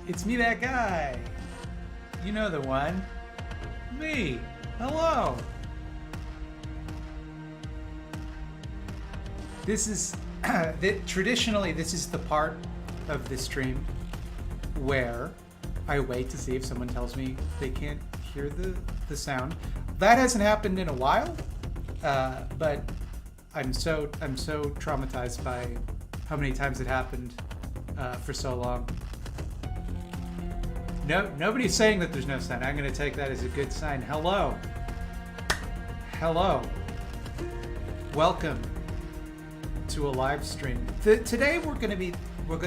It's me, that guy. You know the one. Me. Hello. This is traditionally this is the part of the stream where I wait to see if someone tells me they can't hear the sound. That hasn't happened in a while, but I'm so traumatized by how many times it happened for so long. No, nobody's saying that there's no sound. I'm going to take that as a good sign. Hello. Hello. Welcome to a live stream. Today we're going to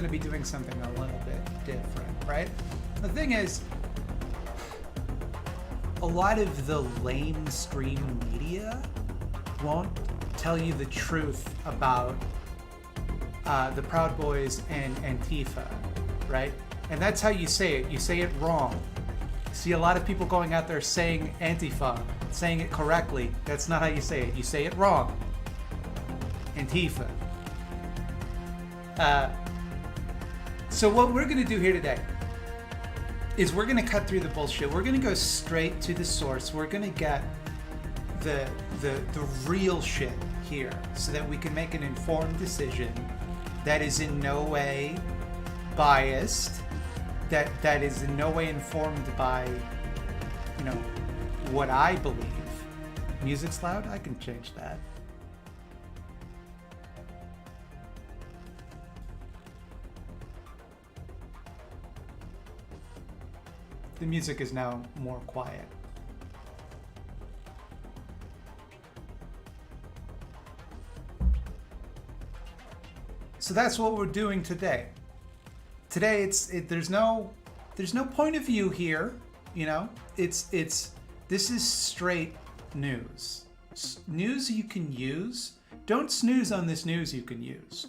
be doing something a little bit different, right? The thing is, a lot of the lame stream media won't tell you the truth about the Proud Boys and Antifa, right? And that's how you say it. You say it wrong. You see a lot of people going out there saying Antifa, saying it correctly. That's not how you say it. You say it wrong. Antifa. So what we're going to do here today is we're going to cut through the bullshit. We're going to go straight to the source. We're going to get the real shit here so that we can make an informed decision that is in no way biased, that is in no way informed by, you know, what I believe. Music's loud? I can change that. The music is now more quiet. So that's what we're doing today. Today there's no point of view here, you know. This is straight news. News you can use. Don't snooze on this news you can use.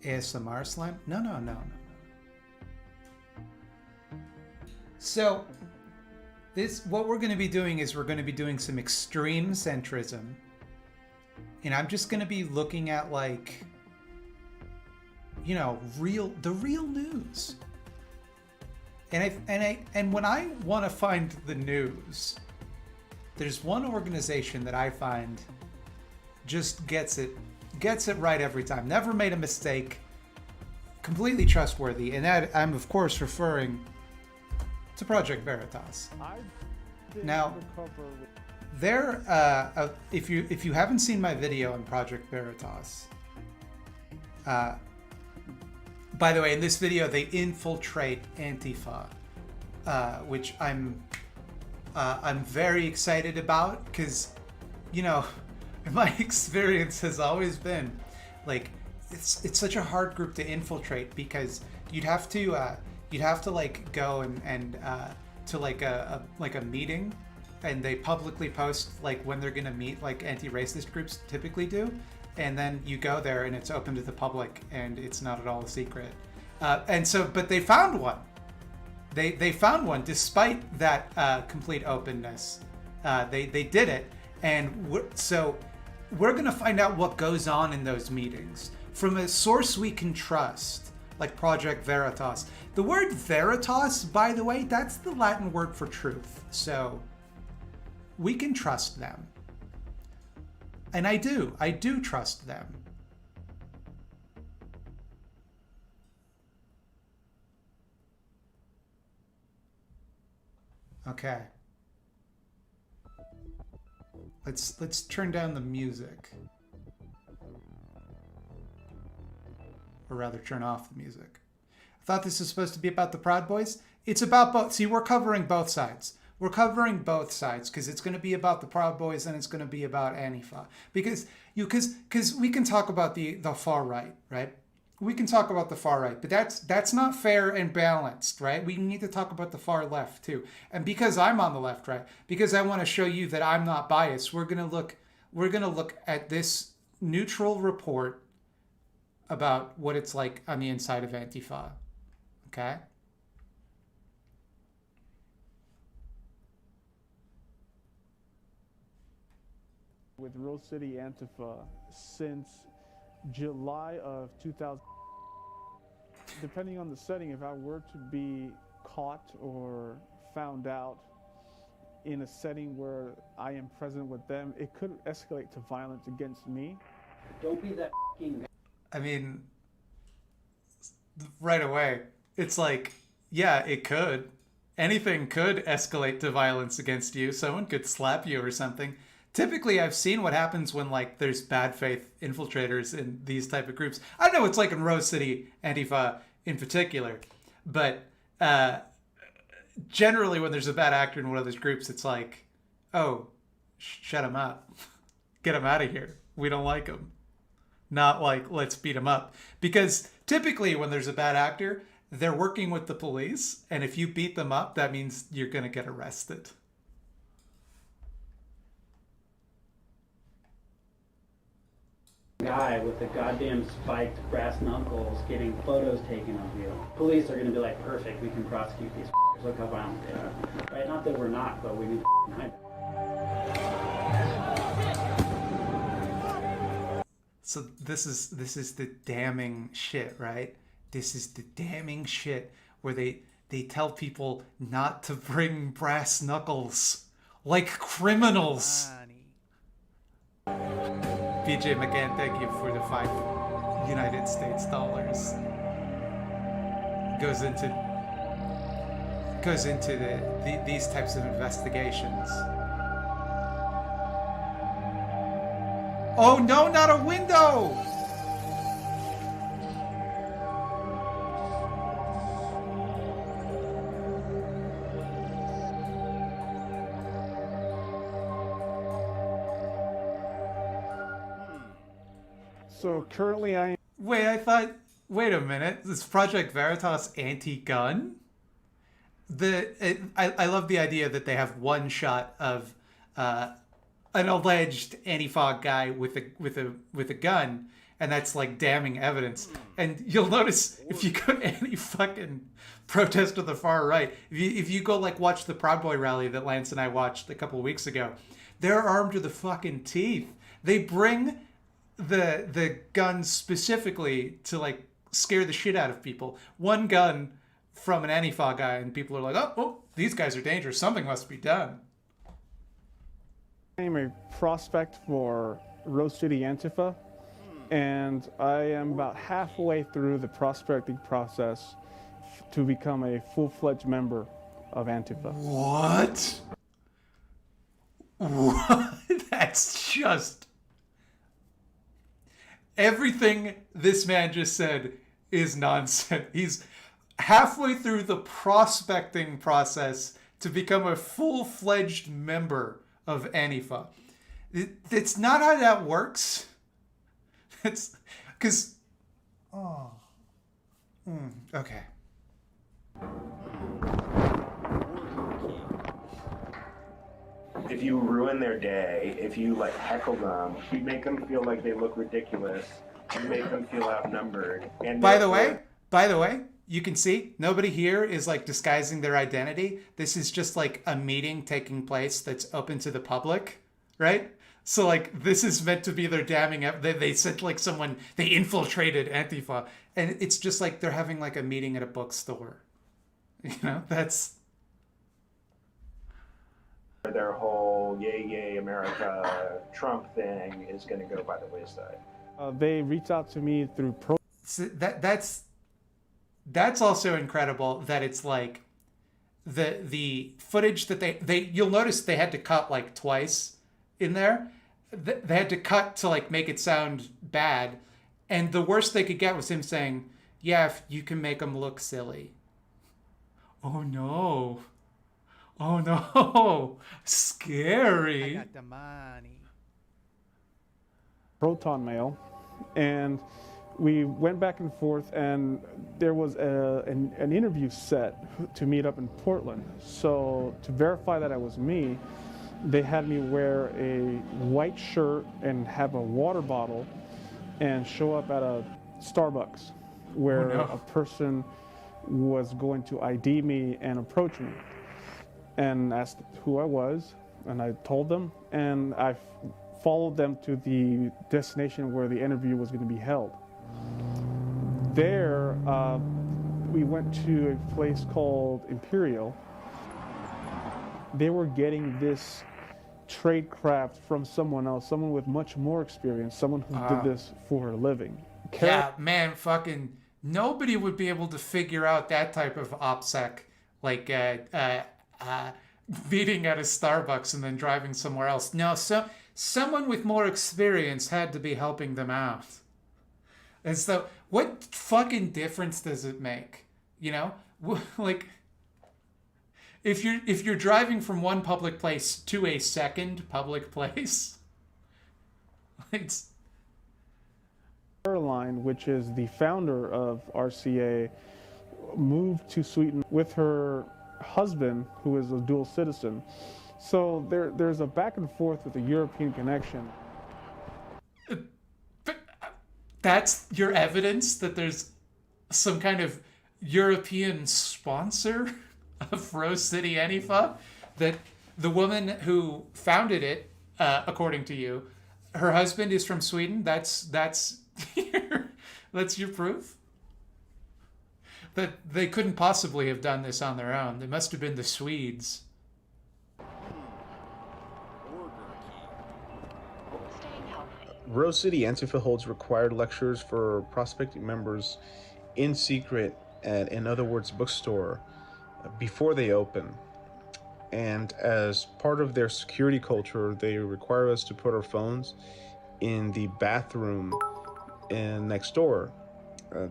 ASMR slam? No. So, what we're going to be doing is we're going to be doing some extreme centrism. And I'm just going to be looking at, like, you know, the real news. And when I want to find the news, there's one organization that I find just gets it right every time. Never made a mistake. Completely trustworthy. And that I'm of course referring to Project Veritas. Now, if you haven't seen my video on Project Veritas, by the way, in this video they infiltrate Antifa, which I'm very excited about because, you know, my experience has always been like it's such a hard group to infiltrate because you'd have to like go and to like a meeting, and they publicly post like when they're gonna meet, like anti-racist groups typically do, and then you go there and it's open to the public and it's not at all a secret. But they found one. They found one despite that complete openness. They did it, and so we're gonna find out what goes on in those meetings from a source we can trust, like Project Veritas. The word Veritas, by the way, that's the Latin word for truth. So we can trust them. And I do trust them. Okay. Let's turn down the music. Or rather, turn off the music. I thought this was supposed to be about the Proud Boys. It's about both. See, we're covering both sides. We're covering both sides because it's going to be about the Proud Boys and it's going to be about Antifa. Because we can talk about the far right, right? We can talk about the far right, but that's not fair and balanced, right? We need to talk about the far left too. And because I'm on the left, right? Because I want to show you that I'm not biased. We're gonna look at this neutral report about what it's like on the inside of Antifa. Okay? With Rose City Antifa since July of 2000. Depending on the setting, if I were to be caught or found out in a setting where I am present with them, it could escalate to violence against me. Don't be that f***ing. I mean, right away, it's like, yeah, it could. Anything could escalate to violence against you. Someone could slap you or something. Typically, I've seen what happens when like there's bad faith infiltrators in these type of groups. I know it's like in Rose City Antifa in particular, but generally when there's a bad actor in one of those groups, it's like, oh, shut him up, get him out of here. We don't like him. Not like, let's beat him up. Because typically when there's a bad actor, they're working with the police, and if you beat them up, that means you're gonna get arrested. Guy with the goddamn spiked brass knuckles getting photos taken of you. Police are gonna be like, perfect, we can prosecute these f***ers. Look how violent they are. Right? Not that we're not, but we need to hide them. So this is the damning shit, right? This is the damning shit where they tell people not to bring brass knuckles like criminals. BJ McGann, thank you for the $5 United States. Goes into these types of investigations. Oh no, not a window! So currently I am... Wait a minute, this Project Veritas anti-gun? I love the idea that they have one shot of an alleged Antifa guy with a gun, and that's like damning evidence. And you'll notice if you go to any fucking protest of the far right, if you go like watch the Proud Boy rally that Lance and I watched a couple of weeks ago, they're armed to the fucking teeth. They bring the guns specifically to like scare the shit out of people. One gun from an Antifa guy, and people are like, oh, these guys are dangerous. Something must be done. I'm a prospect for Rose City Antifa, and I am about halfway through the prospecting process to become a full-fledged member of Antifa. What? That's just... Everything this man just said is nonsense. He's halfway through the prospecting process to become a full-fledged member of Antifa. It's not how that works. It's because... Oh. Okay. If you ruin their day, if you like heckle them, you make them feel like they look ridiculous, you make them feel outnumbered. And by the way, you can see nobody here is like disguising their identity. This is just like a meeting taking place that's open to the public, right? So like this is meant to be their damning. They sent like someone, they infiltrated Antifa, and it's just like they're having like a meeting at a bookstore. You know, that's their whole yay America Trump thing is going to go by the wayside. They reached out to me through so that's also incredible that it's like the footage that they you'll notice they had to cut like twice in there. They had to cut to like make it sound bad, and the worst they could get was him saying, yeah, if you can make them look silly. Oh no, scary. I got the money. Proton mail, and we went back and forth, and there was an interview set to meet up in Portland. So to verify that it was me, they had me wear a white shirt and have a water bottle and show up at a Starbucks where a person was going to ID me and approach me and asked who I was, and I told them, and I followed them to the destination where the interview was going to be held. There, we went to a place called Imperial. They were getting this trade craft from someone else, someone with much more experience, someone who did this for a living. Yeah, man, fucking nobody would be able to figure out that type of OPSEC, like meeting at a Starbucks and then driving somewhere else. No, someone with more experience had to be helping them out. And so, what fucking difference does it make? You know, like if you're driving from one public place to a second public place, it's Caroline, which is the founder of RCA, moved to Sweden with her husband, who is a dual citizen. So there's a back and forth with a European connection. that's your evidence that there's some kind of European sponsor of Rose City Antifa, that the woman who founded it, according to you, her husband is from Sweden. That's that's your proof that they couldn't possibly have done this on their own. They must have been the Swedes. Rose City Antifa holds required lectures for prospecting members in secret at In Other Words bookstore before they open. And as part of their security culture, they require us to put our phones in the bathroom next door.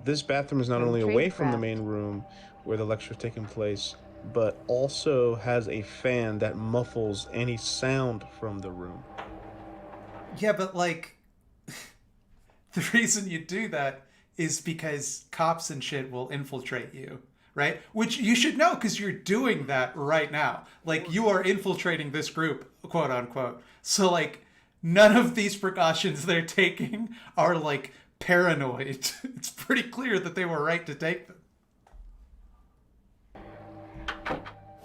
This bathroom is not only away from the main room where the lecture is taking place, but also has a fan that muffles any sound from the room. Yeah, but like, the reason you do that is because cops and shit will infiltrate you, right? Which you should know because you're doing that right now. Like, you are infiltrating this group, quote unquote. So like, none of these precautions they're taking are like paranoid. It's pretty clear that they were right to take them.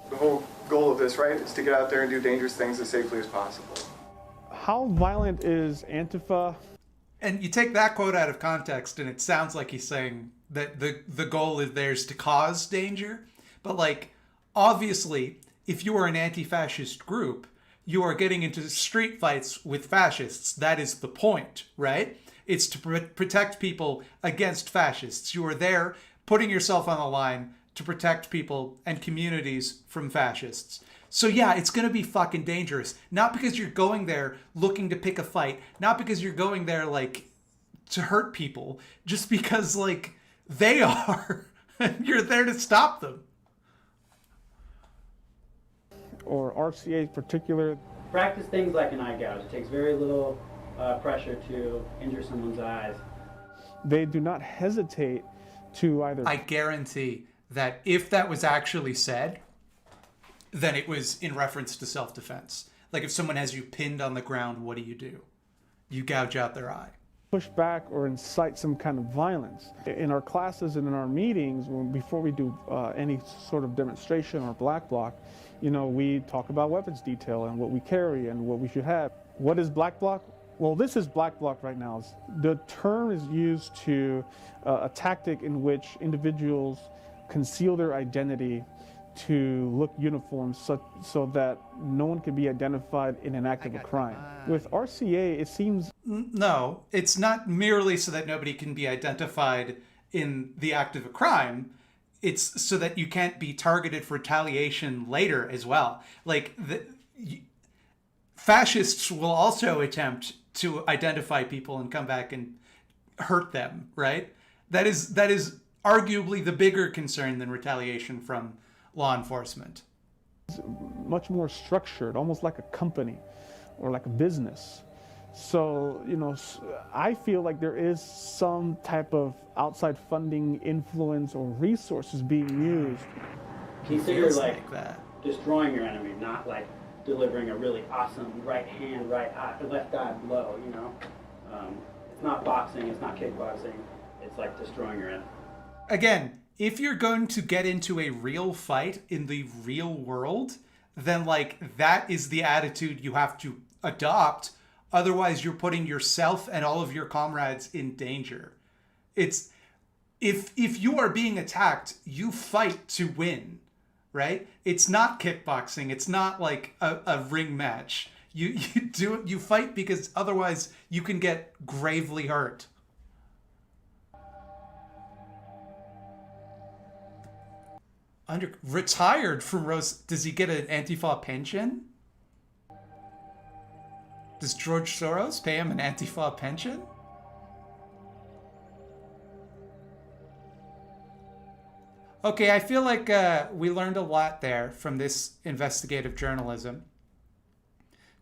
The whole goal of this, right, is to get out there and do dangerous things as safely as possible. How violent is Antifa? And you take that quote out of context and it sounds like he's saying that the goal is theirs to cause danger. But like, obviously, if you are an anti-fascist group, you are getting into street fights with fascists. That is the point, right? It's to protect people against fascists. You are there putting yourself on the line to protect people and communities from fascists. So yeah, it's going to be fucking dangerous. Not because you're going there looking to pick a fight. Not because you're going there, like, to hurt people. Just because, like, they are. And you're there to stop them. Or RCA in particular. Practice things like an eye gouge. It takes very little pressure to injure someone's eyes. They do not hesitate to either... I guarantee that if that was actually said, then it was in reference to self-defense. Like, if someone has you pinned on the ground, what do? You gouge out their eye. Push back or incite some kind of violence. In our classes and in our meetings, before we do any sort of demonstration or black bloc, you know, we talk about weapons detail and what we carry and what we should have. What is black bloc? Well, this is black bloc right now. The term is used to a tactic in which individuals conceal their identity to look uniform so that no one can be identified in an act of a crime. With RCA, it seems... No, it's not merely so that nobody can be identified in the act of a crime. It's so that you can't be targeted for retaliation later as well. Like, fascists will also attempt to identify people and come back and hurt them, right? That is arguably the bigger concern than retaliation from law enforcement. It's much more structured, almost like a company or like a business. So, you know, I feel like there is some type of outside funding, influence, or resources being used. Consider like that. Destroying your enemy, not like delivering a really awesome right hand, right eye, left eye blow, you know? It's not boxing, it's not kickboxing, it's like destroying your enemy. Again, if you're going to get into a real fight in the real world, then like that is the attitude you have to adopt. Otherwise, you're putting yourself and all of your comrades in danger. It's if you are being attacked, you fight to win, right? It's not kickboxing. It's not like a ring match. You fight because otherwise you can get gravely hurt. Retired from Rose. Does he get an Antifa pension? Does George Soros pay him an Antifa pension? Okay, I feel like we learned a lot there from this investigative journalism.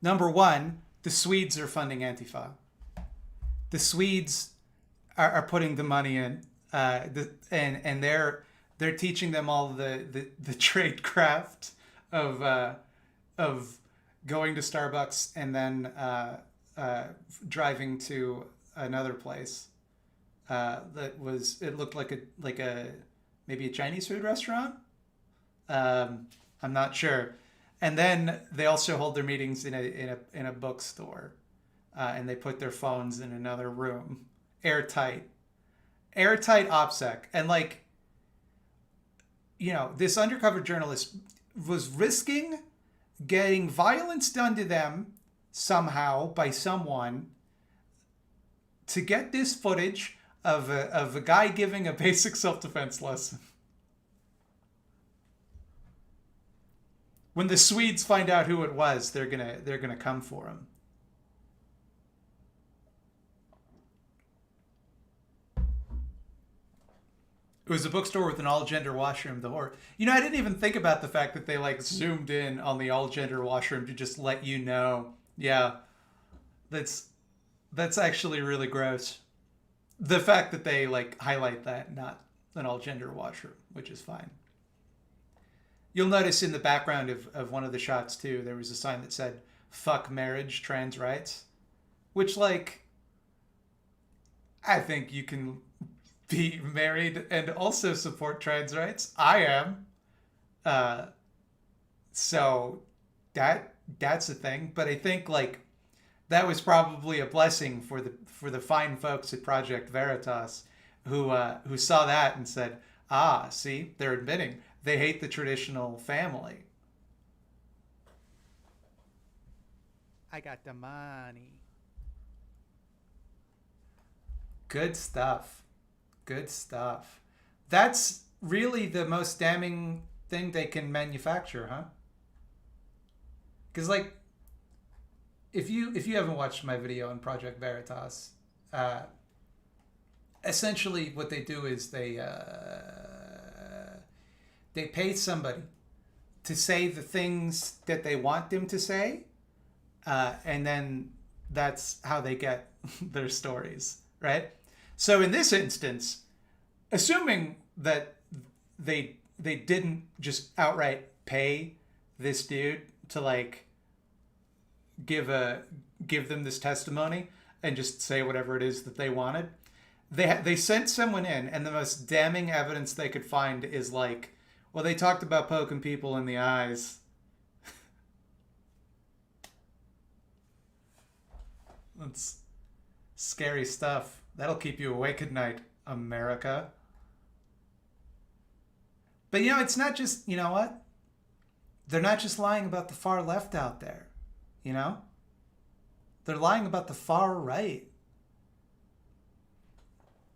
Number one, the Swedes are funding Antifa. The Swedes are putting the money in, and they're teaching them all the trade craft of going to Starbucks and then driving to another place it looked like a maybe a Chinese food restaurant. I'm not sure. And then they also hold their meetings in a bookstore, and they put their phones in another room, airtight OPSEC. And like, you know, this undercover journalist was risking getting violence done to them somehow by someone to get this footage of a guy giving a basic self-defense lesson. When the Swedes find out who it was, they're gonna come for him. It was a bookstore with an all-gender washroom. The horror. You know, I didn't even think about the fact that they like zoomed in on the all-gender washroom to just let you know. Yeah, that's actually really gross. The fact that they like highlight that, not an all-gender washroom, which is fine. You'll notice in the background of one of the shots too, there was a sign that said, "Fuck marriage, trans rights," which, like, I think you can be married and also support trans rights. I am. So that's a thing. But I think like that was probably a blessing for the fine folks at Project Veritas who saw that and said, ah, see, they're admitting they hate the traditional family. I got the money. Good stuff. Good stuff. That's really the most damning thing they can manufacture, huh? Because like, if you haven't watched my video on Project Veritas, essentially what they do is they pay somebody to say the things that they want them to say, and then that's how they get their stories, right? So in this instance, assuming that they didn't just outright pay this dude to like give them this testimony and just say whatever it is that they wanted, they sent someone in, and the most damning evidence they could find is like, well, they talked about poking people in the eyes. That's scary stuff. That'll keep you awake at night, America. But you know, it's not just, you know what? They're not just lying about the far left out there, you know? They're lying about the far right.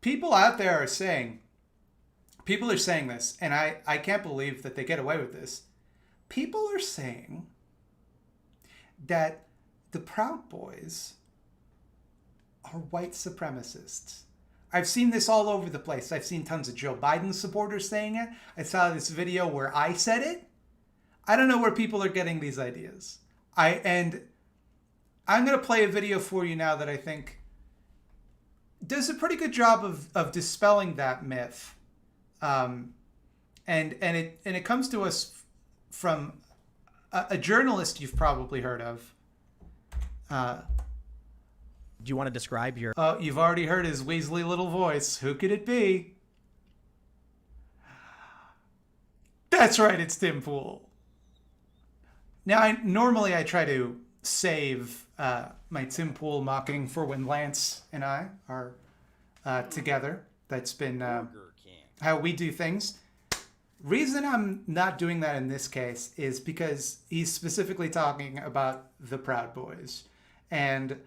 People out there are saying this, and I can't believe that they get away with this. People are saying that the Proud Boys are white supremacists. I've seen this all over the place. I've seen tons of Joe Biden supporters saying it. I saw this video where I said it. I don't know where people are getting these ideas. I'm going to play a video for you now that I think does a pretty good job of dispelling that myth. And it comes to us from a journalist you've probably heard of. Do you want to describe your... Oh, you've already heard his Weasley little voice. Who could it be? That's right, it's Tim Pool. Now, normally I try to save my Tim Pool mocking for when Lance and I are together. That's been how we do things. Reason I'm not doing that in this case is because he's specifically talking about the Proud Boys. And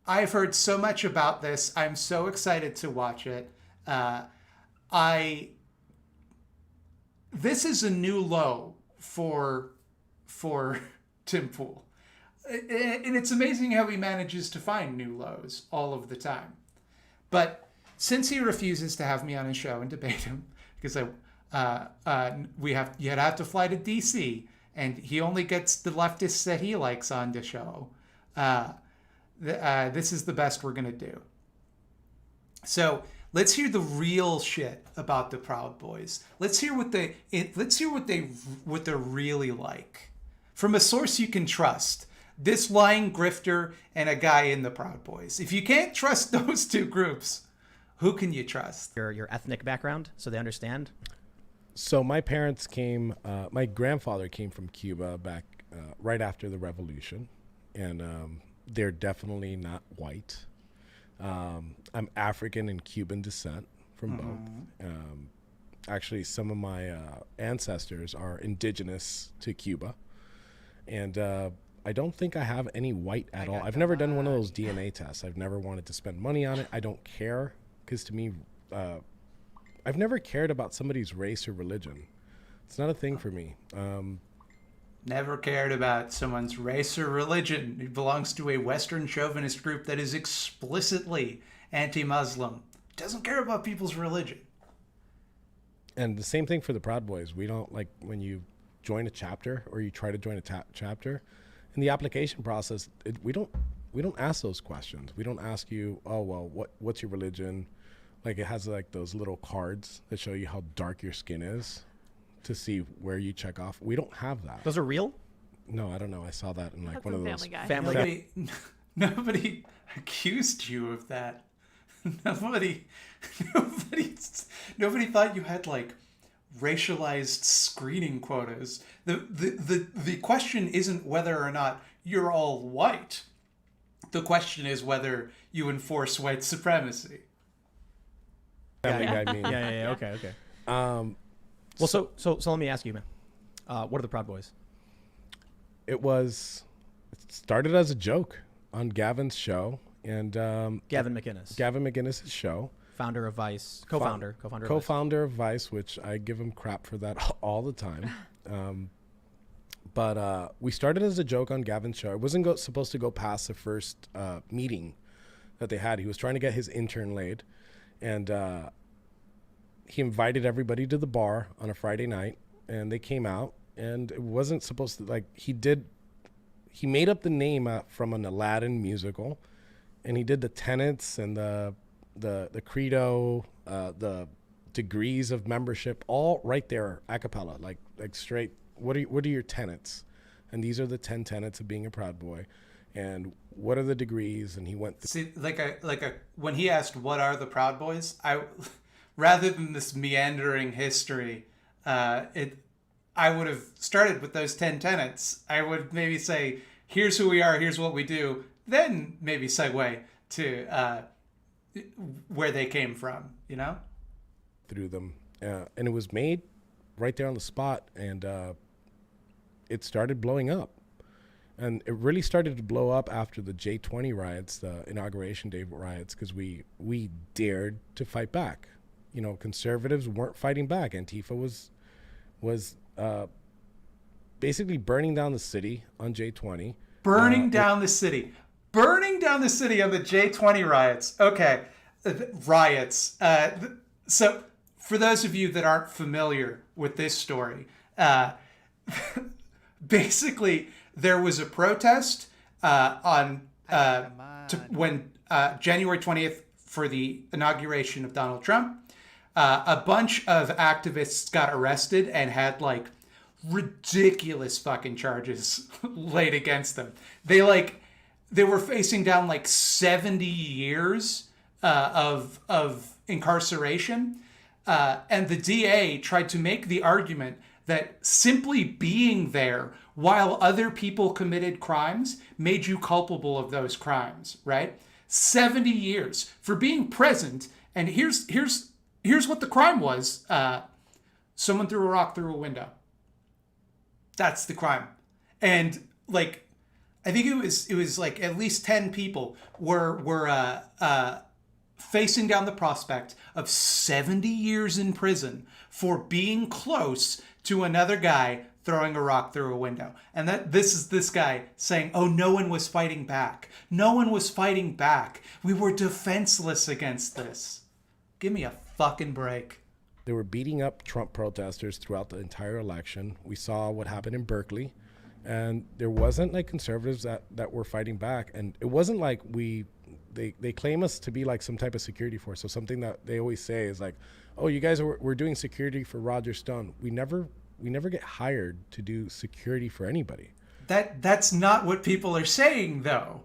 I've heard so much about this. I'm so excited to watch it. This is a new low for Tim Pool. And it's amazing how he manages to find new lows all of the time. But since he refuses to have me on his show and debate him, because you'd have to fly to DC, and he only gets the leftists that he likes on the show. This is the best we're gonna do. So let's hear the real shit about the Proud Boys. Let's hear what they're really like, from a source you can trust. This lying grifter and a guy in the Proud Boys. If you can't trust those two groups, who can you trust? Your ethnic background, so they understand. So my parents came. My grandfather came from Cuba back right after the revolution, and they're definitely not white. I'm African and Cuban descent from both. Actually, some of my ancestors are indigenous to Cuba, and I don't think I have any white at all. I've never done one of those DNA tests. I've never wanted to spend money on it. I don't care, because to me, I've never cared about somebody's race or religion. It's not a thing for me. Never cared about someone's race or religion. He belongs to a Western chauvinist group that is explicitly anti-Muslim. Doesn't care about people's religion. And the same thing for the Proud Boys. We don't, like, when you join a chapter or you try to join a chapter, in the application process, we don't ask those questions. We don't ask you, oh, well, what's your religion? Like, it has like those little cards that show you how dark your skin is to see where you check off. We don't have that. Those are real? No, I don't know. I saw that in like That's one of those. Family Guy. Nobody accused you of that. Nobody thought you had like racialized screening quotas. The question isn't whether or not you're all white. The question is whether you enforce white supremacy. Family Guy meme. Yeah. Okay. Well, so let me ask you, man. What are the Proud Boys? It started as a joke on Gavin's show, and Gavin McInnes. Gavin McInnes' show. Founder of Vice. Co-founder of Vice, which I give him crap for that all the time. But we started as a joke on Gavin's show. It wasn't supposed to go past the first meeting that they had. He was trying to get his intern laid, and he invited everybody to the bar on a Friday night, and they came out, and it wasn't supposed to, like, he made up the name from an Aladdin musical, and he did the tenets and the credo, the degrees of membership, all right there a cappella, like straight. What are your tenets? And these are the 10 tenets of being a Proud Boy. And what are the degrees? And he went through. See, when he asked what are the Proud Boys, rather than this meandering history, I would have started with those 10 tenets. I would maybe say, here's who we are, here's what we do, then maybe segue to where they came from, you know? Through them. And it was made right there on the spot, and it started blowing up. And it really started to blow up after the J20 riots, the Inauguration Day riots, because we dared to fight back. You know, conservatives weren't fighting back. Antifa was basically burning down the city on J20. Burning down the city on the J20 riots. Okay, riots. So for those of you that aren't familiar with this story, basically there was a protest when January 20th for the inauguration of Donald Trump. A bunch of activists got arrested and had like ridiculous fucking charges laid against them. They were facing down like 70 years of incarceration. And the DA tried to make the argument that simply being there while other people committed crimes, made you culpable of those crimes, right? 70 years for being present. And here's what the crime was. Someone threw a rock through a window. That's the crime. And like, I think it was like at least 10 people were facing down the prospect of 70 years in prison for being close to another guy throwing a rock through a window. And this is this guy saying, oh, no one was fighting back. No one was fighting back. We were defenseless against this. Give me a fucking break. They were beating up Trump protesters throughout the entire election. We saw what happened in Berkeley. And there wasn't like conservatives that were fighting back. And it wasn't like they claim us to be like some type of security force. So something that they always say is like, oh, you guys we're doing security for Roger Stone. We never get hired to do security for anybody. That's not what people are saying, though.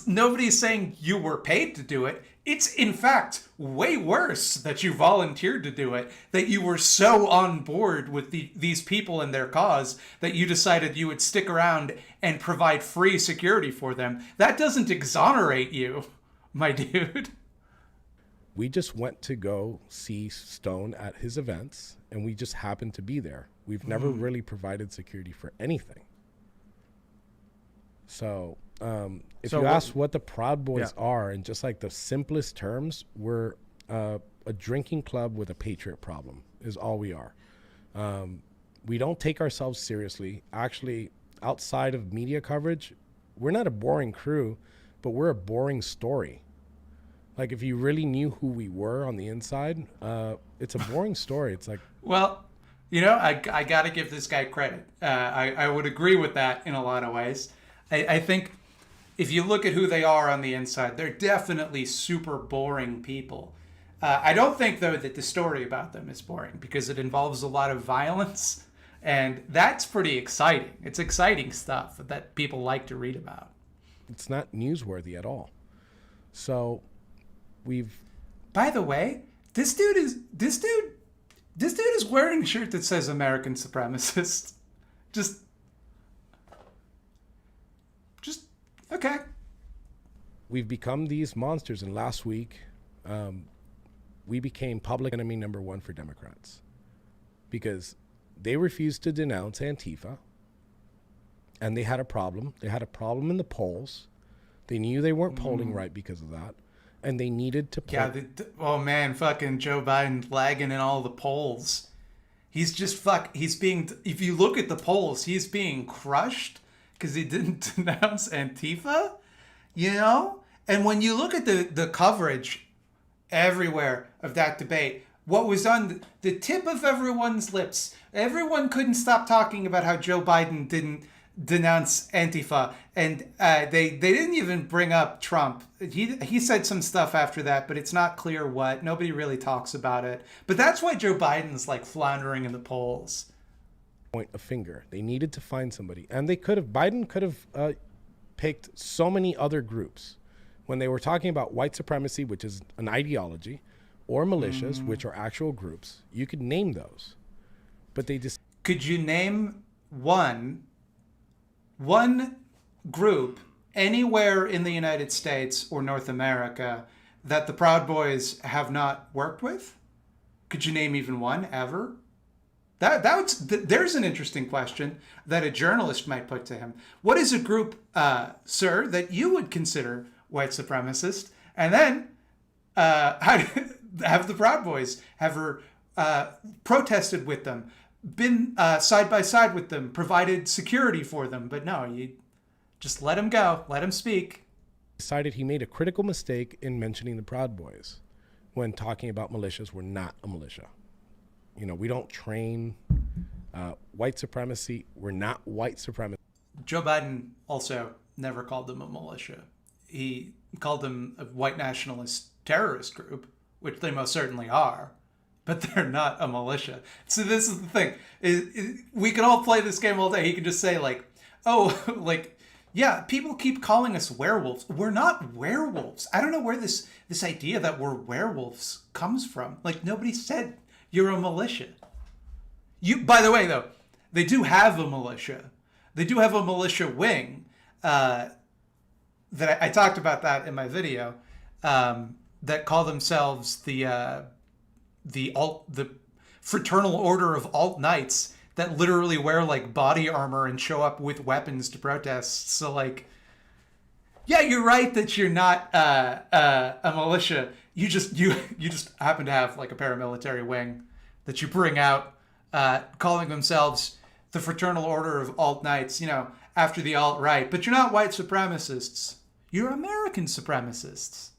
Nobody's saying you were paid to do it. It's in fact way worse that you volunteered to do it, that you were so on board with these people and their cause that you decided you would stick around and provide free security for them. That doesn't exonerate you, my dude. We just went to go see Stone at his events, and we just happened to be there. We've never really provided security for anything. So if you ask what the Proud Boys are, in just like the simplest terms, we're a drinking club with a patriot problem is all we are. We don't take ourselves seriously. Actually, outside of media coverage, we're not a boring crew, but we're a boring story. Like if you really knew who we were on the inside, it's a boring story. It's like, well, you know, I got to give this guy credit. I would agree with that in a lot of ways. I think if you look at who they are on the inside, they're definitely super boring people. I don't think, though, that the story about them is boring because it involves a lot of violence, and that's pretty exciting. It's exciting stuff that people like to read about. It's not newsworthy at all. So By the way, this dude is wearing a shirt that says American supremacist. Just okay. We've become these monsters, and last week we became public enemy number one for Democrats because they refused to denounce Antifa, and they had a problem. They had a problem in the polls. They knew they weren't polling right because of that, and they needed to Yeah, oh man, fucking Joe Biden lagging in all the polls. He's just if you look at the polls, he's being crushed because he didn't denounce Antifa, you know? And when you look at the coverage everywhere of that debate, what was on the tip of everyone's lips, everyone couldn't stop talking about how Joe Biden didn't denounce Antifa. And they didn't even bring up Trump. He said some stuff after that, but it's not clear what. Nobody really talks about it. But that's why Joe Biden's like floundering in the polls. Point a finger. They needed to find somebody, and Biden could have picked so many other groups when they were talking about white supremacy, which is an ideology, or militias, which are actual groups. You could name those, but they just. Could you name one group anywhere in the United States or North America that the Proud Boys have not worked with? Could you name even one ever? There's an interesting question that a journalist might put to him. What is a group, sir, that you would consider white supremacist? And then have the Proud Boys ever protested with them, been side by side with them, provided security for them? But no, you just let him go, let him speak. Decided he made a critical mistake in mentioning the Proud Boys when talking about militias. We're not a militia. You know, we don't train white supremacy. We're not white supremacy. Joe Biden also never called them a militia. He called them a white nationalist terrorist group, which they most certainly are, but they're not a militia. So this is the thing. We can all play this game all day. He can just say like, oh, like, yeah, people keep calling us werewolves. We're not werewolves. I don't know where this idea that we're werewolves comes from. Like, nobody said you're a militia. By the way, though, they do have a militia. They do have a militia wing. That I talked about that in my video. That call themselves the Fraternal Order of Alt Knights, that literally wear like body armor and show up with weapons to protest. So like, yeah, you're right that you're not a militia. You just happen to have like a paramilitary wing that you bring out, calling themselves the Fraternal Order of Alt Knights. You know, after the alt-right, but you're not white supremacists. You're American supremacists.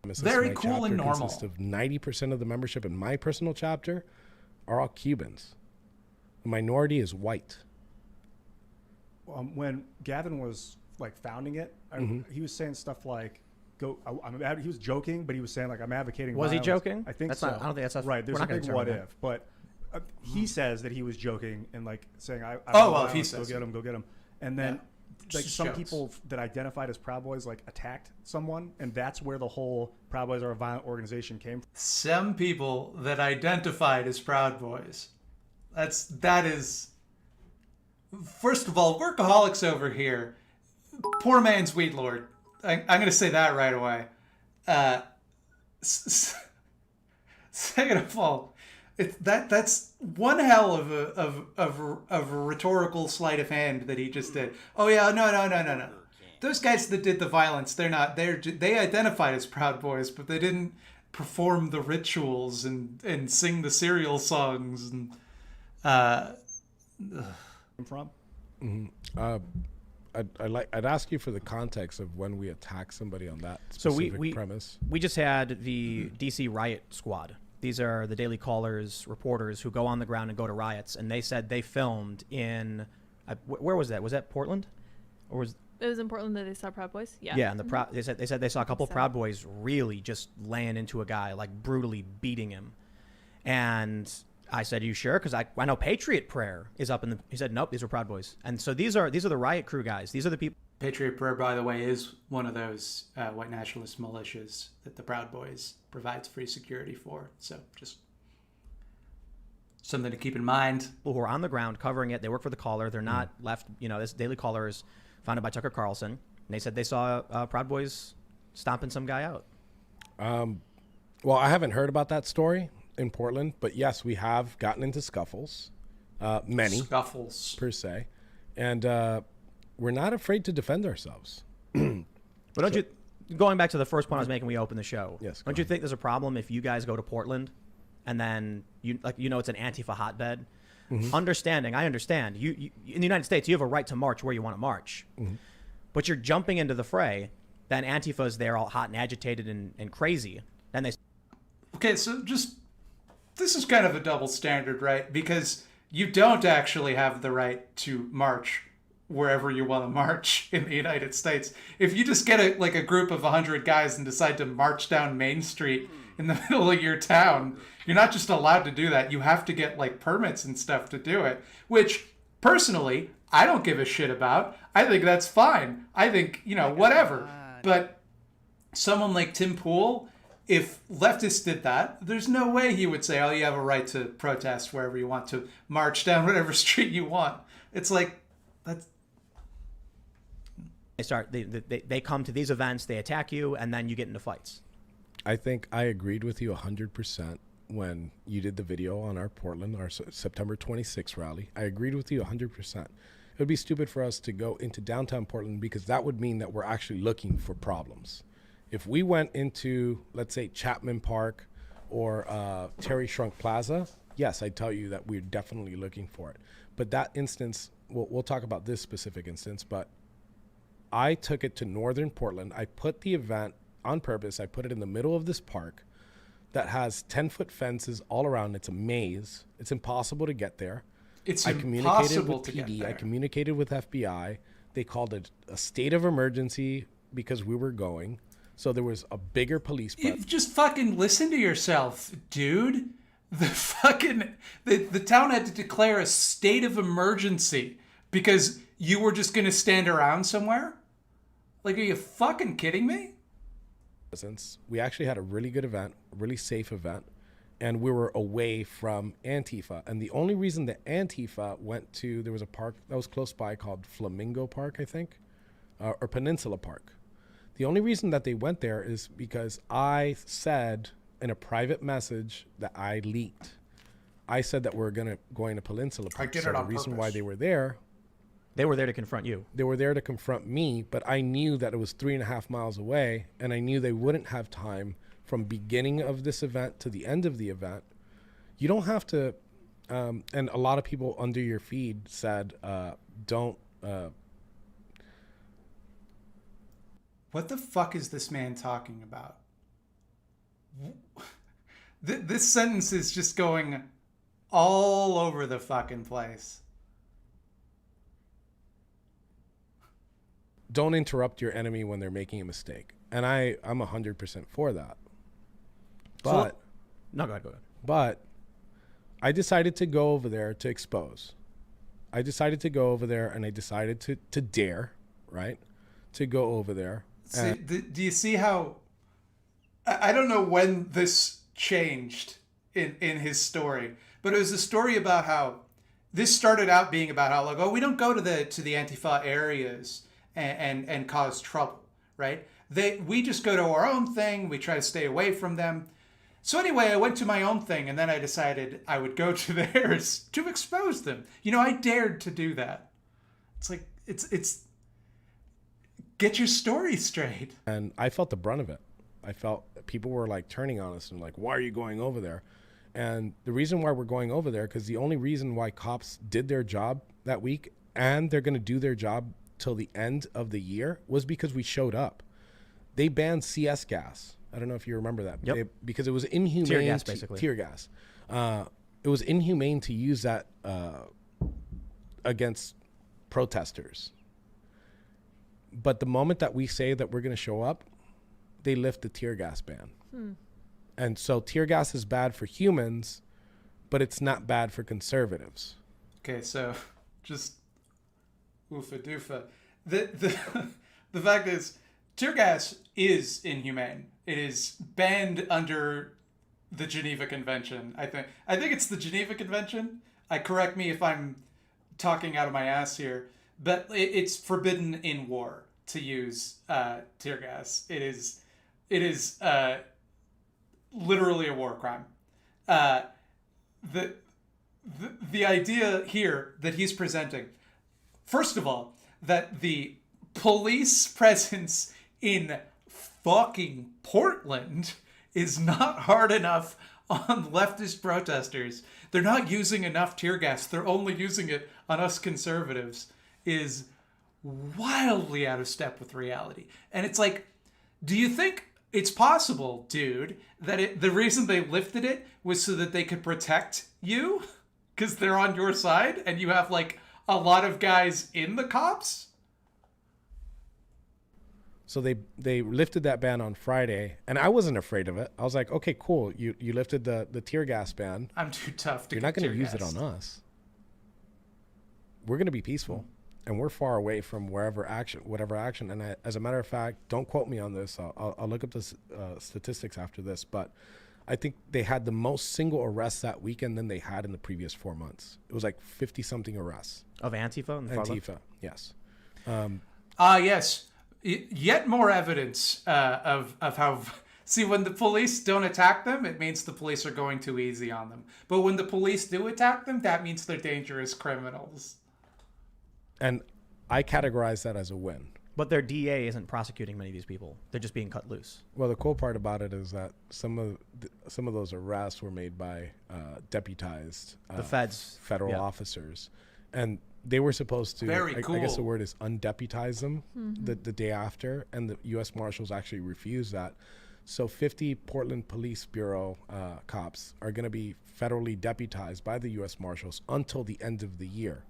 Very cool and normal. Consists of 90% of the membership in my personal chapter are all Cubans. The minority is white. When Gavin was like founding it, he was saying stuff like, he was joking, but he was saying like, I'm advocating Was violence. he joking? I think that's so. Not, I don't think that's right. There's a big what if, but he says that he was joking and like saying, if he says, go get him. And then like some people that identified as Proud Boys like attacked someone, and that's where the whole Proud Boys are a violent organization came from. Some people that identified as Proud Boys. That is, first of all, workaholics over here. Poor man's weed lord. I'm going to say that right away. Second of all, that's one hell of a rhetorical sleight of hand that he just did. Oh yeah, no. Those guys that did the violence, they identified as Proud Boys, but they didn't perform the rituals and sing the cereal songs and from. I'd ask you for the context of when we attack somebody on that so specific premise. We just had the DC riot squad. These are the Daily Caller's reporters who go on the ground and go to riots, and they said they filmed in where was that? Was that Portland, or was it was in Portland that they saw Proud Boys? Yeah. Yeah, and they said they saw a couple Proud Boys really just laying into a guy, like brutally beating him, and I said, "Are you sure?" Because I know Patriot Prayer is up in the. He said, "Nope, these are Proud Boys." And so these are the riot crew guys. These are the people. Patriot Prayer, by the way, is one of those white nationalist militias that the Proud Boys provides free security for. So just something to keep in mind. People who are on the ground covering it. They work for the Caller. They're not left. You know, this Daily Caller is founded by Tucker Carlson. And they said they saw Proud Boys stomping some guy out. Well, I haven't heard about that story in Portland, but yes, we have gotten into scuffles, many scuffles per se, and we're not afraid to defend ourselves. But don't you, going back to the first point I was making, we opened the show. Yes. Don't you think there's a problem if you guys go to Portland, and then it's an Antifa hotbed? I understand. You in the United States, you have a right to march where you want to march, but you're jumping into the fray. Then Antifa is there, all hot and agitated and crazy. Then they. Okay, so this is kind of a double standard, right? Because you don't actually have the right to march wherever you want to march in the United States. If you just get a group of 100 guys and decide to march down Main Street in the middle of your town, you're not just allowed to do that. You have to get like permits and stuff to do it, which personally, I don't give a shit about. I think that's fine. I think, whatever. But someone like Tim Pool, if leftists did that, there's no way he would say, oh, you have a right to protest wherever you want, to march down whatever street you want. It's like, that's... They come to these events, they attack you, and then you get into fights. I think I agreed with you 100% when you did the video on our September 26th rally. I agreed with you 100%. It would be stupid for us to go into downtown Portland because that would mean that we're actually looking for problems. If we went into, let's say, Chapman Park or Terry Shrunk Plaza, yes, I'd tell you that we're definitely looking for it. But that instance, we'll talk about this specific instance, but I took it to northern Portland. I put the event on purpose. I put it in the middle of this park that has 10-foot fences all around. It's a maze. It's impossible to get there. I communicated with PD. I communicated with FBI. They called it a state of emergency because we were going. So there was a bigger police presence. You just fucking listen to yourself, dude. The town had to declare a state of emergency because you were just going to stand around somewhere? Like, are you fucking kidding me? We actually had a really good event, a really safe event. and we were away from Antifa. And the only reason that Antifa went to, there was a park that was close by called Flamingo Park, I think, or Peninsula Park. The only reason that they went there is because I said in a private message that I leaked, I said that we're going to Peninsula Park. I did so it on the reason purpose. why they were there. They were there to confront you. They were there to confront me, but I knew that it was 3.5 miles away, and I knew they wouldn't have time from beginning of this event to the end of the event. You don't have to, and a lot of people under your feed said, don't. What the fuck is this man talking about? This sentence is just going all over the fucking place. Don't interrupt your enemy when they're making a mistake. And I'm 100% for that. But no, go ahead. But I decided to go over there to expose. I decided to go over there, and I decided to dare, right? To go over there. See, do you see how... I don't know when this changed in his story, but it was a story about how this started out being about how, like, oh, we don't go to the Antifa areas and cause trouble, right? We just go to our own thing. We try to stay away from them. So anyway, I went to my own thing, and then I decided I would go to theirs to expose them. You know, I dared to do that. It's like, it's get your story straight. And I felt the brunt of it. I felt people were like turning on us and like, why are you going over there? And the reason why we're going over there, because the only reason why cops did their job that week, and they're going to do their job till the end of the year, was because we showed up. They banned CS gas. I don't know if you remember that. Yep. Because it was inhumane. Tear gas, basically. Tear gas. It was inhumane to use that against protesters. But the moment that we say that we're going to show up, they lift the tear gas ban. And so tear gas is bad for humans, but it's not bad for conservatives. Okay, so just oofa doofa. The fact is, tear gas is inhumane. It is banned under the Geneva Convention. I think it's the Geneva Convention. Correct me if I'm talking out of my ass here, but it's forbidden in war to use tear gas. It is literally a war crime. The idea here that he's presenting, first of all, that the police presence in fucking Portland is not hard enough on leftist protesters. They're not using enough tear gas. They're only using it on us conservatives, is wildly out of step with reality. And it's like, do you think it's possible, dude, that the reason they lifted it was so that they could protect you? Because they're on your side and you have like a lot of guys in the cops? So they lifted that ban on Friday, and I wasn't afraid of it. I was like, okay, cool. You lifted the tear gas ban. I'm too tough to You're not going to use it on us. We're going to be peaceful, and we're far away from whatever action. And as a matter of fact, don't quote me on this. I'll look up the statistics after this, but I think they had the most single arrests that weekend than they had in the previous 4 months. It was like 50-something arrests. Of Antifa? Antifa, yes. Yes. Yet more evidence of how... See, when the police don't attack them, it means the police are going too easy on them. But when the police do attack them, that means they're dangerous criminals. And I categorize that as a win. But their DA isn't prosecuting many of these people. They're just being cut loose. Well, the cool part about it is that some of those arrests were made by deputized the federal officers, and they were supposed to. Very cool. I guess the word is undeputize them the day after, and the U.S. Marshals actually refused that. So 50 Portland Police Bureau cops are going to be federally deputized by the U.S. Marshals until the end of the year.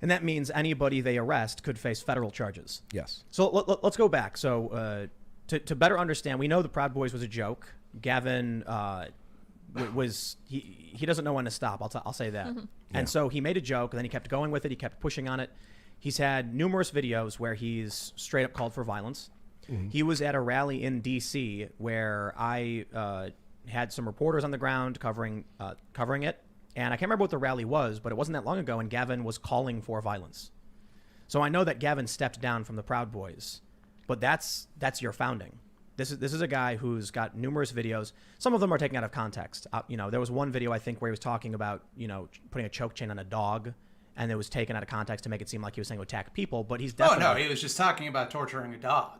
And that means anybody they arrest could face federal charges. Yes. So let's go back. So to better understand, we know the Proud Boys was a joke. Gavin he doesn't know when to stop. I'll say that. And so he made a joke, and then he kept going with it. He kept pushing on it. He's had numerous videos where he's straight up called for violence. He was at a rally in D.C. where I had some reporters on the ground covering it. And I can't remember what the rally was, but it wasn't that long ago, and Gavin was calling for violence. So I know that Gavin stepped down from the Proud Boys, but that's your founding. This is a guy who's got numerous videos. Some of them are taken out of context. There was one video, I think, where he was talking about, putting a choke chain on a dog, and it was taken out of context to make it seem like he was saying to attack people, but he's definitely... Oh, no, he was just talking about torturing a dog.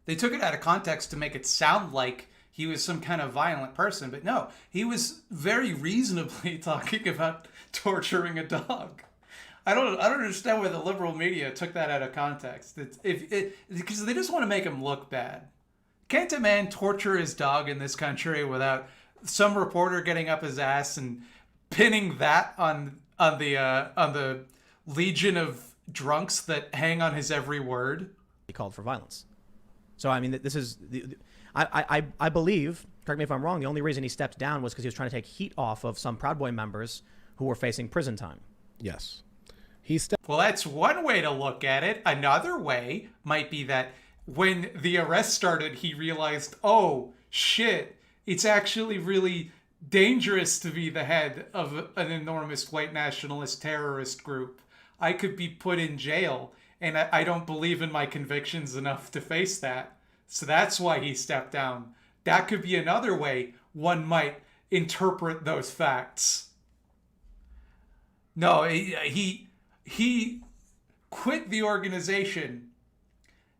They took it out of context to make it sound like he was some kind of violent person, but no, he was very reasonably talking about torturing a dog. I don't understand why the liberal media took that out of context. Because they just want to make him look bad. Can't a man torture his dog in this country without some reporter getting up his ass and pinning that on the legion of drunks that hang on his every word? He called for violence. So I mean, this is I believe. Correct me if I'm wrong. The only reason he stepped down was because he was trying to take heat off of some Proud Boy members who were facing prison time. Yes. Well, that's one way to look at it. Another way might be that when the arrest started, he realized, oh, shit, it's actually really dangerous to be the head of an enormous white nationalist terrorist group. I could be put in jail, and I don't believe in my convictions enough to face that. So that's why he stepped down. That could be another way one might interpret those facts. No, he quit the organization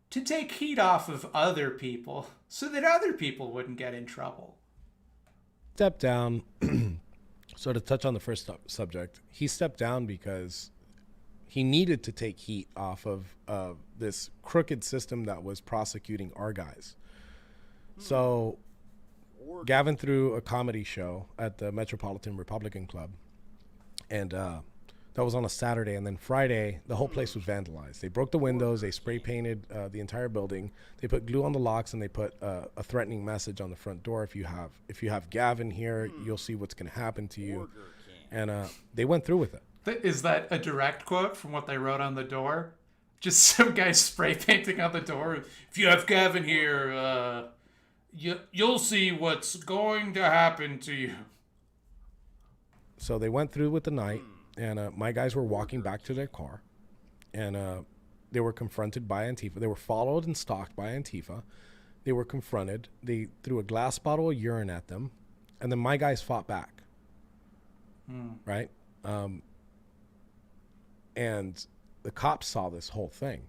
to take heat off of other people so that other people wouldn't get in trouble. Stepped down. So to touch on the first subject, he stepped down because he needed to take heat off of this crooked system that was prosecuting our guys. So Gavin threw a comedy show at the Metropolitan Republican Club, and that was on a Saturday, and then Friday, the whole place was vandalized. They broke the windows, they spray painted the entire building, they put glue on the locks, and they put a threatening message on the front door. If you have Gavin here, you'll see what's going to happen to you. And they went through with it. Is that a direct quote from what they wrote on the door? Just some guy spray painting on the door. If you have Gavin here, you'll see what's going to happen to you. So they went through with the night. And my guys were walking back to their car, and they were confronted by Antifa. They were followed and stalked by Antifa. They were confronted. They threw a glass bottle of urine at them, and then my guys fought back. Right? And the cops saw this whole thing.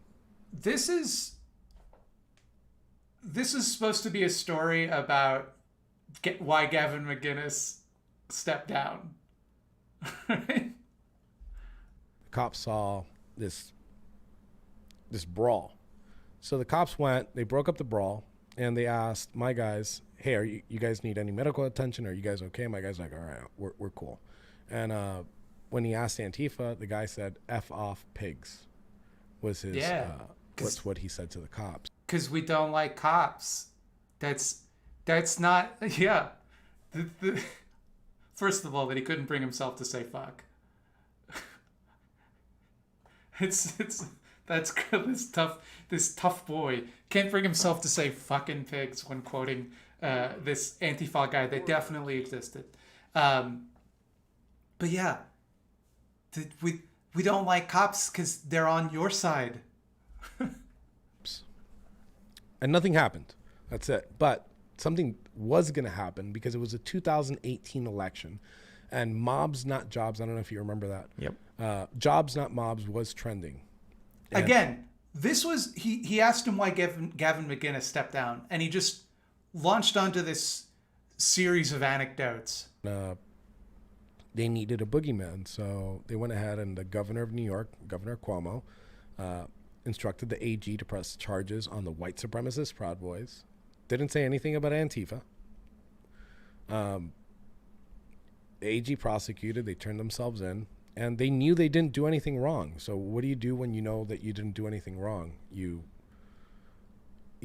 This is supposed to be a story about why Gavin McGinnis stepped down. Right? Cops saw this brawl. So the cops went, they broke up the brawl, and they asked my guys, hey, are you guys need any medical attention? Are you guys okay? My guy's like, all right, we're cool. And when he asked Antifa, the guy said, F off pigs was his, what's what he said to the cops. Because we don't like cops. That's not, yeah. First of all, that he couldn't bring himself to say fuck. That's this tough boy can't bring himself to say fucking pigs when quoting this Antifa guy that definitely existed. But yeah, we don't like cops because they're on your side. And nothing happened. That's it. But something was going to happen because it was a 2018 election, and Mobs Not Jobs, I don't know if you remember that. Yep. Jobs Not Mobs was trending. And again, this was, he asked him why Gavin McGinnis stepped down, and he just launched onto this series of anecdotes. They needed a boogeyman, so they went ahead, and the governor of New York, Governor Cuomo, instructed the AG to press charges on the white supremacist Proud Boys. Didn't say anything about Antifa. The AG prosecuted, they turned themselves in, and they knew they didn't do anything wrong. So what do you do when you know that you didn't do anything wrong? You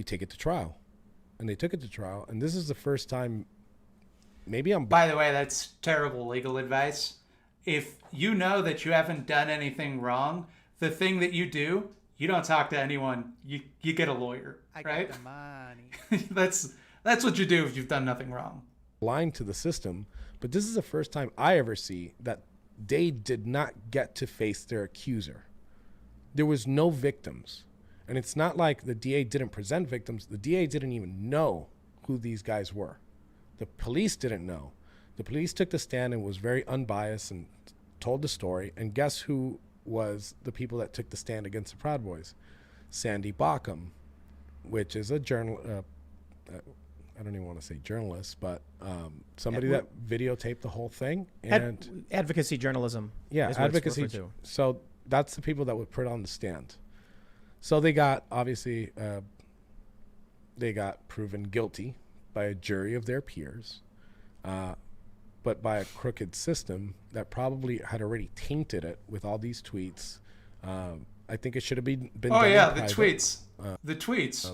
take it to trial. And they took it to trial, and this is the first time, By the way, that's terrible legal advice. If you know that you haven't done anything wrong, the thing that you do, you don't talk to anyone. You get a lawyer, right? I got the money. That's what you do if you've done nothing wrong. Aligned to the system, but this is the first time I ever see that they did not get to face their accuser. There was no victims. And it's not like the DA didn't present victims. The DA didn't even know who these guys were. The police didn't know. The police took the stand and was very unbiased and told the story. And guess who was the people that took the stand against the Proud Boys? Sandy Bauckham, which is a I don't even want to say journalist, but somebody that videotaped the whole thing. And advocacy journalism. Yeah, advocacy. So that's the people that would put on the stand. So they got, obviously, they got proven guilty by a jury of their peers, but by a crooked system that probably had already tainted it with all these tweets. I think it should have been Oh yeah, the tweets. The tweets.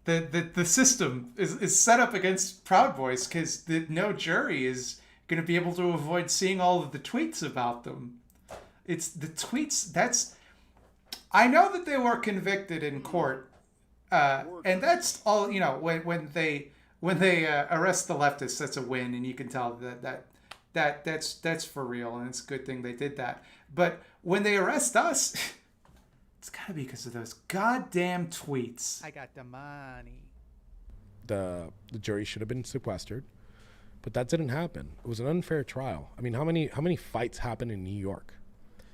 The system is set up against Proud Boys because no jury is going to be able to avoid seeing all of the tweets about them. It's the tweets. I know that they were convicted in court, and that's all. You know, when they arrest the leftists, that's a win, and you can tell that's for real, and it's a good thing they did that. But when they arrest us, it's gotta be because of those goddamn tweets. I got the money. The jury should have been sequestered, but that didn't happen. It was an unfair trial. I mean, how many fights happen in New York?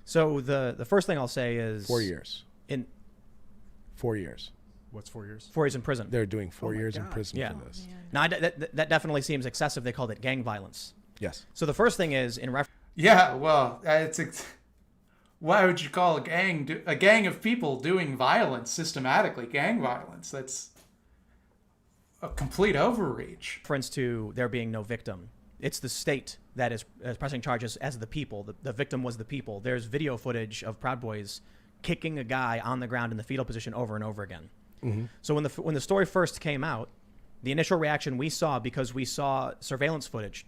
So the first thing I'll say is 4 years. In 4 years. What's 4 years? 4 years in prison. They're doing 4 years in prison yeah. for this. Now that definitely seems excessive. They called it gang violence. Yes. So the first thing is in reference. Yeah, well, why would you call a gang of people doing violence systematically gang violence? That's a complete overreach. Reference to there being no victim. It's the state that is pressing charges as the people. The victim was the people. There's video footage of Proud Boys kicking a guy on the ground in the fetal position over and over again. Mm-hmm. So when the story first came out, the initial reaction we saw, because we saw surveillance footage,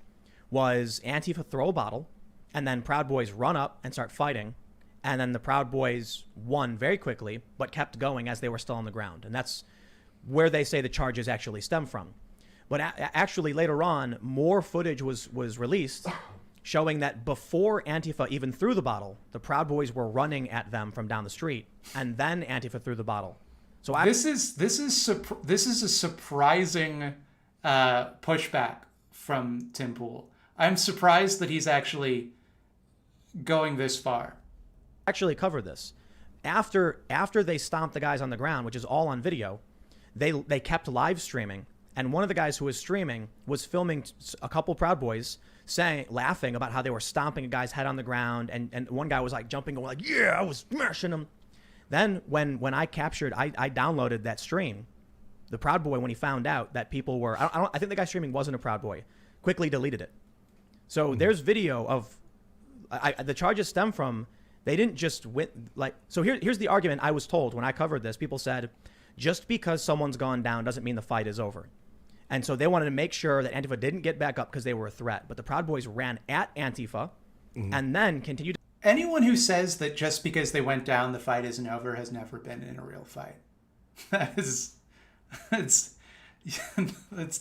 was Antifa throw a bottle, and then Proud Boys run up and start fighting, and then the Proud Boys won very quickly, but kept going as they were still on the ground. And that's where they say the charges actually stem from. But actually later on, more footage was released showing that before Antifa even threw the bottle, the Proud Boys were running at them from down the street, and then Antifa threw the bottle. So this is a surprising pushback from Tim Pool. I'm surprised that he's actually going this far. Actually cover this. After they stomped the guys on the ground, which is all on video, they kept live streaming. And one of the guys who was streaming was filming a couple Proud Boys laughing about how they were stomping a guy's head on the ground. And one guy was like jumping, going like, yeah, I was smashing him. Then when I downloaded that stream, the Proud Boy, when he found out that people were, I think the guy streaming wasn't a Proud Boy, quickly deleted it. So there's video of, the charges stem from, they didn't just win, so here's the argument I was told when I covered this. People said, just because someone's gone down doesn't mean the fight is over. And so they wanted to make sure that Antifa didn't get back up because they were a threat. But the Proud Boys ran at Antifa and then continued. Anyone who says that just because they went down, the fight isn't over has never been in a real fight. It's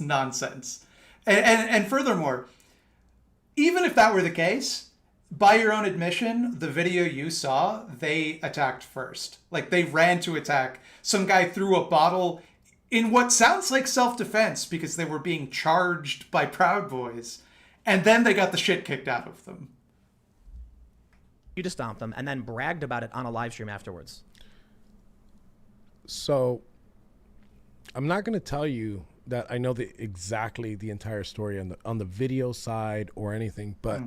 nonsense. And furthermore, even if that were the case, by your own admission, the video you saw, they attacked first. Like, they ran to attack. Some guy threw a bottle in what sounds like self-defense because they were being charged by Proud Boys. And then they got the shit kicked out of them. You just stomped them and then bragged about it on a live stream afterwards. So I'm not going to tell you that I know exactly the entire story on the video side or anything, but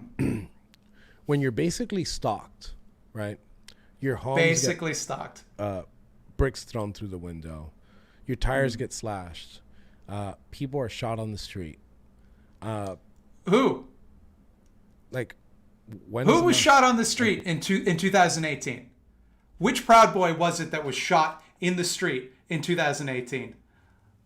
when you're basically stalked, right? Your home basically stalked. Bricks thrown through the window. Your tires get slashed. People are shot on the street. Who? Like, who was shot on the street in 2018? Which Proud Boy was it that was shot in the street in 2018?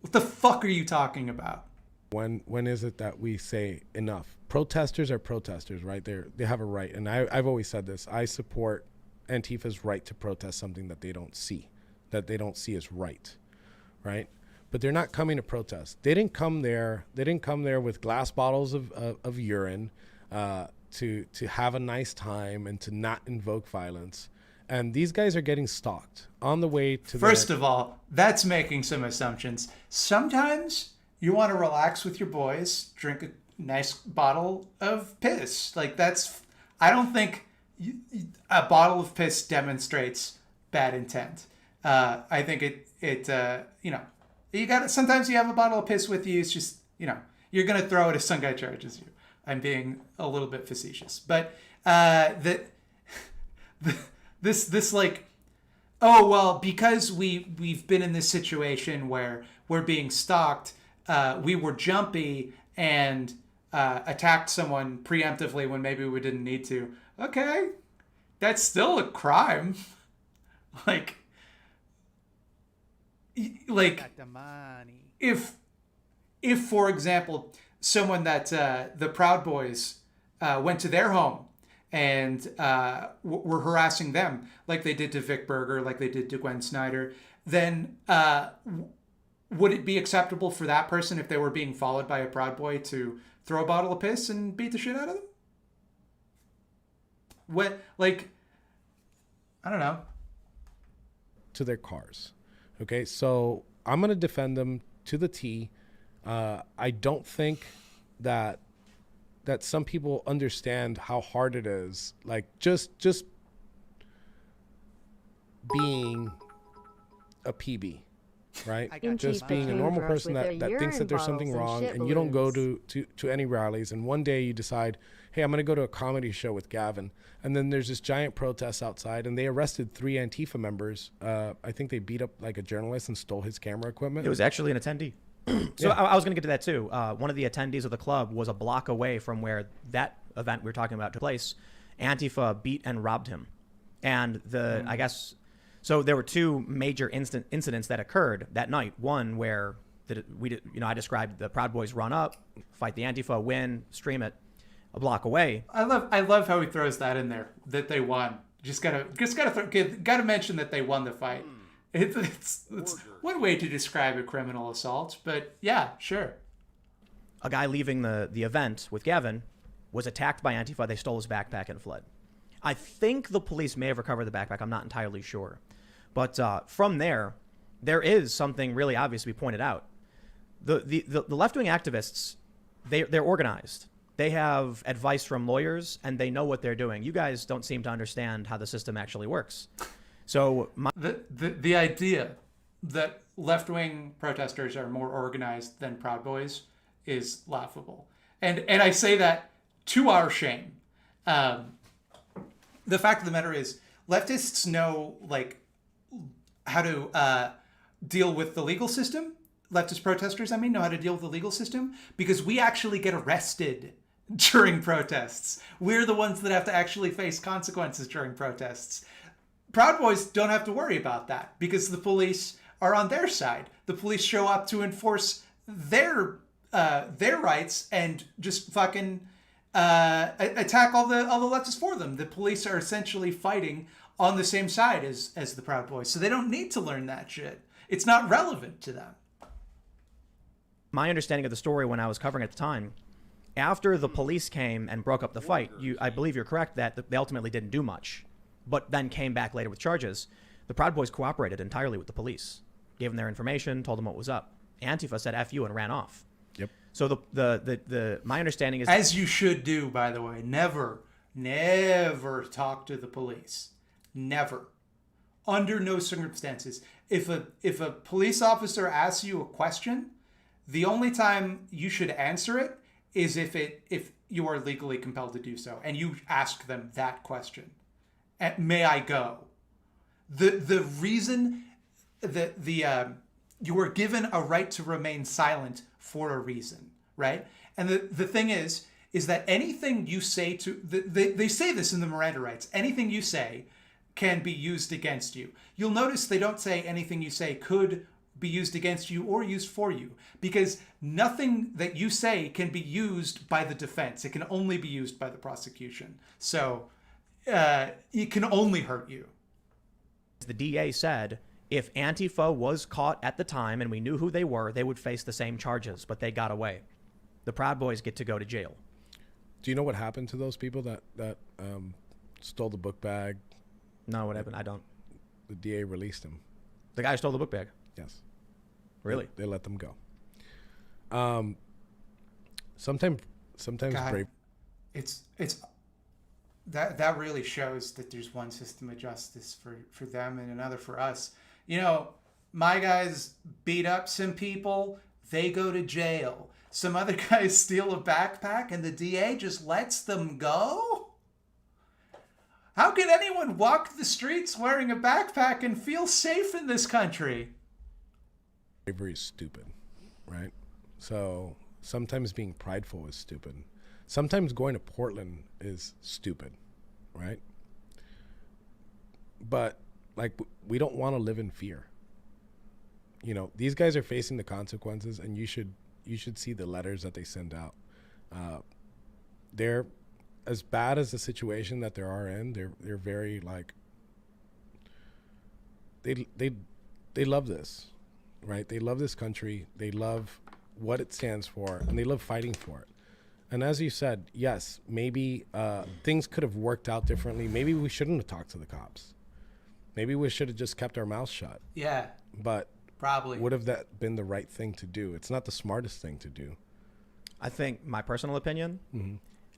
What the fuck are you talking about? When is it that we say enough? Protesters are protesters, right? They have a right. And I've always said this. I support Antifa's right to protest something that they don't see as right, right? but they're not coming to protest. They didn't come there. They didn't come there with glass bottles of urine to have a nice time and to not invoke violence. And these guys are getting stalked on the way to. First of all, that's making some assumptions. Sometimes you want to relax with your boys, drink a nice bottle of piss. Like that's, I don't think a bottle of piss demonstrates bad intent. I think it you know, you got sometimes you have a bottle of piss with you. It's just, you know, you're gonna throw it if some guy charges you. I'm being a little bit facetious, but this like, oh well, because we've been in this situation where we're being stalked, we were jumpy and attacked someone preemptively when maybe we didn't need to. Okay, that's still a crime. like if for example someone that the Proud Boys went to their home and were harassing them like they did to Vic Berger, like they did to Gwen Snyder, then would it be acceptable for that person, if they were being followed by a Proud Boy, to throw a bottle of piss and beat the shit out of them? What, like, I don't know. To their cars. Okay, so I'm going to defend them to the T. I don't think that some people understand how hard it is. Like just being a PB, right? Just being a normal person that thinks that there's something wrong, and you don't go to any rallies, and one day you decide, hey, I'm going to go to a comedy show with Gavin, and then there's this giant protest outside, and they arrested 3 Antifa members. I think they beat up like a journalist and stole his camera equipment. It was actually an attendee. So I was going to get to that too. One of the attendees of the club was a block away from where that event we were talking about took place. Antifa beat and robbed him. And I guess, so there were 2 major incidents that occurred that night. One where I described the Proud Boys run up, fight the Antifa, win, stream it a block away. I love how he throws that in there, that they won. Gotta mention that they won the fight. It's one way to describe a criminal assault, but yeah, sure. A guy leaving the event with Gavin was attacked by Antifa. They stole his backpack and fled. I think the police may have recovered the backpack. I'm not entirely sure. But from there is something really obvious to be pointed out. The left-wing activists, they're organized. They have advice from lawyers, and they know what they're doing. You guys don't seem to understand how the system actually works. So the idea that left-wing protesters are more organized than Proud Boys is laughable. And I say that to our shame. The fact of the matter is, leftists know like how to deal with the legal system. Leftist protesters, know how to deal with the legal system, because we actually get arrested during protests. We're the ones that have to actually face consequences during protests. Proud Boys don't have to worry about that because the police are on their side. The police show up to enforce their rights and just fucking attack all the leftists for them. The police are essentially fighting on the same side as the Proud Boys, so they don't need to learn that shit. It's not relevant to them. My understanding of the story when I was covering at the time, after the police came and broke up the fight, I believe you're correct that they ultimately didn't do much, but then came back later with charges. The Proud Boys cooperated entirely with the police, gave them their information, told them what was up. Antifa said F you and ran off. Yep. So the my understanding is, as you should do, by the way, never talk to the police. Never. Under no circumstances. If a police officer asks you a question, the only time you should answer it is if you are legally compelled to do so, and you ask them that question. May I go? The reason that you were given a right to remain silent for a reason, right? And the thing is that anything you say to they say this in the Miranda rights. Anything you say can be used against you. You'll notice they don't say anything you say could be used against you or used for you, because nothing that you say can be used by the defense. It can only be used by the prosecution. So it can only hurt you. The DA said If Antifa was caught at the time and we knew who they were, they would face the same charges, but they got away. The Proud Boys get to go to jail. Do you know what happened to those people that stole the book bag? No, what happened? I don't. The DA released him. The guy who stole the book bag? Yes. Really? They let them go. Sometimes God, brave. It's that really shows that there's one system of justice for them and another for us. You know, my guys beat up some people, they go to jail. Some other guys steal a backpack and the DA just lets them go? How can anyone walk the streets wearing a backpack and feel safe in this country? Bravery is stupid, right? So sometimes being prideful is stupid. Sometimes going to Portland is stupid, right? But like, we don't want to live in fear. You know, these guys are facing the consequences, and you should see the letters that they send out. They're as bad as the situation that they are in. They're very like, they love this, right? They love this country. They love what it stands for, and they love fighting for it. And as you said, yes, maybe things could have worked out differently. Maybe we shouldn't have talked to the cops. Maybe we should have just kept our mouths shut. Yeah. But probably would have that been the right thing to do? It's not the smartest thing to do. I think, my personal opinion,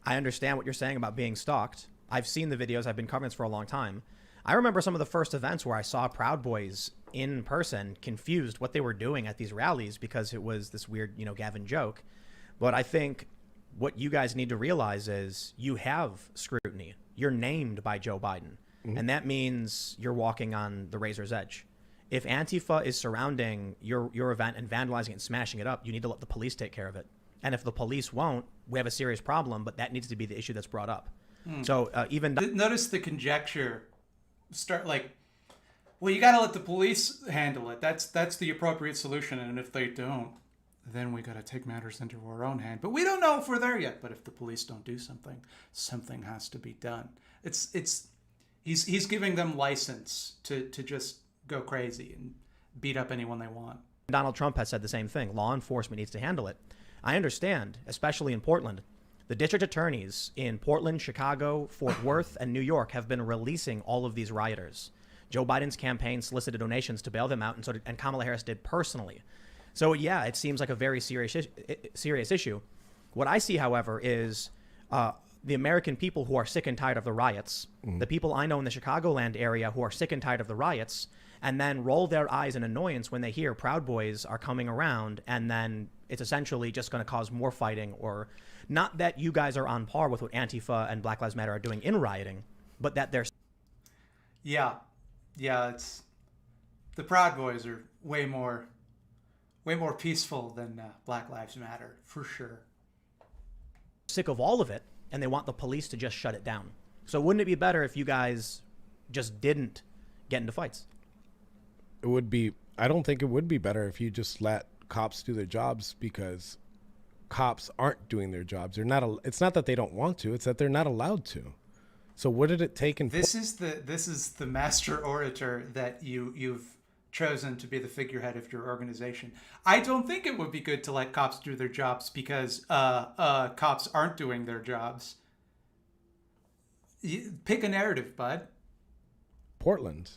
I understand what you're saying about being stalked. I've seen the videos. I've been covering this for a long time. I remember some of the first events where I saw Proud Boys in person, confused what they were doing at these rallies because it was this weird, you know, Gavin joke. But I think what you guys need to realize is you have scrutiny. You're named by Joe Biden. And that means you're walking on the razor's edge. If Antifa is surrounding your event and vandalizing it and smashing it up, you need to let the police take care of it. And if the police won't, we have a serious problem, but that needs to be the issue that's brought up. So even... Notice the conjecture. Start like, well, you got to let the police handle it. That's the appropriate solution. And if they don't, then we got to take matters into our own hand. But we don't know if we're there yet. But if the police don't do something, something has to be done. He's giving them license to just go crazy and beat up anyone they want. Donald Trump has said the same thing. Law enforcement needs to handle it. I understand, especially in Portland. The district attorneys in Portland, Chicago, Fort Worth, and New York have been releasing all of these rioters. Joe Biden's campaign solicited donations to bail them out, and Kamala Harris did personally. So yeah, it seems like a very serious issue. What I see, however, is the American people who are sick and tired of the riots, the people I know in the Chicagoland area who are sick and tired of the riots, and then roll their eyes in annoyance when they hear Proud Boys are coming around, and then it's essentially just going to cause more fighting. Or not that you guys are on par with what Antifa and Black Lives Matter are doing in rioting, but that they're... Yeah, it's... The Proud Boys are way more peaceful than Black Lives Matter, for sure. Sick of all of it, and they want the police to just shut it down. So wouldn't it be better if you guys just didn't get into fights? It would be... I don't think it would be better if you just let cops do their jobs, because cops aren't doing their jobs. They're not. It's not that they don't want to. It's that they're not allowed to. So what did it take? This is the master orator that you've chosen to be the figurehead of your organization. I don't think it would be good to let cops do their jobs because cops aren't doing their jobs. Pick a narrative, bud. Portland.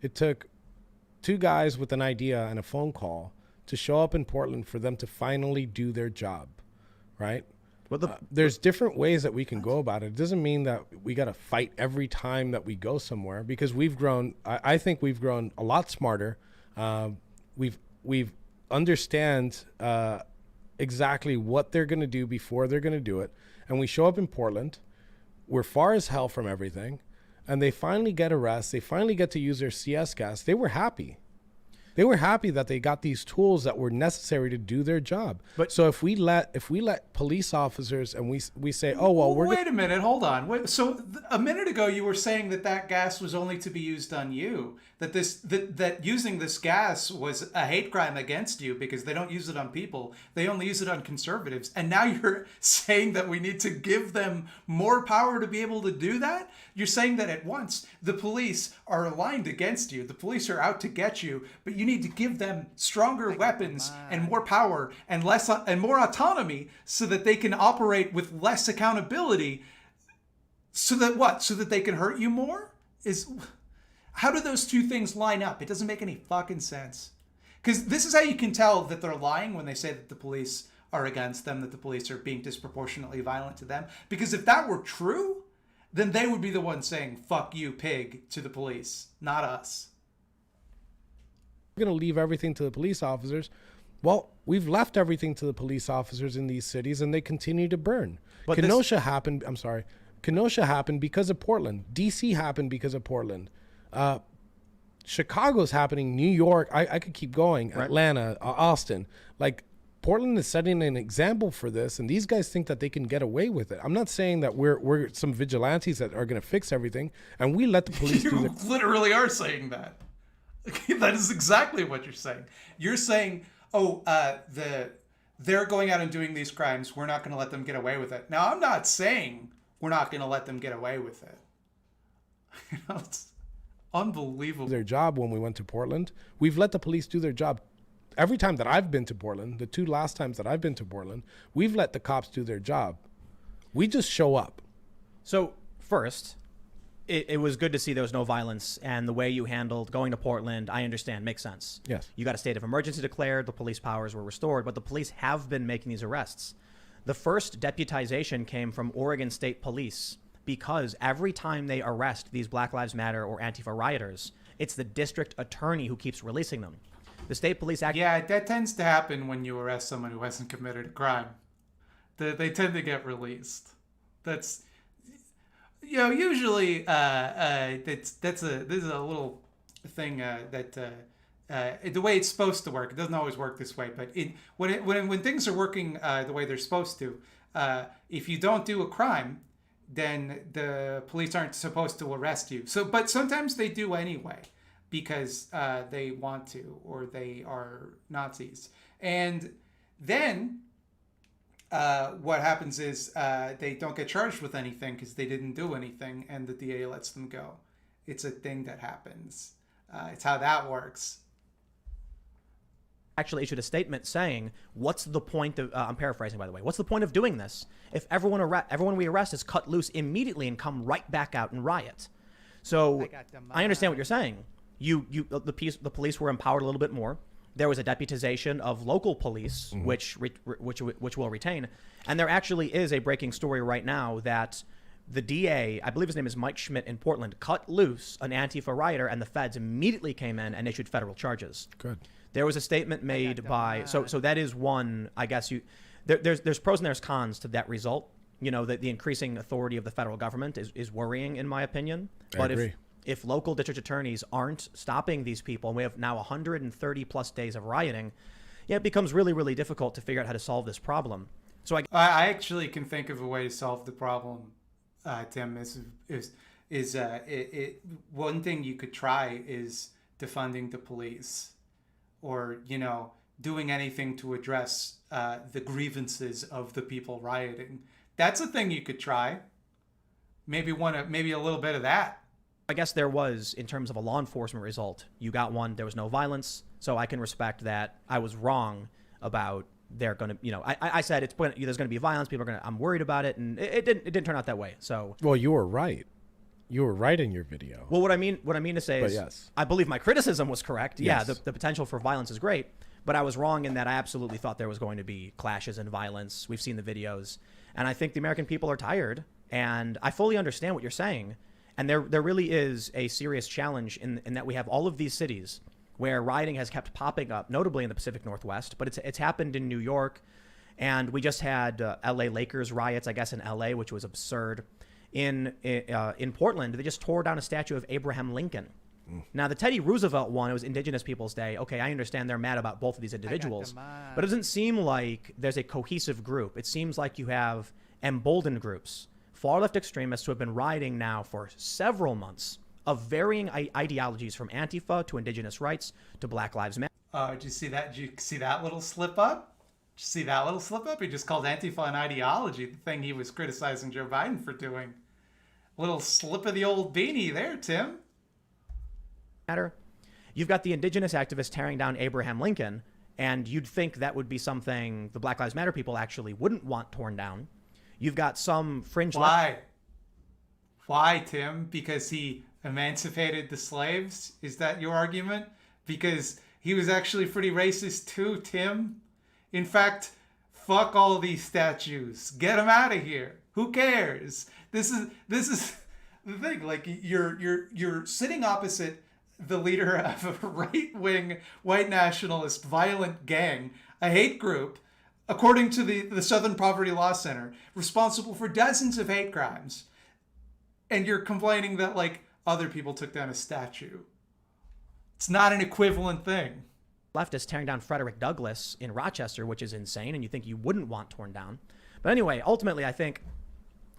It took two guys with an idea and a phone call to show up in Portland for them to finally do their job, right? There's different ways that we can go about it. It doesn't mean that we got to fight every time that we go somewhere, because we've grown. I think we've grown a lot smarter. We've understand exactly what they're going to do before they're going to do it. And we show up in Portland. We're far as hell from everything. And they finally get arrested. They finally get to use their CS gas. They were happy. They were happy that they got these tools that were necessary to do their job. But so if we let police officers and we say, oh well, wait a minute, hold on. So a minute ago you were saying that gas was only to be used on you. That using this gas was a hate crime against you because they don't use it on people. They only use it on conservatives. And now you're saying that we need to give them more power to be able to do that? You're saying that at once the police are aligned against you. The police are out to get you, but you need to give them stronger weapons and more power and more autonomy so that they can operate with less accountability. So that what? So that they can hurt you more? How do those two things line up? It doesn't make any fucking sense. Because this is how you can tell that they're lying when they say that the police are against them, that the police are being disproportionately violent to them. Because if that were true, then they would be the ones saying, fuck you, pig, to the police, not us. We're going to leave everything to the police officers. Well, we've left everything to the police officers in these cities, and they continue to burn. But Kenosha happened. I'm sorry. Kenosha happened because of Portland. DC happened because of Portland. Chicago's happening. New York. I could keep going. Right. Atlanta, Austin. Like Portland is setting an example for this, and these guys think that they can get away with it. I'm not saying that we're some vigilantes that are going to fix everything, and we let the police do it. You literally are saying that. That is exactly what you're saying. You're saying, they're going out and doing these crimes. We're not going to let them get away with it. Now, I'm not saying we're not going to let them get away with it. It's unbelievable. Their job when we went to Portland, we've let the police do their job. Every time that I've been to Portland, the 2 last times that I've been to Portland, we've let the cops do their job. We just show up. So first, it was good to see there was no violence, and the way you handled going to Portland, I understand, makes sense. Yes. You got a state of emergency declared, the police powers were restored, but the police have been making these arrests. The first deputization came from Oregon State Police because every time they arrest these Black Lives Matter or Antifa rioters, it's the district attorney who keeps releasing them. The state police act. Yeah, that tends to happen when you arrest someone who hasn't committed a crime. They tend to get released. That's, usually this is a little thing that the way it's supposed to work. It doesn't always work this way, but when things are working the way they're supposed to, if you don't do a crime, then the police aren't supposed to arrest you. But sometimes they do anyway, because they want to, or they are Nazis. And then what happens is they don't get charged with anything because they didn't do anything, and the DA lets them go. It's a thing that happens. It's how that works. Actually issued a statement saying, what's the point of, I'm paraphrasing by the way, what's the point of doing this if everyone we arrest is cut loose immediately and come right back out and riot? So I understand what you're saying. The police were empowered a little bit more. There was a deputization of local police, which we'll retain. And there actually is a breaking story right now that the DA, I believe his name is Mike Schmidt in Portland, cut loose an Antifa rioter, and the feds immediately came in and issued federal charges. Good. There was a statement made by, so that is one, I guess there's pros and there's cons to that result. That the increasing authority of the federal government is worrying, in my opinion. But I agree. If local district attorneys aren't stopping these people, and we have now 130 plus days of rioting, it becomes really, really difficult to figure out how to solve this problem. So I actually can think of a way to solve the problem, Tim. One thing you could try is defunding the police, or doing anything to address the grievances of the people rioting. That's a thing you could try. Maybe a little bit of that. I guess there was, in terms of a law enforcement result, you got one, there was no violence. So I can respect that. I was wrong about they're going to, I said there's going to be violence. People are going to, I'm worried about it. And it didn't turn out that way. So, well, you were right. You were right in your video. Well, what I mean to say is, yes. I believe my criticism was correct. Yes. Yeah, the potential for violence is great, but I was wrong in that I absolutely thought there was going to be clashes and violence. We've seen the videos, and I think the American people are tired, and I fully understand what you're saying. And there really is a serious challenge in that we have all of these cities where rioting has kept popping up, notably in the Pacific Northwest, but it's happened in New York, and we just had LA Lakers riots, I guess, in LA, which was absurd. In Portland, they just tore down a statue of Abraham Lincoln. Now, the Teddy Roosevelt one, it was Indigenous Peoples Day. Okay, I understand they're mad about both of these individuals, but it doesn't seem like there's a cohesive group. It seems like you have emboldened groups, far-left extremists who have been rioting now for several months of varying ideologies from Antifa to indigenous rights to Black Lives Matter. Did you see that? Did you see that little slip up? Did you see that little slip up? He just called Antifa an ideology, the thing he was criticizing Joe Biden for doing. Little slip of the old beanie there, Tim. You've got the indigenous activists tearing down Abraham Lincoln, and you'd think that would be something the Black Lives Matter people actually wouldn't want torn down. You've got some fringe... Why? Why, Tim? Because he emancipated the slaves? Is that your argument? Because he was actually pretty racist too, Tim. In fact, fuck all these statues. Get them out of here. Who cares? This is the thing. Like, you're sitting opposite the leader of a right-wing white nationalist violent gang, a hate group, according to the Southern Poverty Law Center, responsible for dozens of hate crimes. And you're complaining that, like, other people took down a statue. It's not an equivalent thing. Leftists tearing down Frederick Douglass in Rochester, which is insane, and you think you wouldn't want torn down. But anyway, ultimately, I think,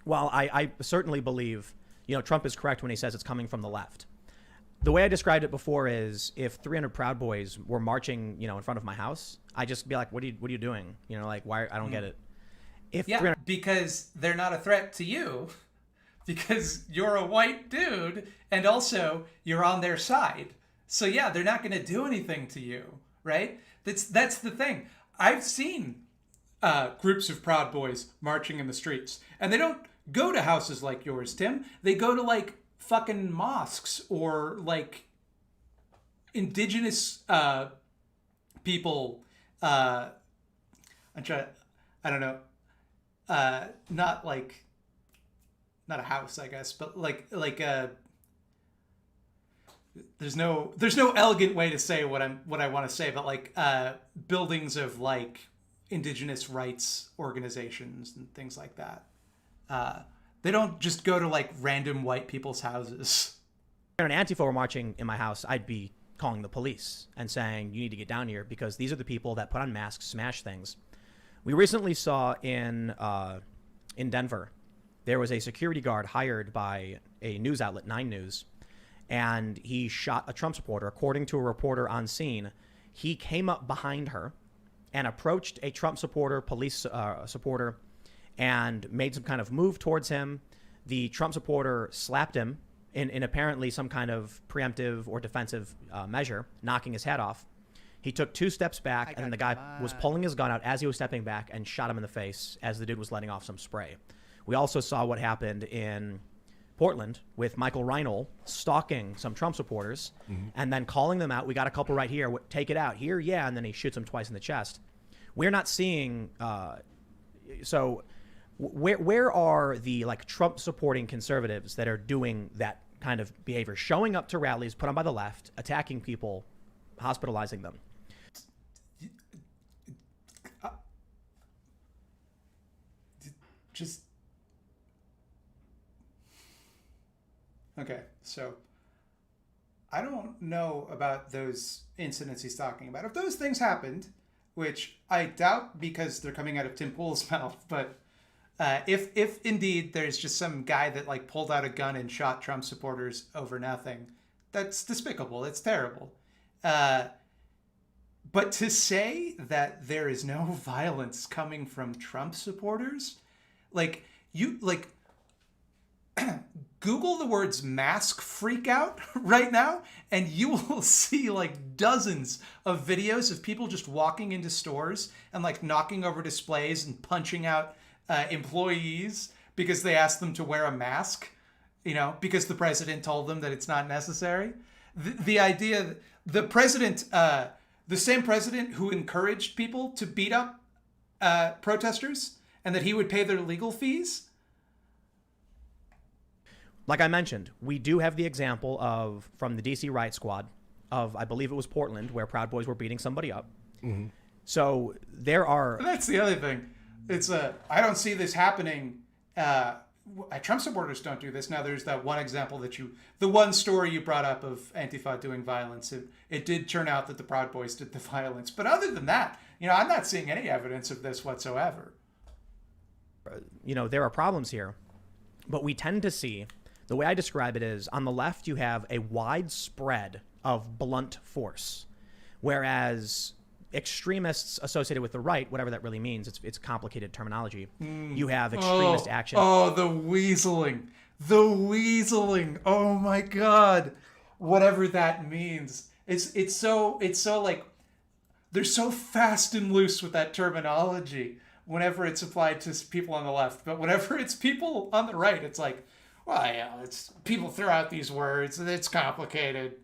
while I certainly believe, Trump is correct when he says it's coming from the left. The way I described it before is if 300 Proud Boys were marching, in front of my house, I'd just be like, what are you doing? Why? I don't get it. Because they're not a threat to you, because you're a white dude, and also you're on their side. So yeah, they're not going to do anything to you, right? That's the thing. I've seen groups of Proud Boys marching in the streets, and they don't go to houses like yours, Tim. They go to like fucking mosques or like indigenous people. I don't know. Not a house, I guess, but like there's no elegant way to say what I want to say, but like buildings of like indigenous rights organizations and things like that. They don't just go to like random white people's houses. If an Antifa were marching in my house, I'd be calling the police and saying, you need to get down here because these are the people that put on masks, smash things. We recently saw in Denver, there was a security guard hired by a news outlet, 9 News, and he shot a Trump supporter. According to a reporter on scene, he came up behind her and approached a Trump supporter, police supporter, and made some kind of move towards him. The Trump supporter slapped him in apparently some kind of preemptive or defensive measure, knocking his head off. He took 2 steps back, and then the guy was pulling his gun out as he was stepping back and shot him in the face as the dude was letting off some spray. We also saw what happened in Portland with Michael Reinl stalking some Trump supporters and then calling them out. We got a couple right here. Take it out. Here, yeah. And then he shoots him twice in the chest. We're not seeing... So where are the like Trump supporting conservatives that are doing that kind of behavior, showing up to rallies put on by the left, attacking people, hospitalizing them? Just okay, so I don't know about those incidents he's talking about. If those things happened, which I doubt because they're coming out of Tim Pool's mouth, but if indeed there's just some guy that like pulled out a gun and shot Trump supporters over nothing, that's despicable. It's terrible. But to say that there is no violence coming from Trump supporters, like Google the words mask freak out right now, and you will see like dozens of videos of people just walking into stores and like knocking over displays and punching out employees because they asked them to wear a mask, because the president told them that it's not necessary. The idea that the president, the same president who encouraged people to beat up protesters and that he would pay their legal fees. Like I mentioned, we do have the example of, from the DC Riot Squad, of, I believe it was Portland, where Proud Boys were beating somebody up. Mm-hmm. So there are... That's the other thing. It's I don't see this happening Trump supporters don't do this. Now, there's that one example the one story you brought up of Antifa doing violence. It did turn out that the Proud Boys did the violence. But other than that, I'm not seeing any evidence of this whatsoever. There are problems here, but we tend to see, the way I describe it is, on the left, you have a wide spread of blunt force, whereas extremists associated with the right, whatever that really means, it's complicated terminology. You have extremist action. Oh, the weaseling. Oh my God. Whatever that means. It's so like, they're so fast and loose with that terminology whenever it's applied to people on the left. But whenever it's people on the right, it's like, well, yeah, it's people throw out these words. It's complicated.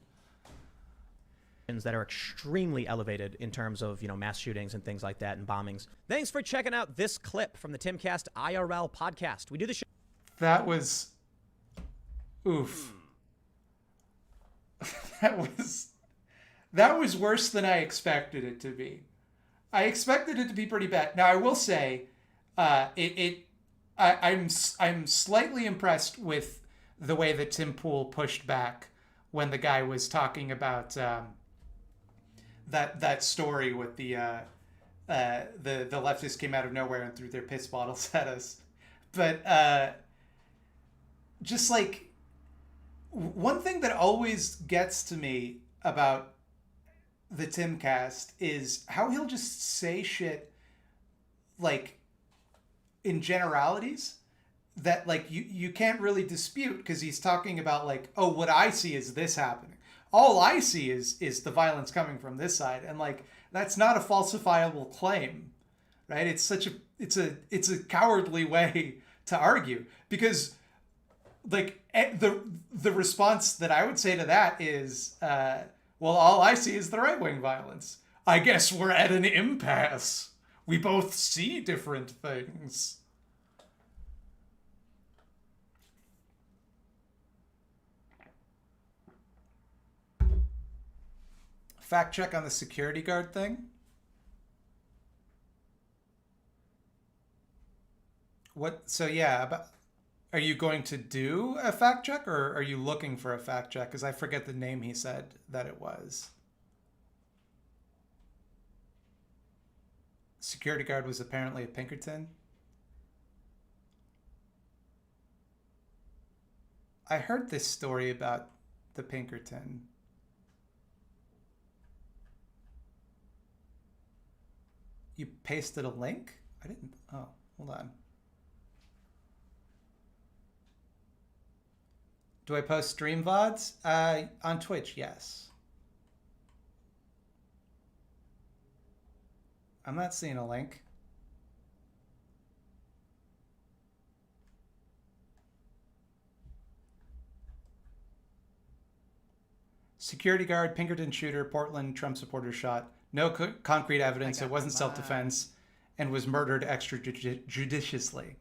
That are extremely elevated in terms of, mass shootings and things like that and bombings. Thanks for checking out this clip from the Timcast IRL podcast. We do the show. That was, oof. That was worse than I expected it to be. I expected it to be pretty bad. Now, I will say, I'm slightly impressed with the way that Tim Pool pushed back when the guy was talking about that story with the leftists came out of nowhere and threw their piss bottles at us. But just like, one thing that always gets to me about the Timcast is how he'll just say shit like in generalities that like you can't really dispute, because he's talking about like, oh, what I see is this happening. All I see is the violence coming from this side, and like that's not a falsifiable claim, right? It's a cowardly way to argue, because like the response that I would say to that is, well, all I see is the right-wing violence. I guess we're at an impasse. We both see different things. Fact check on the security guard thing. So yeah, are you going to do a fact check, or are you looking for a fact check? Because I forget the name he said that it was. Security guard was apparently a Pinkerton. I heard this story about the Pinkerton. You pasted a link? I didn't. Oh, hold on. Do I post stream VODs? On Twitch, yes. I'm not seeing a link. Security guard, Pinkerton shooter, Portland, Trump supporter shot. No concrete evidence. It wasn't self-defense, and was murdered extrajudiciously.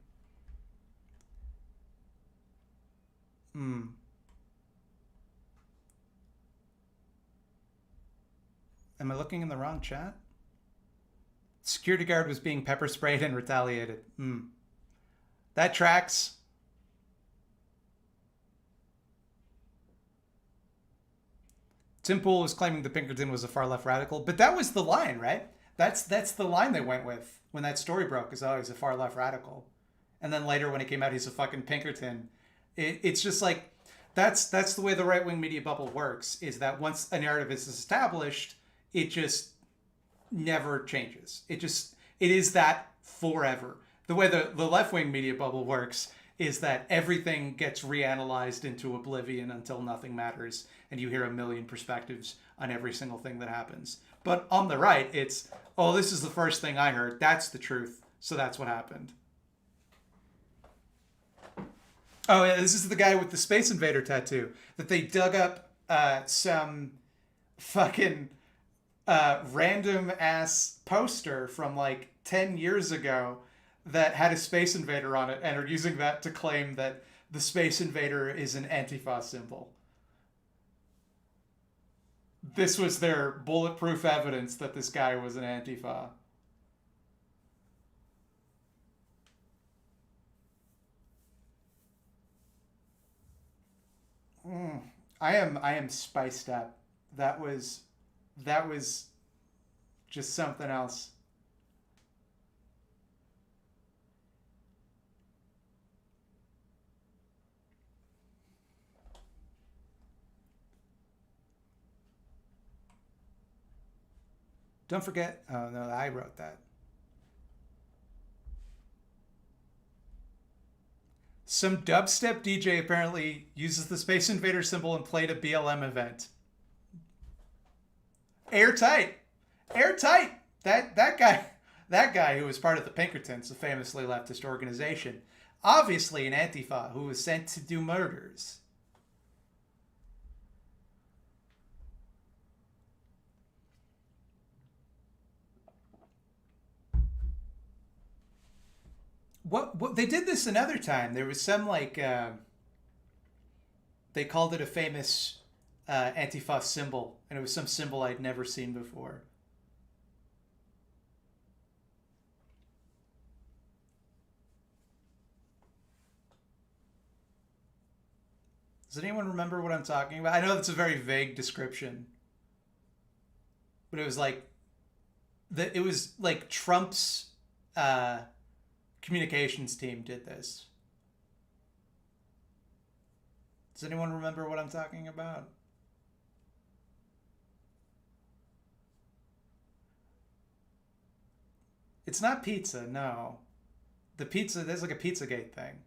Am I looking in the wrong chat? Security guard was being pepper sprayed and retaliated. That tracks. Tim Pool was claiming the Pinkerton was a far left radical, but that was the line, right? That's the line they went with when that story broke, is, oh, he's a far left radical. And then later when it came out, he's a fucking Pinkerton. It's just like, that's the way the right-wing media bubble works, is that once a narrative is established, it just never changes. It is that forever. The way the left-wing media bubble works is that everything gets reanalyzed into oblivion until nothing matters, and you hear a million perspectives on every single thing that happens. But on the right, it's, oh, this is the first thing I heard. That's the truth. So that's what happened. Oh, yeah, this is the guy with the Space Invader tattoo that they dug up some fucking random ass poster from like 10 years ago that had a Space Invader on it, and are using that to claim that the Space Invader is an Antifa symbol. This was their bulletproof evidence that this guy was an Antifa. I am spiced up. That was just something else. Don't forget, oh no, I wrote that. Some dubstep DJ apparently uses the Space Invader symbol and played a BLM event. Airtight. Airtight. That guy who was part of the Pinkertons, a famously leftist organization, obviously an Antifa who was sent to do murders. What they did this another time. There was some like they called it a famous Antifa symbol, and it was some symbol I'd never seen before. Does anyone remember what I'm talking about? I know it's a very vague description, but it was like Trump's communications team did this. Does anyone remember what I'm talking about? It's not pizza, no. The pizza, there's like a Pizzagate thing.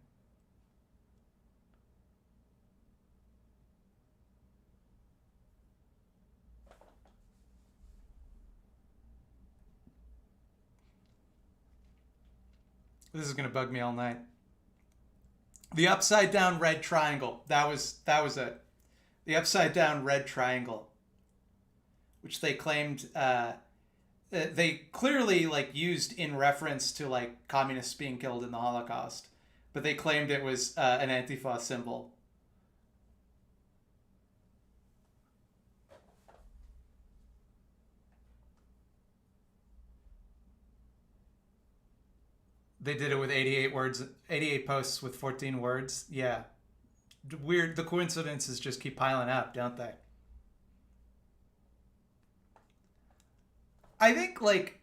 This is gonna bug me all night. The upside down red triangle. That was it. The upside down red triangle, which they claimed they clearly like used in reference to like communists being killed in the Holocaust, but they claimed it was an Antifa symbol. They did it with 88 words, 88 posts with 14 words. Yeah. Weird. The coincidences just keep piling up, don't they? I think like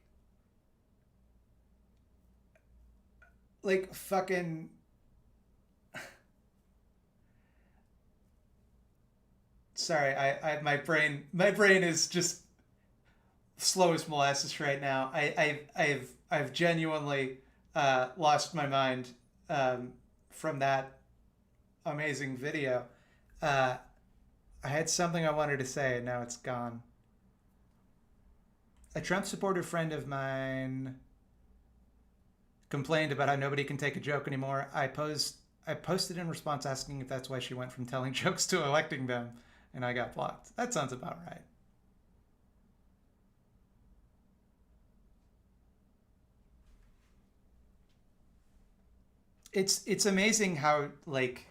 fucking sorry, I my brain is just slow as molasses right now. I've genuinely lost my mind from that amazing video. I had something I wanted to say and now it's gone. A Trump supporter friend of mine complained about how nobody can take a joke anymore. I posted in response asking if that's why she went from telling jokes to electing them, and I got blocked. That sounds about right. It's amazing how like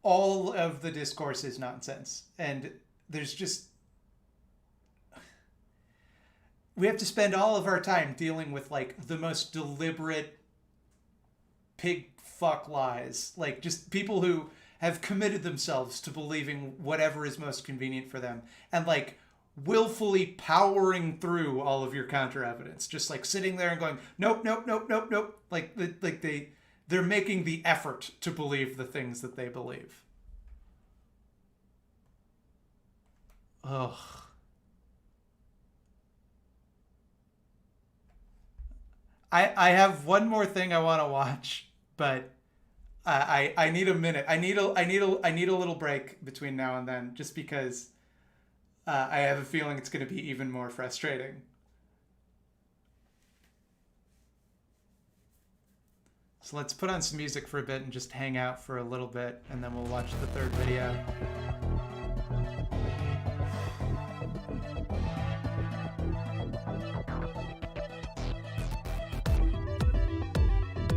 all of the discourse is nonsense, and there's just we have to spend all of our time dealing with like the most deliberate pig fuck lies, like just people who have committed themselves to believing whatever is most convenient for them, and like willfully powering through all of your counter evidence, just like sitting there and going nope, like they're making the effort to believe the things that they believe. Ugh. I have one more thing I want to watch, but I need a minute. I need a little break between now and then, just because I have a feeling it's going to be even more frustrating. So let's put on some music for a bit and just hang out for a little bit, and then we'll watch the third video.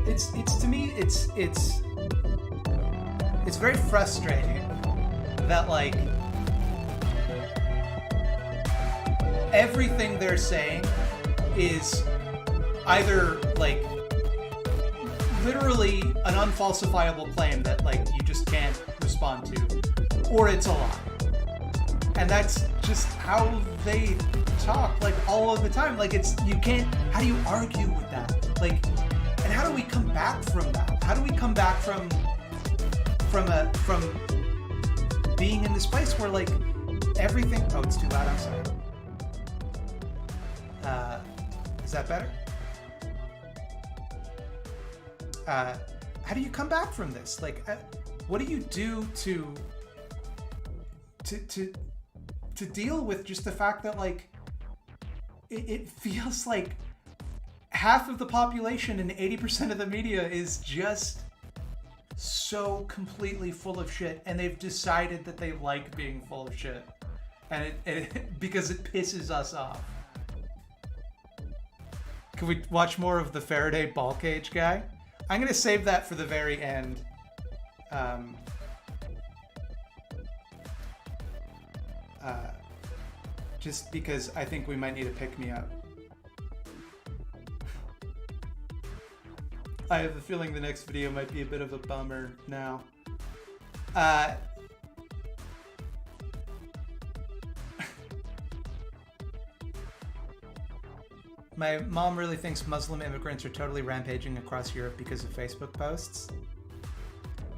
It's to me it's very frustrating that like everything they're saying is either like literally an unfalsifiable claim that like you just can't respond to, or it's a lie. And that's just how they talk, like all of the time. Like you can't, how do you argue with that? Like, and how do we come back from that? How do we come back from being in this place where like everything, oh, it's too loud, I'm sorry. Is that better? How do you come back from this? Like, what do you do to deal with just the fact that like it feels like half of the population and 80% of the media is just so completely full of shit, and they've decided that they like being full of shit, and it because it pisses us off. Can we watch more of the Faraday ball cage guy? I'm gonna save that for the very end. Just because I think we might need a pick-me-up. I have a feeling the next video might be a bit of a bummer now. My mom really thinks Muslim immigrants are totally rampaging across Europe because of Facebook posts.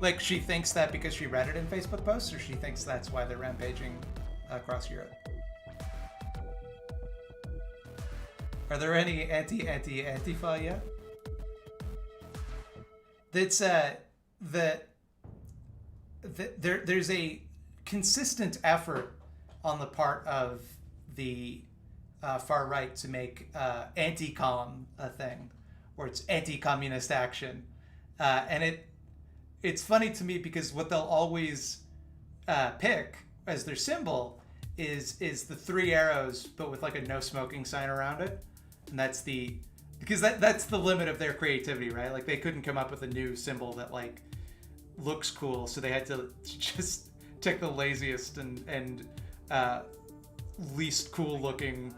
Like, she thinks that because she read it in Facebook posts, or she thinks that's why they're rampaging across Europe? Are there any Antifa yet? That's there's a consistent effort on the part of the far right to make anti-com a thing, or it's anti-communist action, and it's funny to me because what they'll always pick as their symbol is the 3 arrows, but with like a no smoking sign around it, and that's the limit of their creativity, right? Like they couldn't come up with a new symbol that like looks cool, so they had to just take the laziest and least cool looking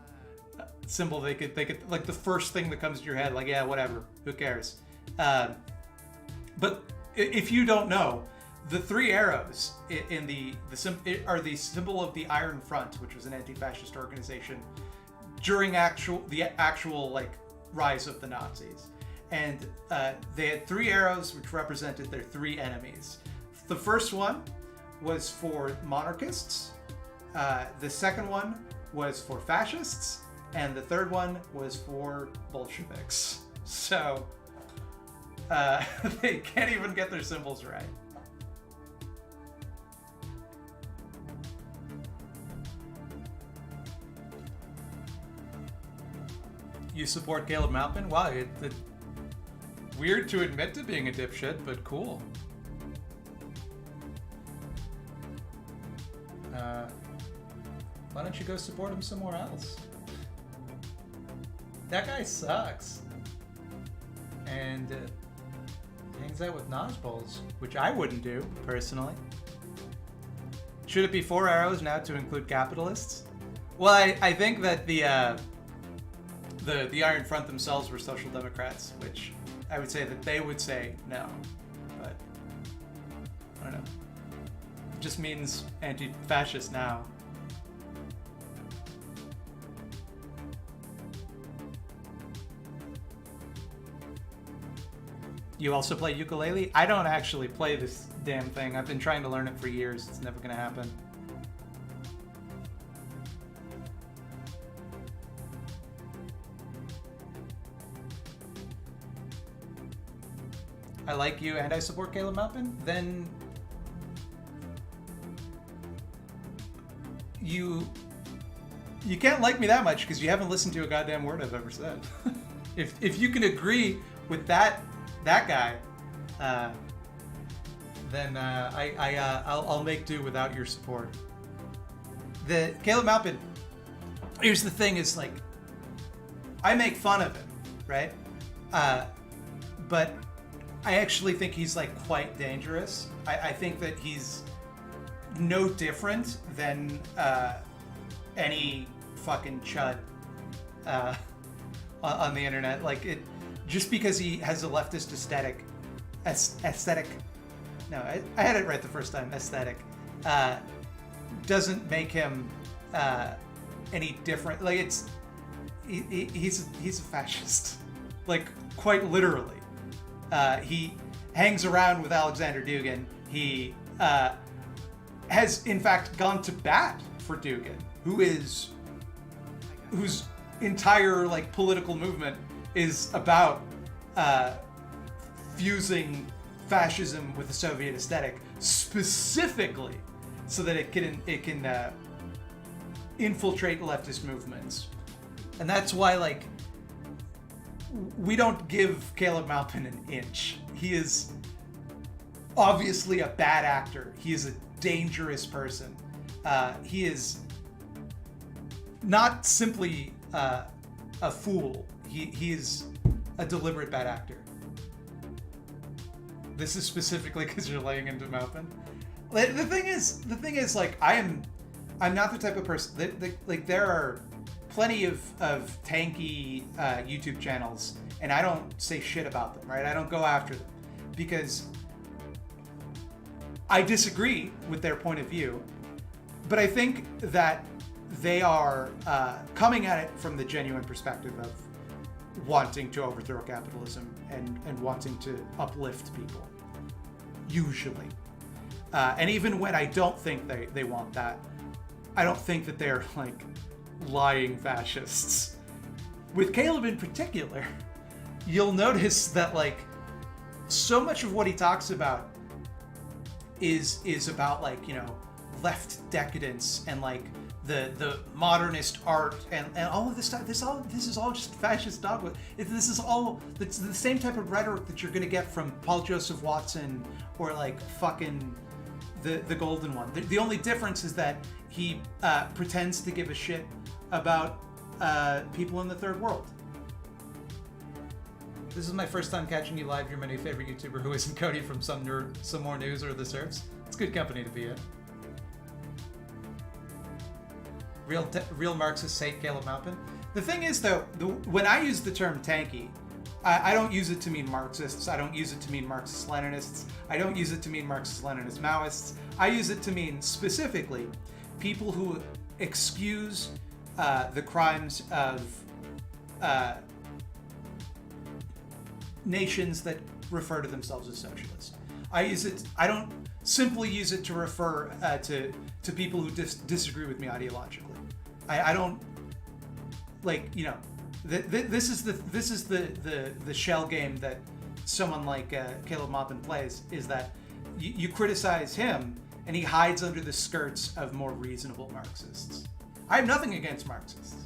symbol they could like the first thing that comes to your head, like, yeah, whatever, who cares? But if you don't know, the 3 arrows in are the symbol of the Iron Front, which was an anti-fascist organization during the actual like rise of the Nazis, and they had 3 arrows which represented their 3 enemies. The first one was for monarchists, the second one was for fascists, and the third one was for Bolsheviks. So they can't even get their symbols right. You support Caleb Maupin? Wow, it's weird to admit to being a dipshit, but cool. Why don't you go support him somewhere else? That guy sucks. And hangs out with Najbols, which I wouldn't do, personally. Should it be 4 arrows now to include capitalists? Well, I think that the Iron Front themselves were social democrats, which I would say that they would say no, but I don't know. It just means anti-fascist now. You also play ukulele? I don't actually play this damn thing. I've been trying to learn it for years. It's never gonna happen. I like you and I support Caleb Maupin, then you can't like me that much because you haven't listened to a goddamn word I've ever said. If you can agree with that guy, then I'll make do without your support. The Caleb Maupin, here's the thing, is like, I make fun of him, right? But I actually think he's like quite dangerous. I think that he's no different than any fucking chud on the internet. Like, just because he has a leftist aesthetic aesthetic. No, I had it right the first time. Aesthetic doesn't make him any different. Like he's a fascist, like quite literally. He hangs around with Alexander Dugin. He has in fact gone to bat for Dugin, whose entire like political movement is about fusing fascism with the Soviet aesthetic, specifically so that it can infiltrate leftist movements. And that's why like we don't give Caleb Maupin an inch. He is obviously a bad actor. He is a dangerous person. He is not simply a fool. He is a deliberate bad actor. This is specifically because you're laying into Maupin. The thing is, like, I'm not the type of person that like there are plenty of tanky YouTube channels, and I don't say shit about them, right? I don't go after them because I disagree with their point of view, but I think that they are coming at it from the genuine perspective of wanting to overthrow capitalism and wanting to uplift people, usually. And even when I don't think they want that, I don't think that they're like lying fascists. With Caleb in particular, you'll notice that like so much of what he talks about is about like, you know, left decadence and like the modernist art and all of this stuff. This is all just fascist dogma. This is all the same type of rhetoric that you're gonna get from Paul Joseph Watson or like fucking the Golden One. The only difference is that he pretends to give a shit about people in the third world. This is my first time catching you live. You're my new favorite YouTuber who isn't Cody from Some More News or The Serfs. It's good company to be in. Real Marxists hate Caleb Maupin. The thing is, though, when I use the term tanky, I don't use it to mean Marxists. I don't use it to mean Marxist-Leninists. I don't use it to mean Marxist-Leninist Maoists. I use it to mean specifically people who excuse the crimes of nations that refer to themselves as socialist. I don't simply use it to refer to people who disagree with me ideologically. I don't like, you know, this is the shell game that someone like Caleb Maupin plays, is that you criticize him and he hides under the skirts of more reasonable Marxists. I have nothing against Marxists.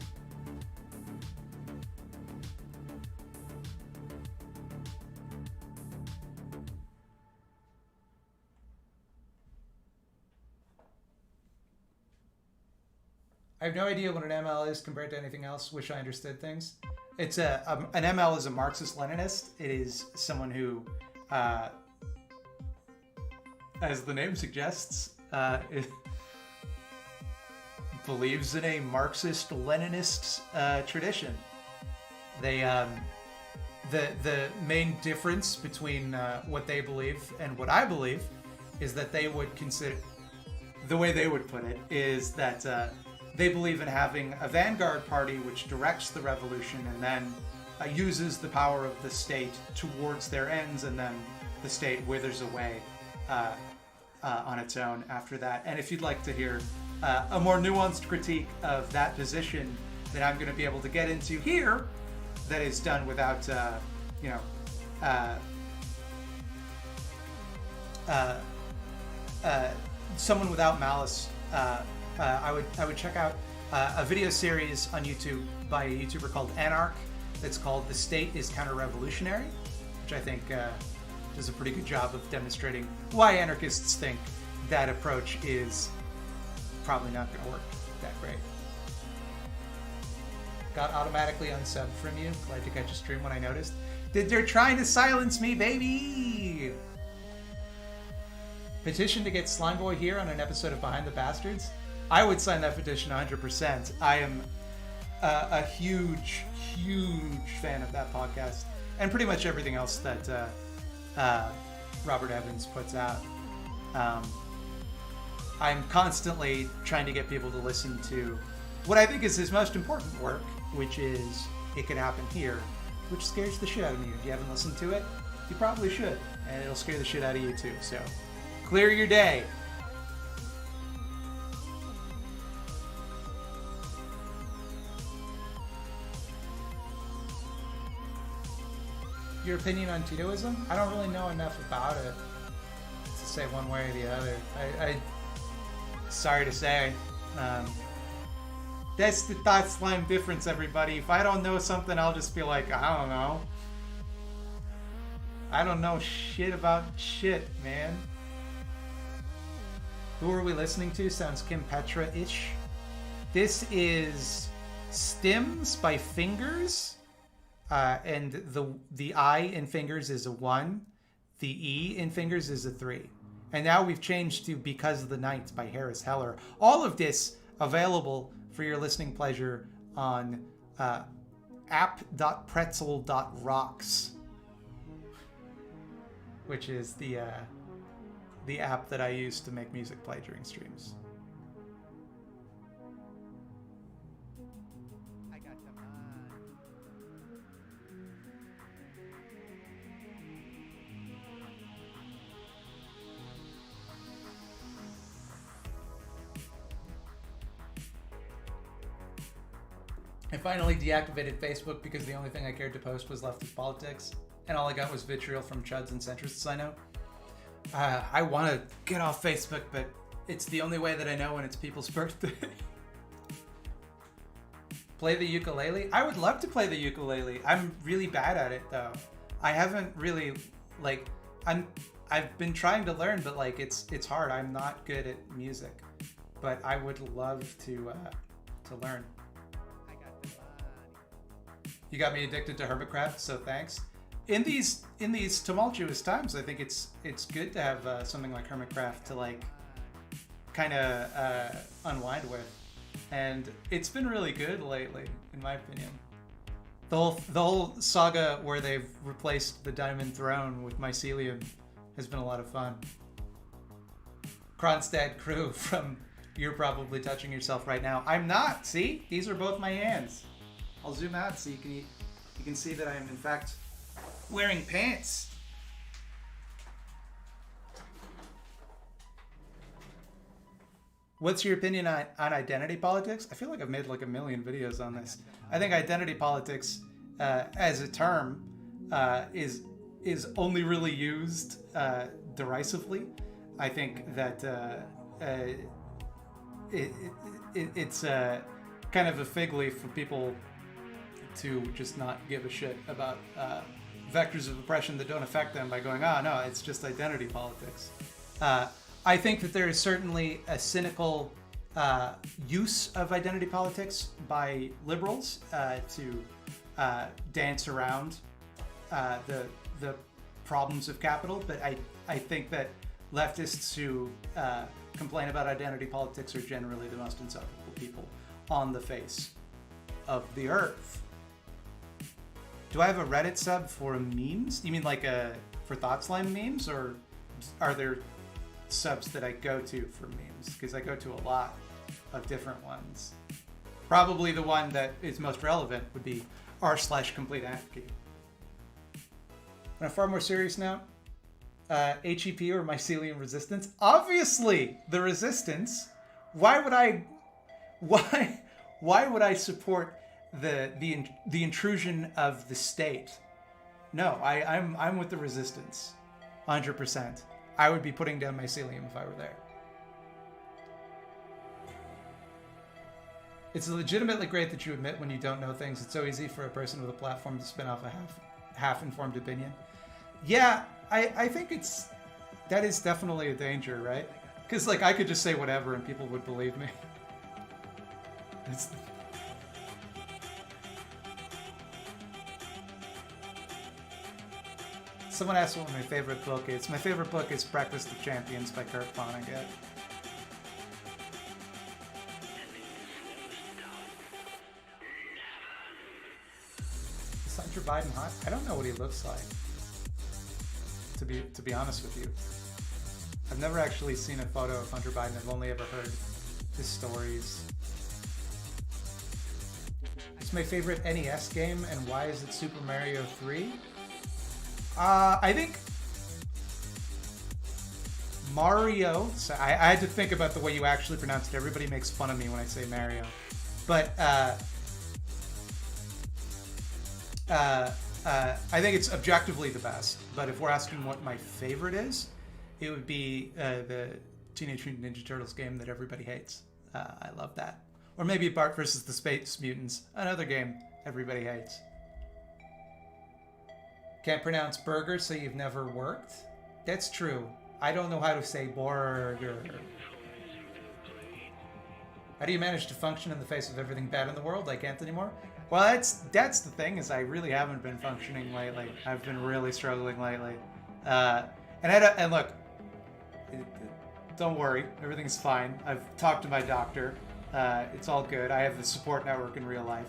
I have no idea what an ML is compared to anything else. Wish I understood things. It's an ML is a Marxist-Leninist. It is someone who, as the name suggests, believes in a Marxist-Leninist tradition. They the main difference between what they believe and what I believe is that they would consider, the way they would put it is that they believe in having a vanguard party which directs the revolution and then uses the power of the state towards their ends, and then the state withers away on its own after that. And if you'd like to hear a more nuanced critique of that position that I'm going to be able to get into here, that is done without, someone without malice, I would check out a video series on YouTube by a YouTuber called Anarch that's called "The State is Counter-Revolutionary," which I think does a pretty good job of demonstrating why anarchists think that approach is probably not going to work that great. Got automatically unsubbed from you. Glad to catch a stream when I noticed. They're trying to silence me, baby! Petition to get Slime Boy here on an episode of Behind the Bastards? I would sign that petition 100%. I am a huge, huge fan of that podcast and pretty much everything else that Robert Evans puts out. I'm constantly trying to get people to listen to what I think is his most important work, which is It Could Happen Here, which scares the shit out of me. If you haven't listened to it, you probably should, and it'll scare the shit out of you too. So, clear your day. Your opinion on Titoism? I don't really know enough about it to say one way or the other. I sorry to say. That's the thought slime difference, everybody. If I don't know something, I'll just feel like, I don't know. I don't know shit about shit, man. Who are we listening to? Sounds Kim Petra-ish. This is Stims by Fingers. And the I in Fingers is a 1. The E in Fingers is a 3. And now we've changed to Because of the Night by Harris Heller. All of this available for your listening pleasure on app.pretzel.rocks, which is the app that I use to make music play during streams. I finally deactivated Facebook because the only thing I cared to post was leftist politics, and all I got was vitriol from chuds and centrists I know. I want to get off Facebook, but it's the only way that I know when it's people's birthday. Play the ukulele? I would love to play the ukulele. I'm really bad at it, though. I haven't really, like, I've been trying to learn, but, like, it's hard. I'm not good at music, but I would love to learn. You got me addicted to hermitcraft, so thanks. In these tumultuous times, I think it's good to have something like hermitcraft to like kind of unwind with, and it's been really good lately, in my opinion. The whole saga where they've replaced the Diamond Throne with mycelium has been a lot of fun. Kronstadt crew from You're Probably Touching Yourself Right Now. I'm not. See, these are both my hands. I'll zoom out so you can see that I am in fact wearing pants. What's your opinion on identity politics? I feel like I've made like a million videos on this. I think identity politics as a term is only really used derisively. I think that it's kind of a fig leaf for people to just not give a shit about vectors of oppression that don't affect them by going, oh no, it's just identity politics. I think that there is certainly a cynical use of identity politics by liberals to dance around the problems of capital, but I think that leftists who complain about identity politics are generally the most insufferable people on the face of the earth. Do I have a Reddit sub for memes? You mean like for Thought Slime memes, or are there subs that I go to for memes? Because I go to a lot of different ones. Probably the one that is most relevant would be r/complete anarchy. On a far more serious note, HEP or mycelium resistance? Obviously, the resistance. Why would I support the intrusion of the state? No, I'm with the resistance, 100%. I would be putting down mycelium if I were there. It's legitimately great that you admit when you don't know things. It's so easy for a person with a platform to spin off a half-informed opinion. Yeah, I think that is definitely a danger, right? Because like I could just say whatever and people would believe me. Someone asked what my favorite book is. My favorite book is Breakfast of Champions by Kurt Vonnegut. Is Hunter Biden hot? I don't know what he looks like. to be honest with you. I've never actually seen a photo of Hunter Biden. I've only ever heard his stories. It's my favorite NES game, and why is it Super Mario 3? I think Mario. So I had to think about the way you actually pronounce it. Everybody makes fun of me when I say Mario, but I think it's objectively the best. But if we're asking what my favorite is, it would be the Teenage Mutant Ninja Turtles game that everybody hates. I love that. Or maybe Bart versus the Space Mutants, another game everybody hates. Can't pronounce burger, so you've never worked? That's true. I don't know how to say burger. How do you manage to function in the face of everything bad in the world? I can't anymore. Well, that's the thing, is I really haven't been functioning lately. I've been really struggling lately. And look, don't worry, everything's fine. I've talked to my doctor. It's all good. I have the support network in real life.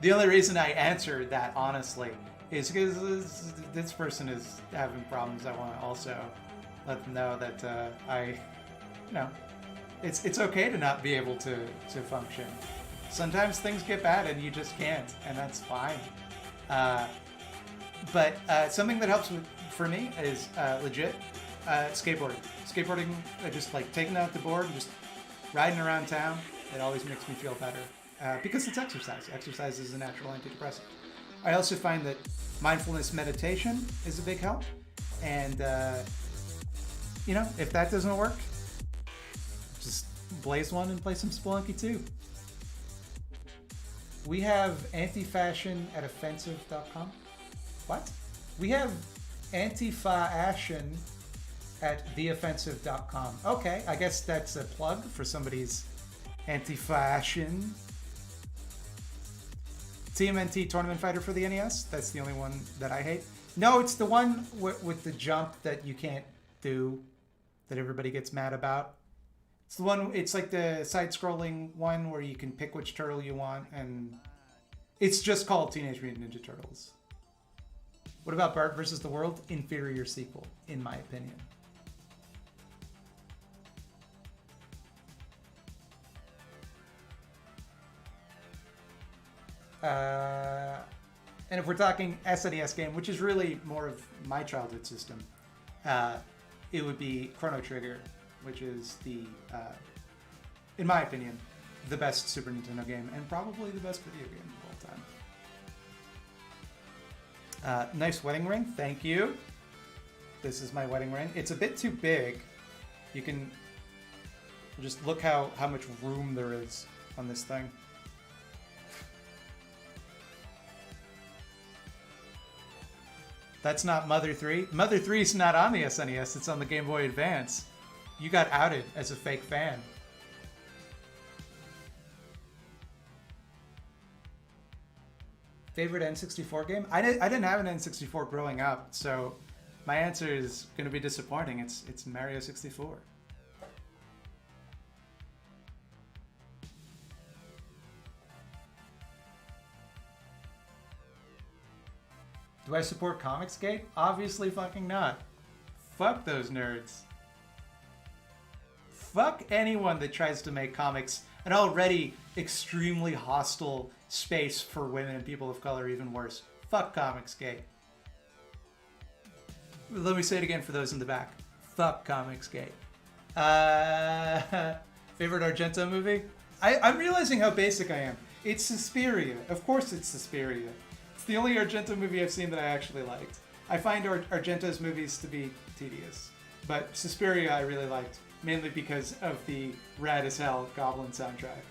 The only reason I answered that honestly is because this person is having problems. I want to also let them know that it's okay to not be able to function. Sometimes things get bad and you just can't, and that's fine. But something that helps for me is legit skateboarding. Skateboarding, just like taking out the board and just riding around town. It always makes me feel better because it's exercise. Exercise is a natural antidepressant. I also find that mindfulness meditation is a big help. And, if that doesn't work, just blaze one and play some Spelunky 2. We have anti-fashion at offensive.com. What? We have anti-fashion at theoffensive.com. Okay, I guess that's a plug for somebody's anti-fashion. TMNT Tournament Fighter for the NES. That's the only one that I hate. No, it's the one with the jump that you can't do, that everybody gets mad about. It's the one, it's like the side-scrolling one where you can pick which turtle you want, and it's just called Teenage Mutant Ninja Turtles. What about Bart vs. the World? Inferior sequel, in my opinion. And if we're talking SNES game, which is really more of my childhood system, it would be Chrono Trigger, which is the, in my opinion, the best Super Nintendo game and probably the best video game of all time. Nice wedding ring, thank you. This is my wedding ring. It's a bit too big. You can just look how much room there is on this thing. That's not Mother 3. Mother 3 is not on the SNES, it's on the Game Boy Advance. You got outed as a fake fan. Favorite N64 game? I didn't have an N64 growing up, so my answer is going to be disappointing. It's Mario 64. Do I support Comicsgate? Obviously fucking not. Fuck those nerds. Fuck anyone that tries to make comics an already extremely hostile space for women and people of color even worse. Fuck Comicsgate. Let me say it again for those in the back. Fuck Comicsgate. Favorite Argento movie? I'm realizing how basic I am. It's Suspiria. Of course it's Suspiria. It's the only Argento movie I've seen that I actually liked. I find Argento's movies to be tedious. But Suspiria I really liked, mainly because of the rad as hell Goblin soundtrack.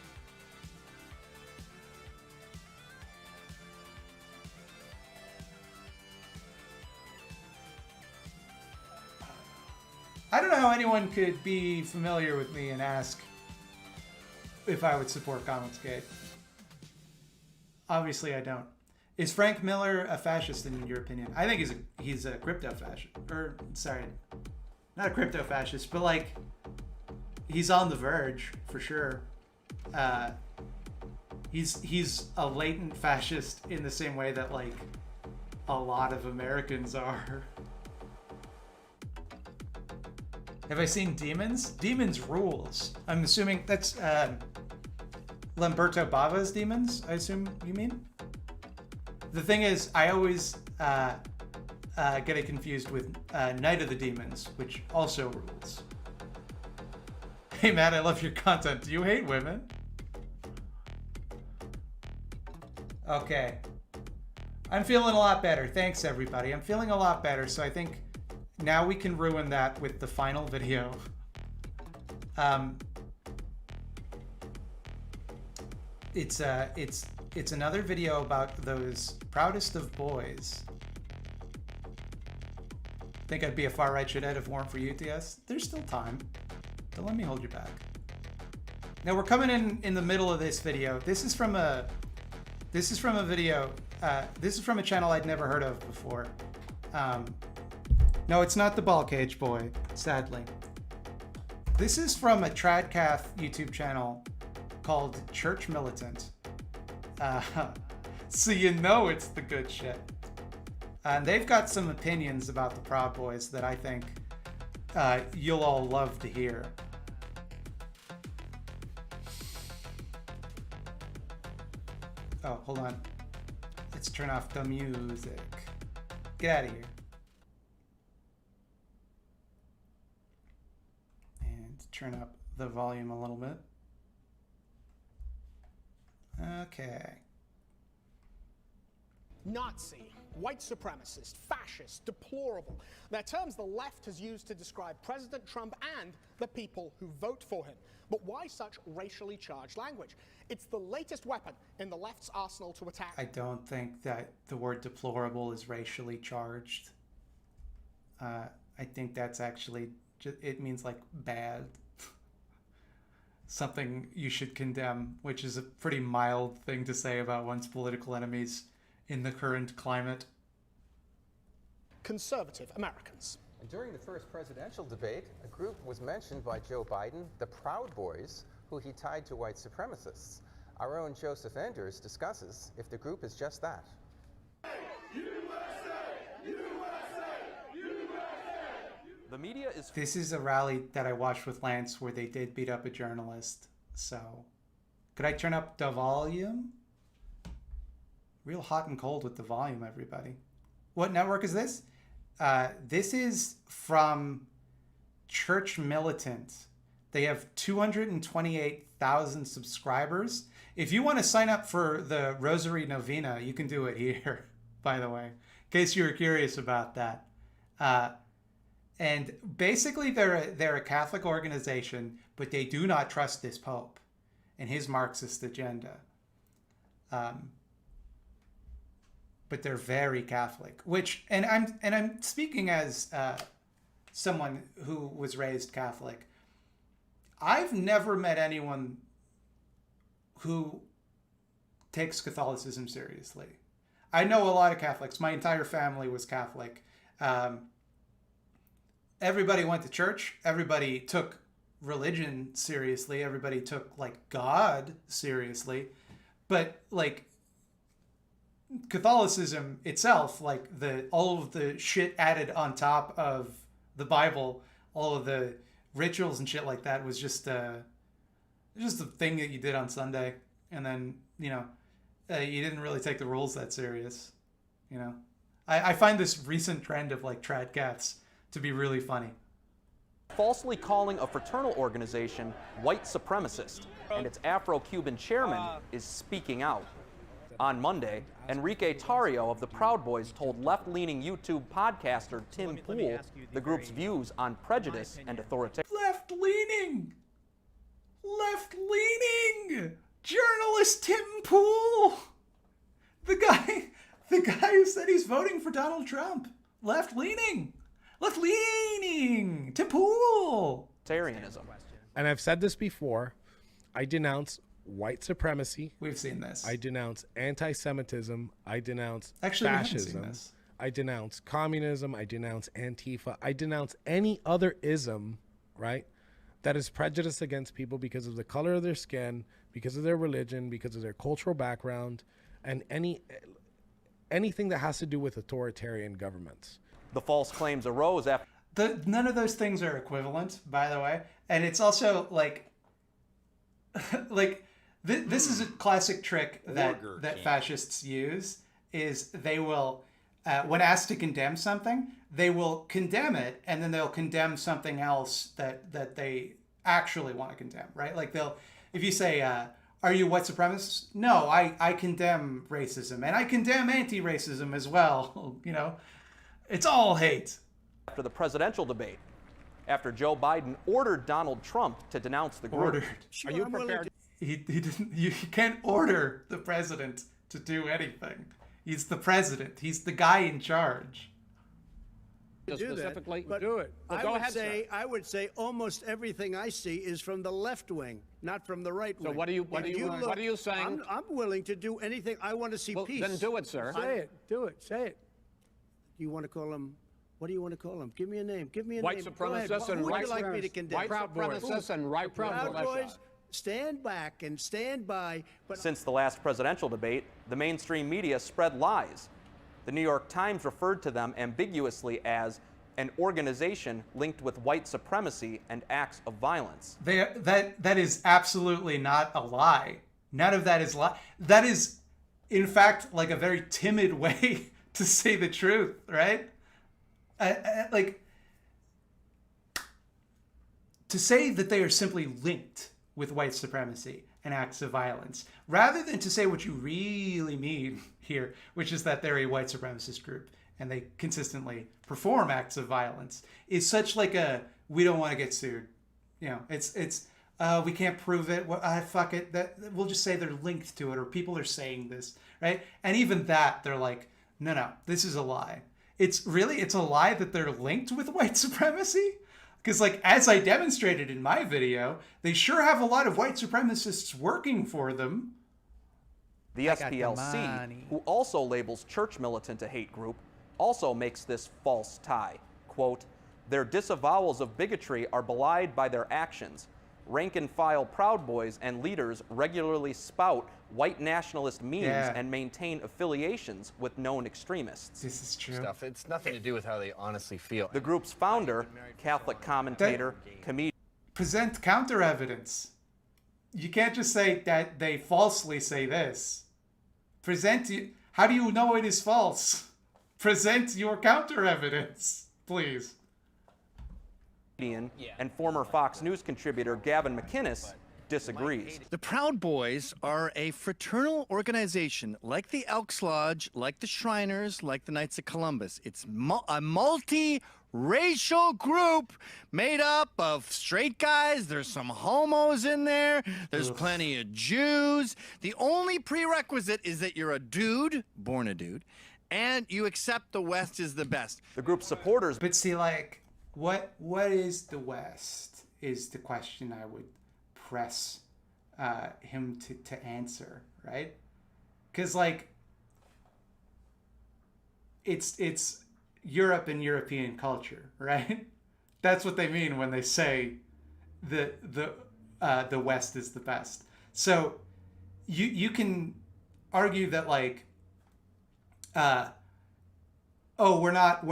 I don't know how anyone could be familiar with me and ask if I would support Comicsgate. Obviously I don't. Is Frank Miller a fascist in your opinion? I think he's a crypto fascist. Or, sorry, not a crypto fascist, but like, he's on the verge, for sure. He's a latent fascist in the same way that like a lot of Americans are. Have I seen Demons? Demons rules. I'm assuming that's Lamberto Bava's Demons, I assume you mean? The thing is, I always get it confused with Night of the Demons, which also rules. Hey Matt, I love your content. Do you hate women? Okay. I'm feeling a lot better. Thanks everybody. I'm feeling a lot better, so I think now we can ruin that with the final video. It's another video about those proudest of boys. Think I'd be a far-right shithead if it weren't for UTS? There's still time. Don't let me hold you back. Now we're coming in the middle of this video. This is from a video. This is from a channel I'd never heard of before. No, it's not the Ball Cage Boy, sadly. This is from a Tradcath YouTube channel called Church Militant. So you know it's the good shit. And they've got some opinions about the Proud Boys that I think you'll all love to hear. Oh, hold on. Let's turn off the music. Get out of here. And turn up the volume a little bit. Okay. Nazi, white supremacist, fascist, deplorable. They're terms the left has used to describe President Trump and the people who vote for him. But why such racially charged language? It's the latest weapon in the left's arsenal to attack. I don't think that the word deplorable is racially charged. I think that's actually, it means like bad. Something you should condemn, which is a pretty mild thing to say about one's political enemies in the current climate. Conservative Americans. And during the first presidential debate, a group was mentioned by Joe Biden, the Proud Boys, who he tied to white supremacists. Our own Joseph Enders discusses if the group is just that. The media is... This is a rally that I watched with Lance where they did beat up a journalist. So, could I turn up the volume? Real hot and cold with the volume, everybody. What network is this? This is from Church Militant. They have 228,000 subscribers. If you want to sign up for the Rosary Novena, you can do it here, by the way, in case you were curious about that. And basically, they're a Catholic organization, but they do not trust this Pope and his Marxist agenda. But they're very Catholic, and I'm speaking as someone who was raised Catholic. I've never met anyone who takes Catholicism seriously. I know a lot of Catholics. My entire family was Catholic. Everybody went to church. Everybody took religion seriously. Everybody took like God seriously. But like Catholicism itself, like all of the shit added on top of the Bible, all of the rituals and shit like that was just a thing that you did on Sunday. And then, you didn't really take the rules that serious. I find this recent trend of like Trad Cats to be really funny. falsely calling a fraternal organization white supremacist, and its Afro-Cuban chairman is speaking out. On Monday, Enrique Tarrio of the Proud Boys told left-leaning YouTube podcaster Tim Pool the group's views on prejudice and authoritarian. Left-leaning! Left-leaning! Journalist Tim Pool! The guy who said he's voting for Donald Trump. Left-leaning! Left-leaning! Tim Pool! Tarianism. And I've said this before, I denounce white supremacy. We've seen this. I denounce anti-Semitism. I denounce fascism. We haven't seen this. I denounce communism. I denounce Antifa. I denounce any other ism, right, that is prejudiced against people because of the color of their skin, because of their religion, because of their cultural background, and anything that has to do with authoritarian governments. The false claims arose after... none of those things are equivalent, by the way. And it's also like this is a classic trick that fascists use, is they will, when asked to condemn something, they will condemn it, and then they'll condemn something else that they actually want to condemn, right? Like if you say, are you a white supremacist? No, I condemn racism, and I condemn anti-racism as well. You know, it's all hate. After the presidential debate, after Joe Biden ordered Donald Trump to denounce the group. Ordered. Are you prepared? He didn't. You can't order the president to do anything. He's the president. He's the guy in charge. Specifically, but do it. Well, go ahead, sir. I would say almost everything I see is from the left wing, not from the right wing. So what are you saying? I'm willing to do anything. I want to see peace. Then do it, sir. Say it. Do it. Say it. You want to call him? What do you want to call him? Give me a name. Give me a white name. Supremacists and white like me to condemn? White supremacists and right Proud Boys. Stand back and stand by. But since the last presidential debate, the mainstream media spread lies. The New York Times referred to them ambiguously as an organization linked with white supremacy and acts of violence. That is absolutely not a lie. None of that is lie. That is, in fact, like a very timid way to say the truth, right? Like, to say that they are simply linked with white supremacy and acts of violence, rather than to say what you really mean here, which is that they're a white supremacist group and they consistently perform acts of violence, is such like a, we don't want to get sued. You know, it's we can't prove it. Fuck it. We'll just say they're linked to it, or people are saying this, right? And even that, they're like, no, this is a lie. It's a lie that they're linked with white supremacy. Because, like, as I demonstrated in my video, they sure have a lot of white supremacists working for them. The SPLC, who also labels church militant a hate group, also makes this false tie. Quote, their disavowals of bigotry are belied by their actions. Rank-and-file Proud Boys and leaders regularly spout white nationalist memes and maintain affiliations with known extremists. This is true. It's nothing to do with how they honestly feel. The group's founder, Catholic commentator, comedian. Present counter evidence. You can't just say that they falsely say this. How do you know it is false? Present your counter evidence, please. And former Fox News contributor Gavin McInnes disagrees. The Proud Boys are a fraternal organization like the Elks Lodge, like the Shriners, like the Knights of Columbus. It's a multi-racial group made up of straight guys. There's some homos in there. There's plenty of Jews. The only prerequisite is that you're a dude, born a dude, and you accept the West is the best. The group's supporters... But see, like, what is the West is the question I would press him to answer, right? Because, like, it's Europe and European culture, right? That's what they mean when they say the West is the best. So you can argue that, like, we're not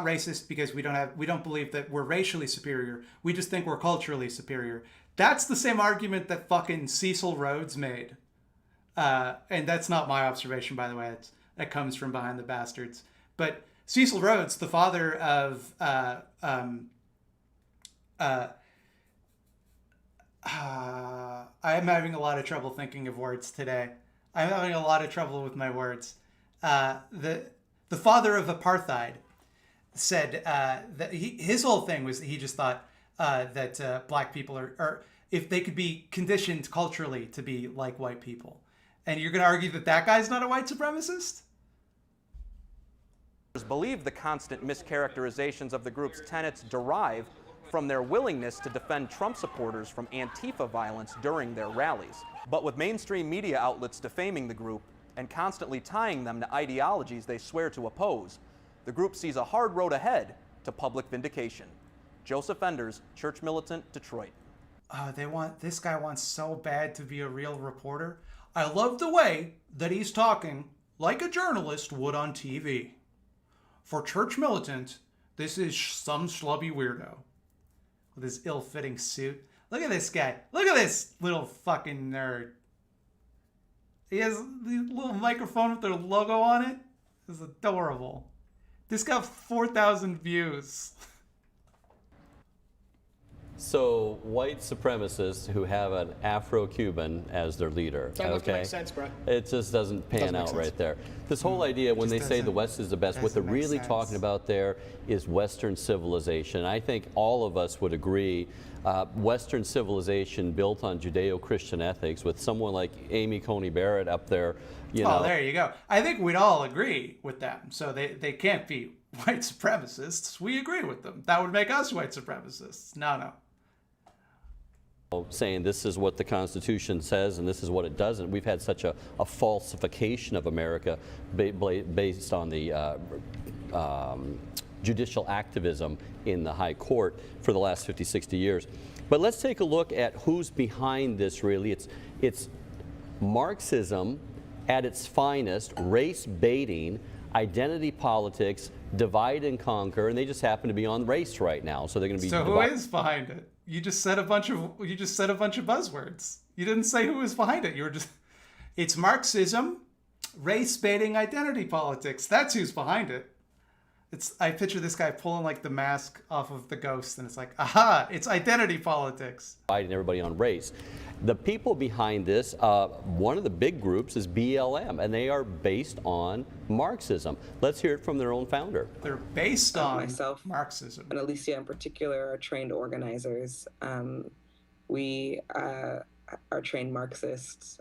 racist because we don't believe that we're racially superior. We just think we're culturally superior. That's the same argument that fucking Cecil Rhodes made. And that's not my observation, by the way. That comes from Behind the Bastards. But Cecil Rhodes, the father of I'm having a lot of trouble thinking of words today. I'm having a lot of trouble with my words. The father of apartheid said that his whole thing was that he just thought that black people are if they could be conditioned culturally to be like white people. And you're going to argue that that guy's not a white supremacist? Believe the constant mischaracterizations of the group's tenets derive from their willingness to defend Trump supporters from Antifa violence during their rallies. But with mainstream media outlets defaming the group and constantly tying them to ideologies they swear to oppose, the group sees a hard road ahead to public vindication. Joseph Enders, Church Militant, Detroit. This guy wants so bad to be a real reporter. I love the way that he's talking like a journalist would on TV. For Church Militant, This is some schlubby weirdo with his ill-fitting suit. Look at this guy. Look at this little fucking nerd. He has the little microphone with their logo on it. It's adorable. This got 4,000 views. So, white supremacists who have an Afro-Cuban as their leader. That doesn't make sense, bro. It just doesn't pan out right there. This whole idea when they say the West is the best, what they're really talking about there is Western civilization. I think all of us would agree Western civilization built on Judeo-Christian ethics with someone like Amy Coney Barrett up there, you know. Oh, there you go. I think we'd all agree with them. So they can't be white supremacists. We agree with them. That would make us white supremacists. No. Saying this is what the Constitution says and this is what it doesn't. We've had such a falsification of America based on the judicial activism in the high court for the last 50, 60 years. But let's take a look at who's behind this really. It's Marxism at its finest, race baiting, identity politics, divide and conquer, and they just happen to be on race right now. So they're going to be. So who is behind it? You just said a bunch of buzzwords. You didn't say who was behind it. You were just. It's Marxism, race baiting, identity politics. That's who's behind it. I picture this guy pulling like the mask off of the ghost, and it's like, aha! It's identity politics. Dividing everybody on race. The people behind this, one of the big groups is BLM, and they are based on Marxism. Let's hear it from their own founder. They're based on myself, Marxism. And Alicia in particular are trained organizers. We are trained Marxists.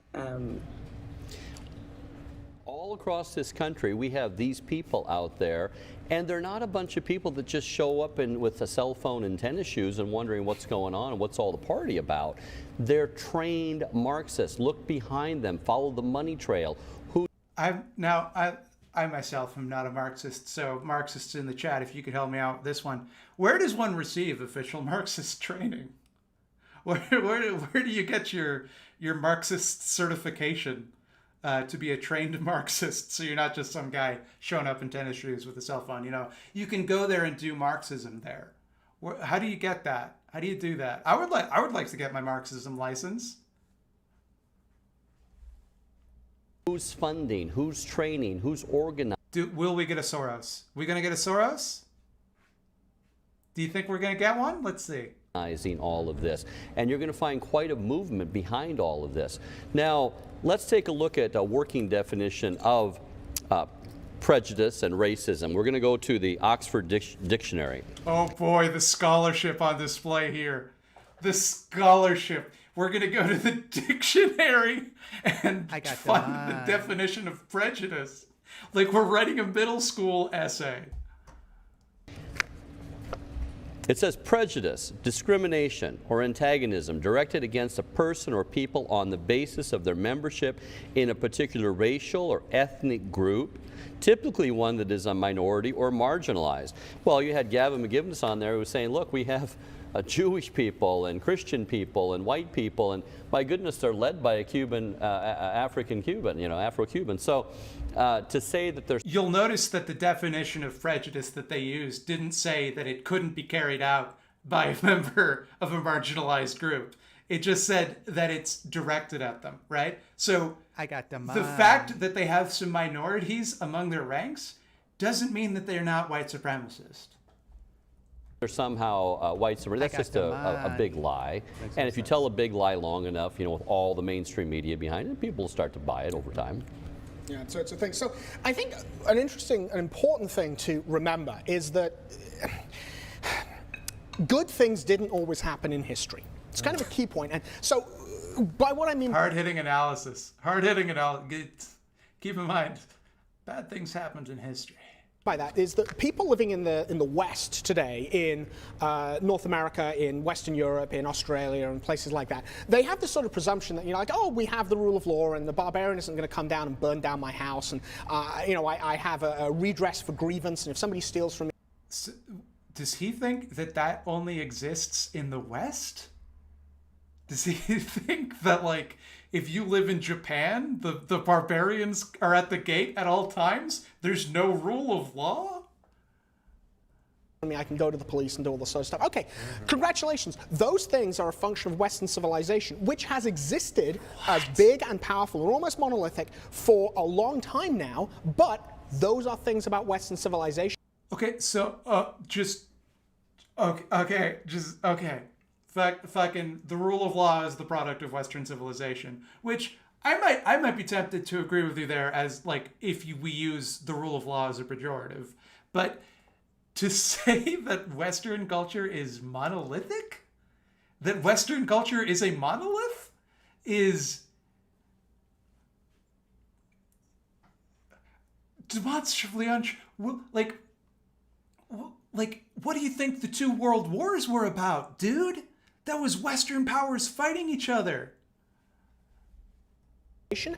All across this country, we have these people out there, and they're not a bunch of people that just show up with a cell phone and tennis shoes and wondering what's going on and what's all the party about. They're trained Marxists. Look behind them. Follow the money trail. I myself am not a Marxist, so Marxists in the chat, if you could help me out with this one. Where does one receive official Marxist training? Where do you get your Marxist certification? To be a trained Marxist, so you're not just some guy showing up in tennis shoes with a cell phone. You know, you can go there and do Marxism there. How do you get that? How do you do that? I would like to get my Marxism license. Who's funding? Who's training? Who's organizing? Will we get a Soros? We gonna get a Soros? Do you think we're gonna get one? Let's see. All of this, and you're going to find quite a movement behind all of this. Now, let's take a look at a working definition of prejudice and racism. We're going to go to the Oxford Dictionary. Oh boy, the scholarship on display here. The scholarship. We're going to go to the dictionary and find the definition of prejudice. Like we're writing a middle school essay. It says prejudice, discrimination, or antagonism directed against a person or people on the basis of their membership in a particular racial or ethnic group, typically one that is a minority or marginalized. Well, you had Gavin McGivness on there who was saying, look, we have Jewish people and Christian people and white people, and my goodness, they're led by a Cuban, African-Cuban, Afro-Cuban. So to say that there's... You'll notice that the definition of prejudice that they used didn't say that it couldn't be carried out by a member of a marginalized group. It just said that it's directed at them, right? So the fact that they have some minorities among their ranks doesn't mean that they're not white supremacists. They're somehow white supremacists. That's just a big lie. And if you tell a big lie long enough, with all the mainstream media behind it, people will start to buy it over time. Yeah, so it's a thing. So I think an important thing to remember is that good things didn't always happen in history. It's kind of a key point. And so by what I mean... Hard-hitting analysis. Hard-hitting analysis. Keep in mind, bad things happened in history. By that is that people living in the West today, in North America, in Western Europe, in Australia, and places like that, they have this sort of presumption that, we have the rule of law, and the barbarian isn't going to come down and burn down my house, and, I have a redress for grievance, and if somebody steals from me... So, does he think that only exists in the West? Does he think that, if you live in Japan, the barbarians are at the gate at all times? There's no rule of law? I can go to the police and do all this sort of stuff. Okay, congratulations. Those things are a function of Western civilization, which has existed as big and powerful and almost monolithic for a long time now, but those are things about Western civilization. Okay, so fucking the rule of law is the product of Western civilization, which I might be tempted to agree with you there, as like if we use the rule of law as a pejorative, but to say that Western culture is monolithic, that Western culture is a monolith, is demonstrably untrue. Like, what do you think the 2 world wars were about, dude? That was Western powers fighting each other.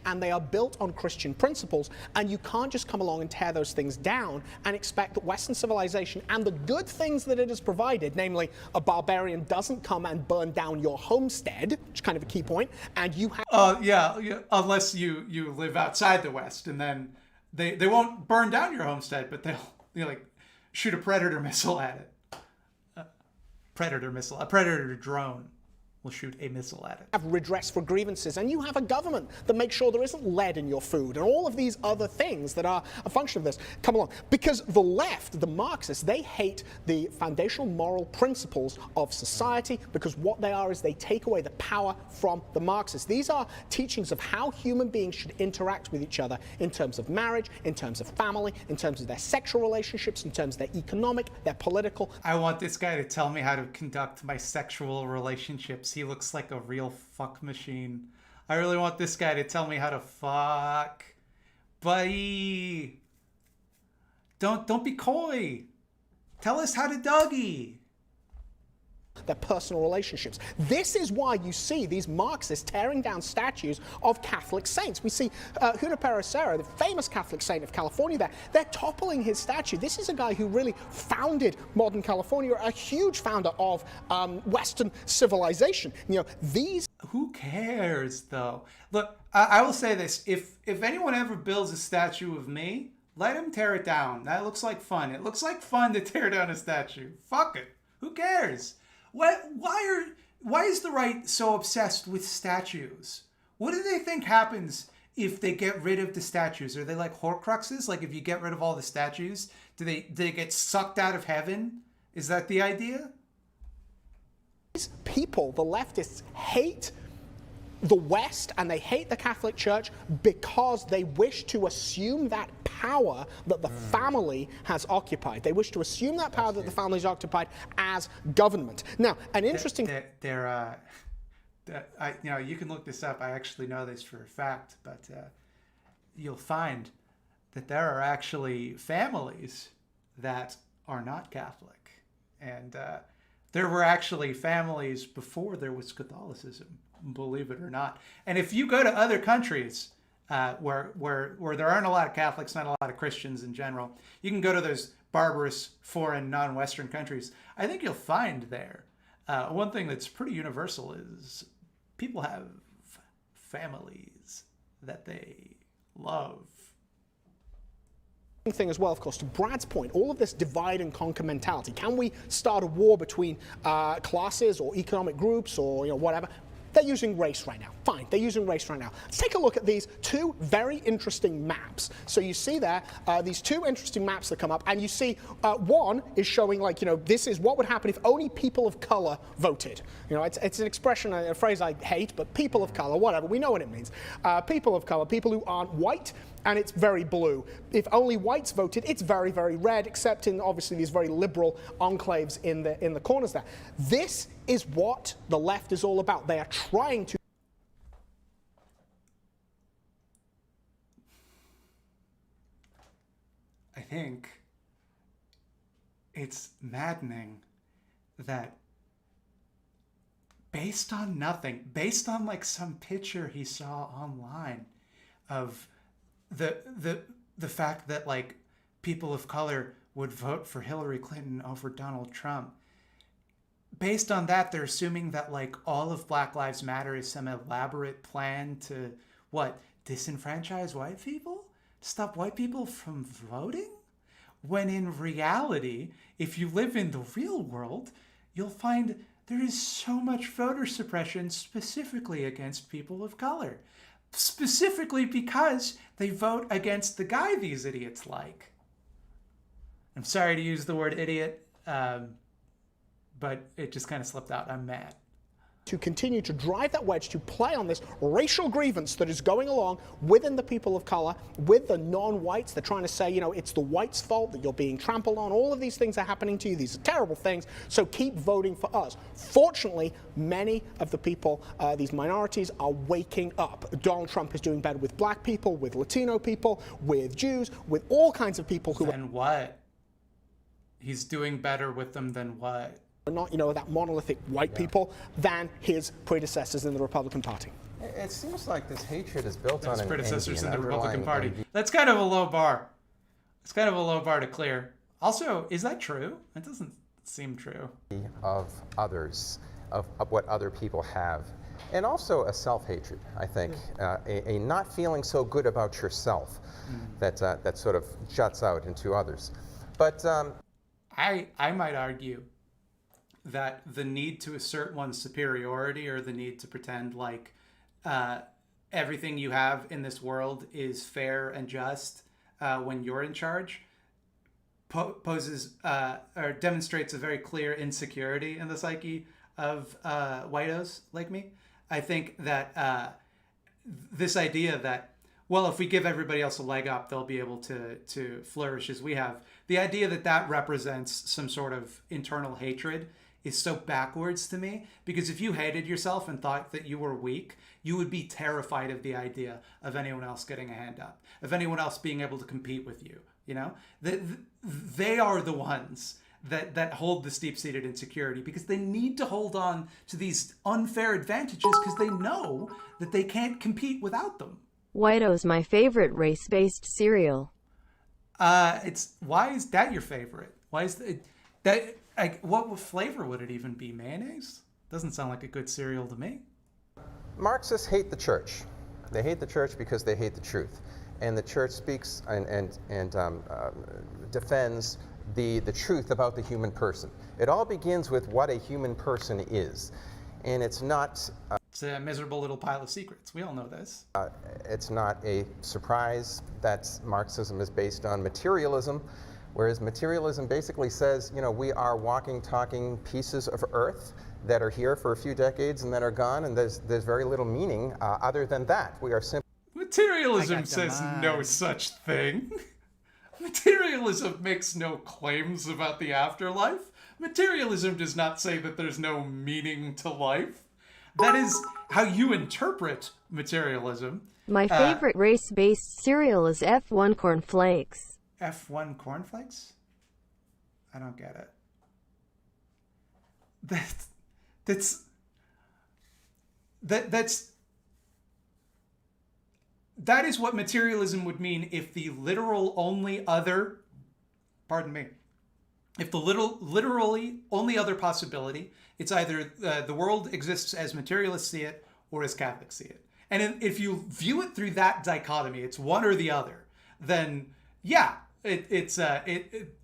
And they are built on Christian principles, and you can't just come along and tear those things down and expect that Western civilization and the good things that it has provided, namely a barbarian doesn't come and burn down your homestead, which is kind of a key point, and you have... yeah, unless you live outside the West, and then they won't burn down your homestead, but they'll like shoot a predator missile at it. A predator drone will shoot a missile at it. Have redress for grievances, and you have a government that makes sure there isn't lead in your food, and all of these other things that are a function of this come along. Because the left, the Marxists, they hate the foundational moral principles of society, because what they are is they take away the power from the Marxists. These are teachings of how human beings should interact with each other in terms of marriage, in terms of family, in terms of their sexual relationships, in terms of their economic, their political. I want this guy to tell me how to conduct my sexual relationships. He looks like a real fuck machine. I really want this guy to tell me how to fuck. Buddy. Don't be coy. Tell us how to Dougie. Their personal relationships. This is why you see these Marxists tearing down statues of Catholic saints. We see Junipero Serra, the famous Catholic saint of California, they're toppling his statue. This is a guy who really founded modern California, a huge founder of Western civilization. You know, these... Who cares, though? Look, I will say this. If anyone ever builds a statue of me, let him tear it down. That looks like fun. It looks like fun to tear down a statue. Fuck it. Who cares? Why is the right so obsessed with statues? What do they think happens if they get rid of the statues? Are they like Horcruxes? Like if you get rid of all the statues, do they get sucked out of heaven? Is that the idea? These people, the leftists, hate the West and they hate the Catholic Church because they wish to assume that power that the family has occupied. They wish to assume that power that the family has occupied as government. Now, an interesting... you can look this up. I actually know this for a fact, but you'll find that there are actually families that are not Catholic. And there were actually families before there was Catholicism, believe it or not. And if you go to other countries where there aren't a lot of Catholics, not a lot of Christians in general, you can go to those barbarous foreign non-Western countries. I think you'll find there one thing that's pretty universal is people have families that they love. Thing as well, of course, to Brad's point, all of this divide and conquer mentality. Can we start a war between classes or economic groups or whatever? They're using race right now. Fine, they're using race right now. Let's take a look at these 2 very interesting maps. So you see there, these 2 interesting maps that come up, and you see one is showing this is what would happen if only people of color voted. It's an expression, a phrase I hate, but people of color, whatever, we know what it means. People of color, people who aren't white, and it's very blue. If only whites voted, it's very, very red, except in obviously these very liberal enclaves in the corners there. This is what the left is all about. They are trying to... I think it's maddening that based on nothing, based on like some picture he saw online of the fact that like people of color would vote for Hillary Clinton over Donald Trump. Based on that, they're assuming that like all of Black Lives Matter is some elaborate plan to disenfranchise white people? Stop white people from voting? When in reality, if you live in the real world, you'll find there is so much voter suppression specifically against people of color. Specifically because they vote against the guy these idiots like. I'm sorry to use the word idiot, but it just kind of slipped out. I'm mad. To continue to drive that wedge, to play on this racial grievance that is going along within the people of color, with the non-whites. They're trying to say, you know, it's the whites' fault that you're being trampled on. All of these things are happening to you. These are terrible things. So keep voting for us. Fortunately, many of the people, these minorities, are waking up. Donald Trump is doing better with black people, with Latino people, with Jews, with all kinds of people who... And what? He's doing better with them than what? Not, you know, that monolithic white people than his predecessors in the Republican Party. It seems like this hatred is built on His an predecessors envy, in the Republican Party. envy. That's kind of a low bar. It's kind of a low bar to clear. Also, is that true? It doesn't seem true. Of others, of what other people have. And also a self-hatred, I think. A not feeling so good about yourself that sort of juts out into others. But I might argue that the need to assert one's superiority, or the need to pretend like everything you have in this world is fair and just when you're in charge, poses or demonstrates a very clear insecurity in the psyche of whitos like me. I think that this idea that, well, if we give everybody else a leg up, they'll be able to flourish as we have. The idea that that represents some sort of internal hatred is so backwards to me, because if you hated yourself and thought that you were weak, you would be terrified of the idea of anyone else getting a hand up, of anyone else being able to compete with you. You know, they are the ones that hold this deep-seated insecurity, because they need to hold on to these unfair advantages because they know that they can't compete without them. Whito's my favorite race-based cereal. Why is that your favorite? Why is that? What flavor would it even be? Mayonnaise? Doesn't sound like a good cereal to me. Marxists hate the church. They hate the church because they hate the truth. And the church speaks and defends the truth about the human person. It all begins with what a human person is. And it's not... it's a miserable little pile of secrets. We all know this. It's not a surprise that Marxism is based on materialism, whereas materialism basically says, you know, we are walking, talking pieces of earth that are here for a few decades and that are gone, and there's very little meaning other than that. We are simply... Materialism says no such thing. Materialism makes no claims about the afterlife. Materialism does not say that there's no meaning to life. That is how you interpret materialism. My favorite race-based cereal is F1 cornflakes. F1 cornflakes? I don't get it. That is what materialism would mean if the literal only other, if the literally only other possibility, it's either the world exists as materialists see it or as Catholics see it. And if you view it through that dichotomy, it's one or the other, then yeah,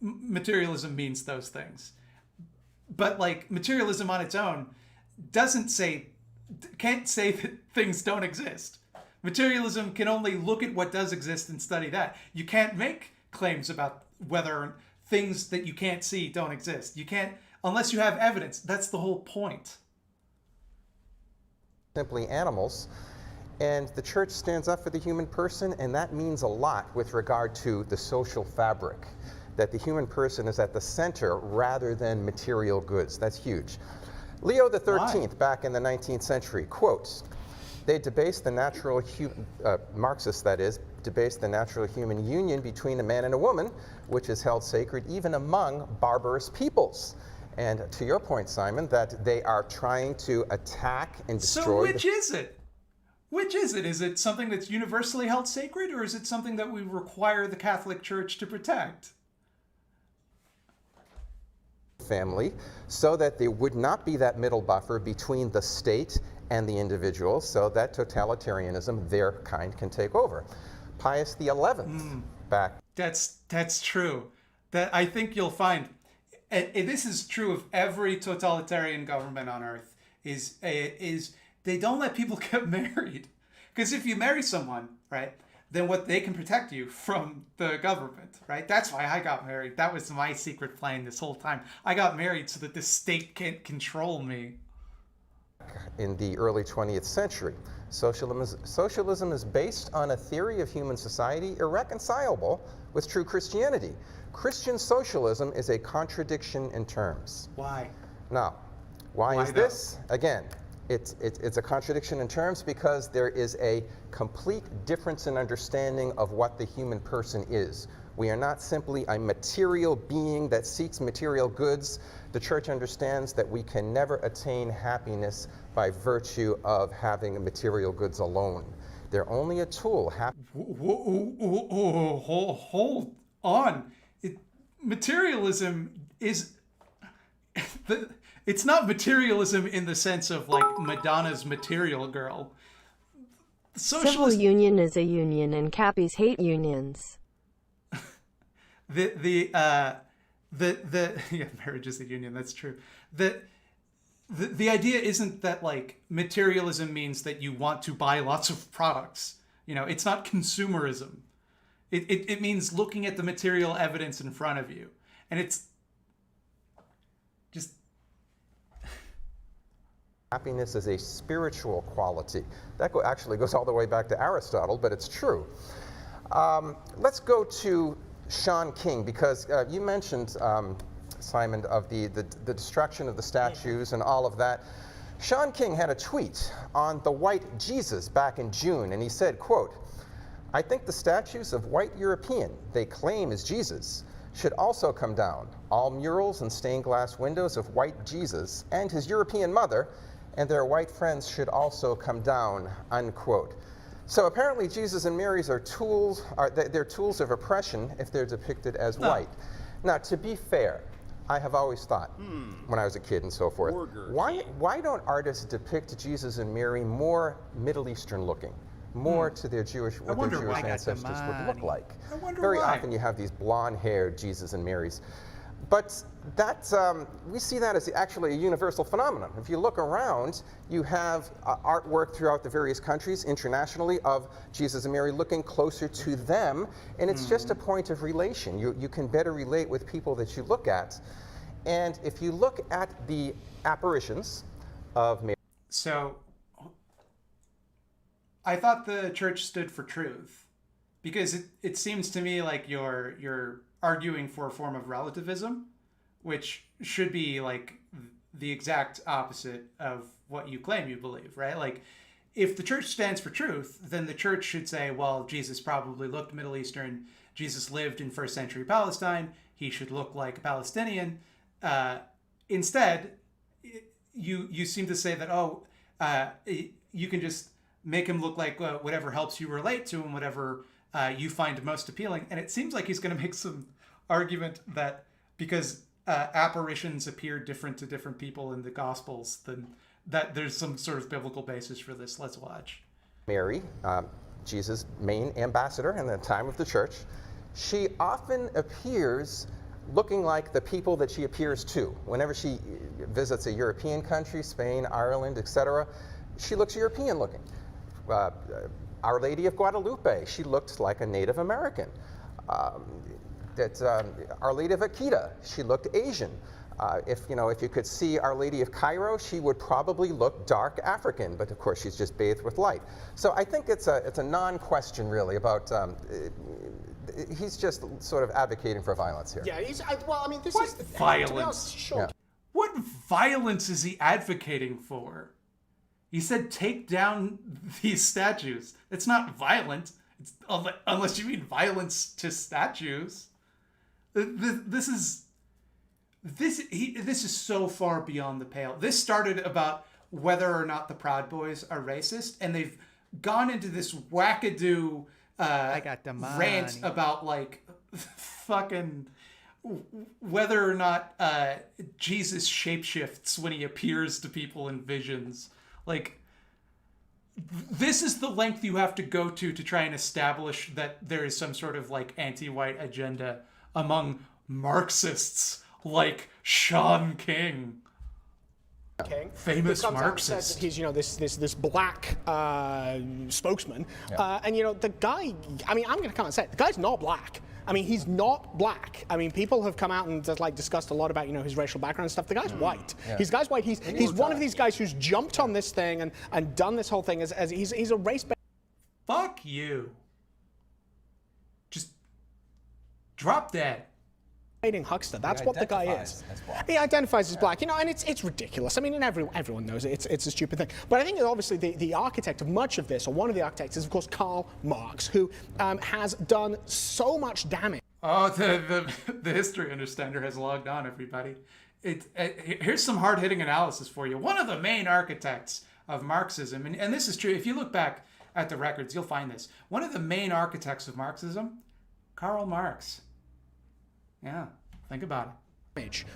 materialism means those things. But like materialism on its own can't say that things don't exist. Materialism can only look at what does exist and study that. You can't make claims about whether things that you can't see don't exist. You can't, unless you have evidence. That's the whole point. Simply animals. And the church stands up for the human person, and that means a lot with regard to the social fabric, that the human person is at the center rather than material goods. That's huge. Leo XIII, back in the 19th century, quotes, they debased the natural, Marxists that is, debased the natural human union between a man and a woman, which is held sacred even among barbarous peoples. And to your point, Simon, that they are trying to attack and destroy... So which is it? Which is it? Is it something that's universally held sacred, or is it something that we require the Catholic Church to protect? Family, so that there would not be that middle buffer between the state and the individual, so that totalitarianism, their kind, can take over. Pius XI, back... That's true. that I think you'll find, and this is true of every totalitarian government on earth, is they don't let people get married. Because if you marry someone, right, then what they can protect you from the government, right? That's why I got married. That was my secret plan this whole time. I got married so that the state can't control me. In the early 20th century, socialism is based on a theory of human society irreconcilable with true Christianity. Christian socialism is a contradiction in terms. Why? Now, why is this? Again, it's a contradiction in terms because there is a complete difference in understanding of what the human person is. We are not simply a material being that seeks material goods. The church understands that we can never attain happiness by virtue of having material goods alone. They're only a tool. Hold on. Materialism is... It's not materialism in the sense of like Madonna's Material Girl. Civil union is a union and cappies hate unions. Yeah, marriage is a union, that's true. The idea isn't that like materialism means that you want to buy lots of products. You know, it's not consumerism. It means looking at the material evidence in front of you. And it's just... Happiness is a spiritual quality. That actually goes all the way back to Aristotle, but it's true. Let's go to Sean King, because you mentioned, Simon, of the destruction of the statues and all of that. Sean King had a tweet on the white Jesus back in June, and he said, quote, "I think the statues of white European they claim is Jesus should also come down. All murals and stained glass windows of white Jesus and his European mother and their white friends should also come down," unquote. So apparently Jesus and Mary's are tools, they're tools of oppression if they're depicted as white. Now, to be fair, I have always thought, when I was a kid and so forth, why don't artists depict Jesus and Mary more Middle Eastern looking? More to their Jewish, what their Jewish ancestors would look like. Very often you have these blonde-haired Jesus and Marys. But that's, we see that as actually a universal phenomenon. If you look around, you have artwork throughout the various countries internationally of Jesus and Mary looking closer to them, and it's just a point of relation. You can better relate with people that you look at. And if you look at the apparitions of Mary... So, I thought the church stood for truth, because it seems to me like you're arguing for a form of relativism, which should be like the exact opposite of what you claim you believe, right? Like, if the church stands for truth, then the church should say, well, Jesus probably looked Middle Eastern. Jesus lived in first century Palestine. He should look like a Palestinian. Instead, you seem to say that, you can just make him look like whatever helps you relate to him, whatever you find most appealing. And it seems like he's going to make some argument that because apparitions appear different to different people in the Gospels, then that there's some sort of biblical basis for this. Let's watch. Mary, Jesus' main ambassador in the time of the church, she often appears looking like the people that she appears to. Whenever she visits a European country, Spain, Ireland, etc., she looks European looking. Our Lady of Guadalupe, she looked like a Native American. Our Lady of Akita, she looked Asian. If you could see Our Lady of Cairo, she would probably look dark African, but of course she's just bathed with light. So I think it's a non-question really about. He's just sort of advocating for violence here. Yeah, well, I mean, this is violence. Sure. What violence is he advocating for? He said, take down these statues. It's not violent, unless you mean violence to statues. This is so far beyond the pale. This started about whether or not the Proud Boys are racist, and they've gone into this wackadoo rant about like fucking whether or not Jesus shapeshifts when he appears to people in visions. Like, this is the length you have to go to try and establish that there is some sort of like anti-white agenda among Marxists like Sean King. King, famous who comes out and Marxist. says that he's this black spokesman, and the guy. I mean, I'm going to come out and say it, the guy's not black. I mean, he's not black. I mean, people have come out and just, like, discussed a lot about his racial background and stuff. The guy's white. Yeah. He's guy's white. He's one of these guys who's jumped on this thing and done this whole thing as he's a race. Fuck you. Just drop that. Huckster. That's what the guy is. He identifies as black, and it's ridiculous. I mean, and everyone knows it. It's a stupid thing. But I think that obviously the architect of much of this, or one of the architects, is of course Karl Marx, who has done so much damage. Oh, the history understander has logged on, everybody. Here's some hard-hitting analysis for you. One of the main architects of Marxism, and this is true, if you look back at the records, you'll find this. One of the main architects of Marxism, Karl Marx. Yeah, think about it.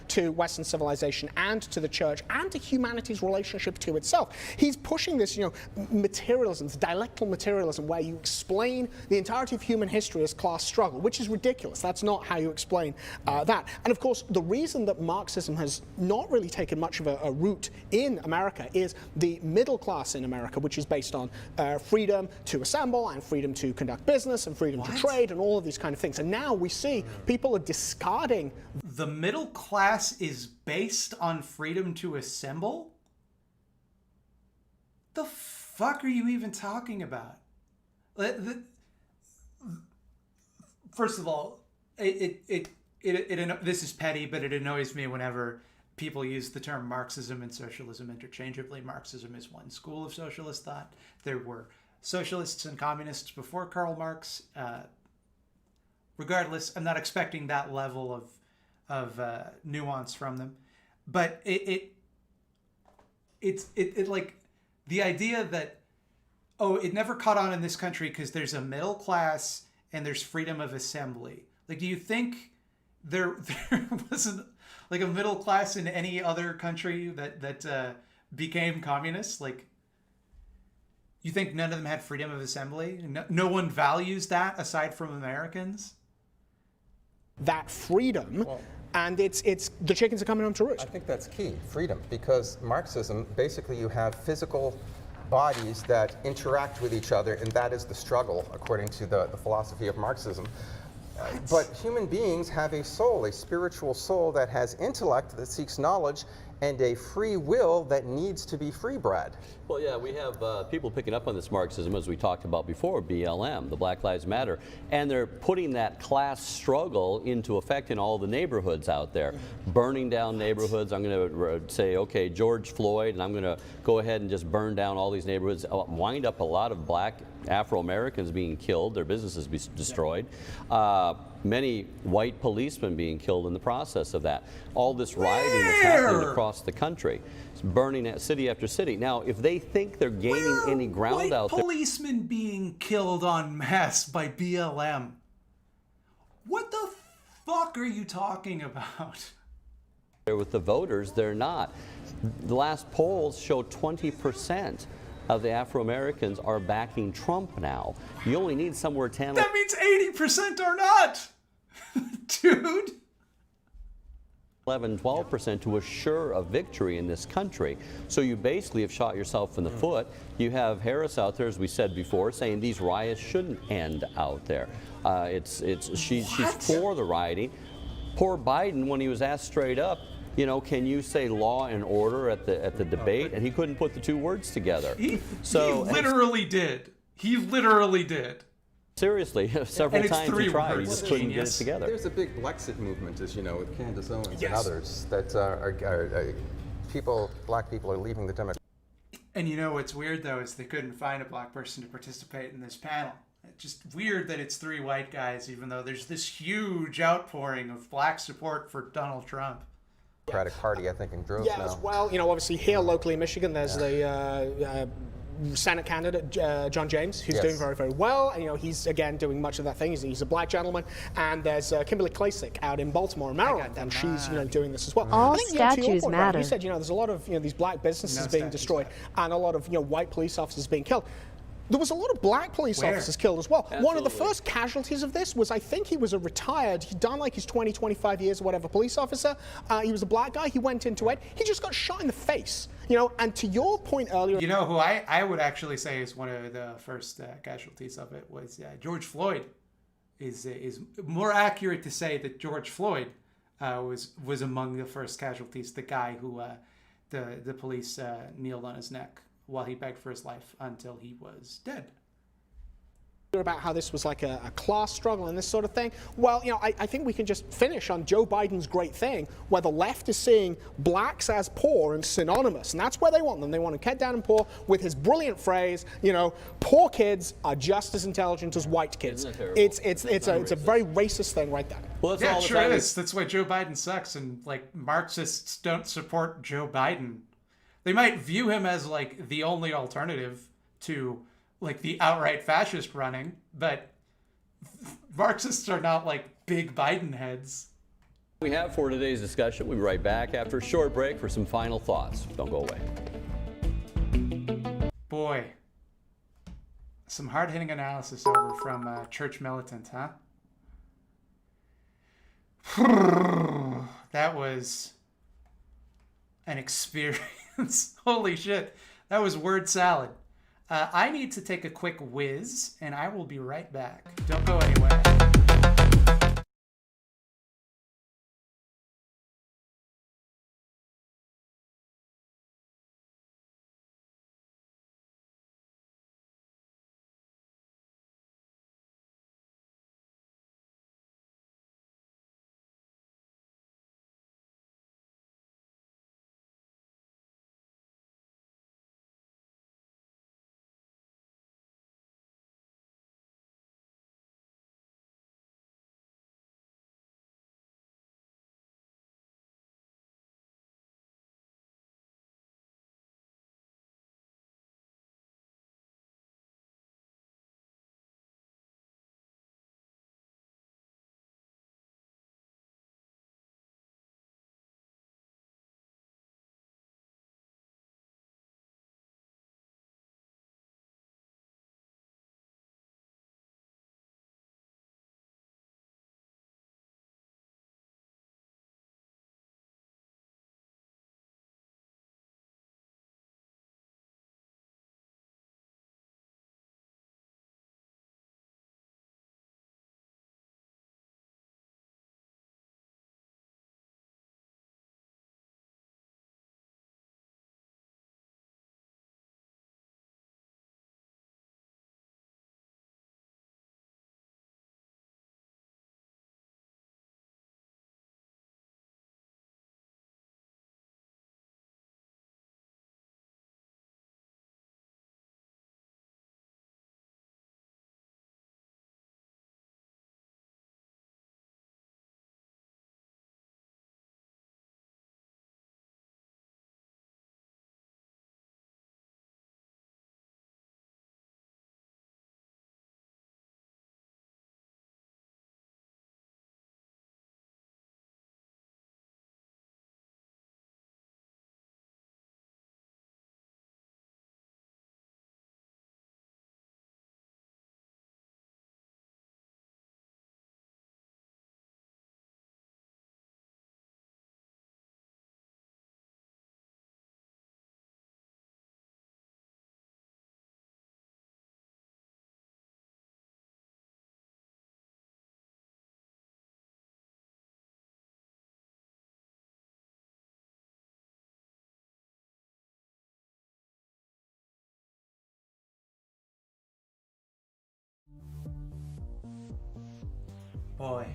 To Western civilization and to the church and to humanity's relationship to itself. He's pushing this, materialism, this dialectical materialism, where you explain the entirety of human history as class struggle, which is ridiculous. That's not how you explain that. And of course, the reason that Marxism has not really taken much of a root in America is the middle class in America, which is based on freedom to assemble and freedom to conduct business and freedom to trade and all of these kind of things. And now we see people are discarding. The middle class is based on freedom to assemble? The fuck are you even talking about? First of all, this is petty, but it annoys me whenever people use the term Marxism and socialism interchangeably. Marxism is one school of socialist thought. There were socialists and communists before Karl Marx. Regardless, I'm not expecting that level of nuance from them, but it's like the idea that it never caught on in this country because there's a middle class and there's freedom of assembly. Like, do you think there wasn't like a middle class in any other country that became communist? Like, you think none of them had freedom of assembly? No one values that aside from Americans? That freedom, and it's the chickens are coming home to roost. I think that's key, freedom, because Marxism, basically you have physical bodies that interact with each other, and that is the struggle, according to the philosophy of Marxism. But human beings have a soul, a spiritual soul that has intellect, that seeks knowledge, and a free will that needs to be free-bred. Well, yeah, we have people picking up on this Marxism, as we talked about before, BLM, the Black Lives Matter, and they're putting that class struggle into effect in all the neighborhoods out there, burning down neighborhoods. I'm going to say, okay, George Floyd, and I'm going to go ahead and just burn down all these neighborhoods, wind up a lot of black Afro-Americans being killed, their businesses be destroyed. Many white policemen being killed in the process of that. All this rioting that's happening across the country. It's burning at city after city. Now, if they think they're gaining any ground out there. Policemen being killed en masse by BLM. What the fuck are you talking about? With the voters, they're not. The last polls show 20% of the Afro-Americans are backing Trump now. You only need somewhere 10. That means 80% are not. Dude. 11, 12% to assure a victory in this country. So you basically have shot yourself in the foot. You have Harris out there, as we said before, saying these riots shouldn't end out there. She's for the rioting. Poor Biden, when he was asked straight up, can you say law and order at the debate? And he couldn't put the two words together. He literally did. He literally did. Seriously, several times he tried. He just couldn't get it together. There's a big Brexit movement, as you know, with Candace Owens and others, that are black people are leaving the Democratic. And what's weird, though, is they couldn't find a black person to participate in this panel. It's just weird that it's three white guys, even though there's this huge outpouring of black support for Donald Trump. Democratic Party, I think, in droves now. As well, obviously here locally in Michigan, there's the Senate candidate, John James, who's doing very, very well. And, he's, again, doing much of that thing. He's a black gentleman. And there's Kimberly Klacik out in Baltimore, Maryland, and she's, doing this as well. All I think, statues matter. You said, there's a lot of, these black businesses being destroyed and a lot of, white police officers being killed. There was a lot of black police Where? officers killed as well. One of the Absolutely. first casualties of this was, I think he was a retired, he'd done like his 20, 25 years or whatever, police officer. He was a black guy, he went into it, he just got shot in the face. You know, and to your point earlier... You know who I would actually say is one of the first casualties of it was George Floyd. Is more accurate to say that George Floyd was among the first casualties, the guy who the police kneeled on his neck while he begged for his life until he was dead. About how this was like a class struggle and this sort of thing. Well, you know, I think we can just finish on Joe Biden's great thing, where the left is seeing blacks as poor and synonymous, and that's where they want them. They want them kept down and poor, with his brilliant phrase, you know, poor kids are just as intelligent as white kids. It's a very racist thing right there. Well, that's Yeah, all it the sure time is. That's why Joe Biden sucks, and like Marxists don't support Joe Biden. They might view him as like the only alternative to like the outright fascist running, but Marxists are not like big Biden heads. we have for today's discussion. We'll be right back after a short break for some final thoughts. Don't go away. Boy, some hard-hitting analysis over from Church Militant, huh? That was an experience. Holy shit. That was word salad. I need to take a quick whiz, and I will be right back. Don't go anywhere. Boy,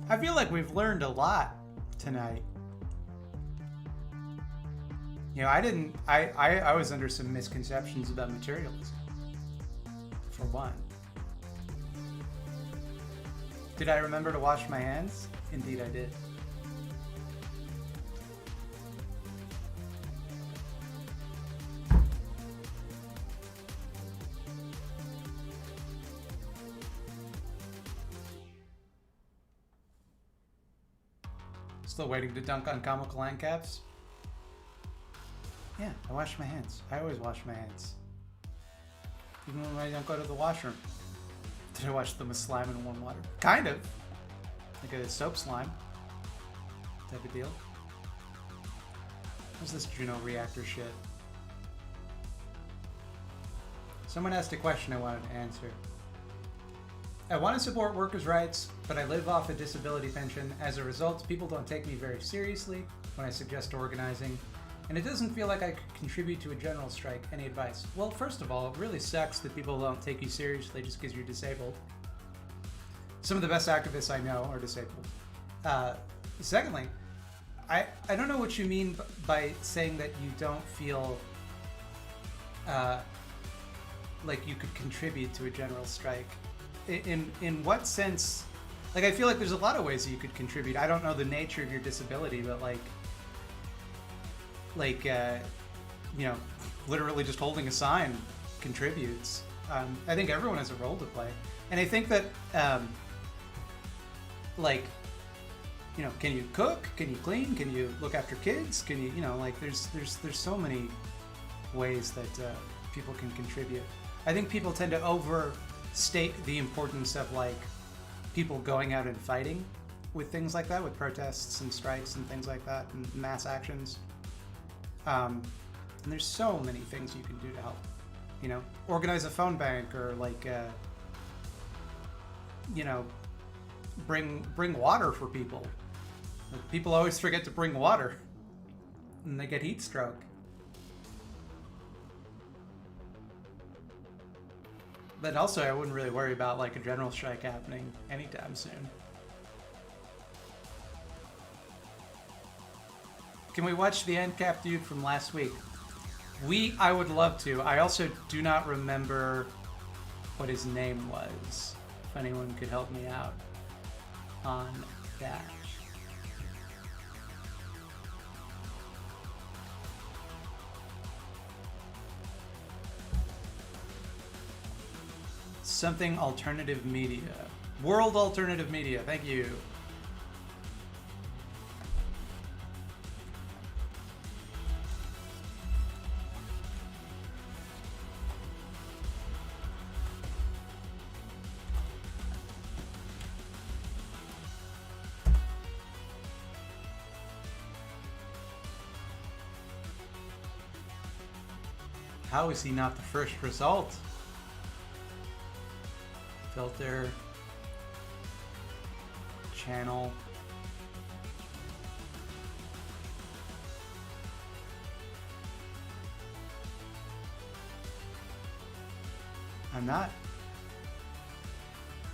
I feel like we've learned a lot tonight. You know, I was under some misconceptions about materialism, for one. Did I remember to wash my hands? Indeed I did. Still waiting to dunk on comical land caps? Yeah, I wash my hands. I always wash my hands. even when I don't go to the washroom. Did I wash them with slime and warm water? Kind of. Like a soap slime type of deal. What's this Juno reactor shit? Someone asked a question I wanted to answer. I want to support workers' rights, but I live off a disability pension. As a result, people don't take me very seriously when I suggest organizing, and it doesn't feel like I could contribute to a general strike. Any advice? Well, first of all, it really sucks that people don't take you seriously just because you're disabled. Some of the best activists I know are disabled. Secondly, I don't know what you mean by saying that you don't feel like you could contribute to a general strike. In what sense? Like, I feel like there's a lot of ways that you could contribute. I don't know the nature of your disability, but you know, literally just holding a sign contributes. I think everyone has a role to play, and I think that like, you know, can you cook? Can you clean? Can you look after kids? Can you, you know, like there's so many ways that people can contribute. I think people tend to overstate the importance of like people going out and fighting with things like that, with protests and strikes and things like that, and mass actions. And there's so many things you can do to help. You know, organize a phone bank, or like, you know, bring water for people. Like, people always forget to bring water, and they get heat stroke. But also, I wouldn't really worry about like a general strike happening anytime soon. Can we watch the end cap dude from last week? I would love to. I also do not remember what his name was. If anyone could help me out on that. Something alternative media. World alternative media, thank you. How is he not the first result? Filter. Channel. I'm not.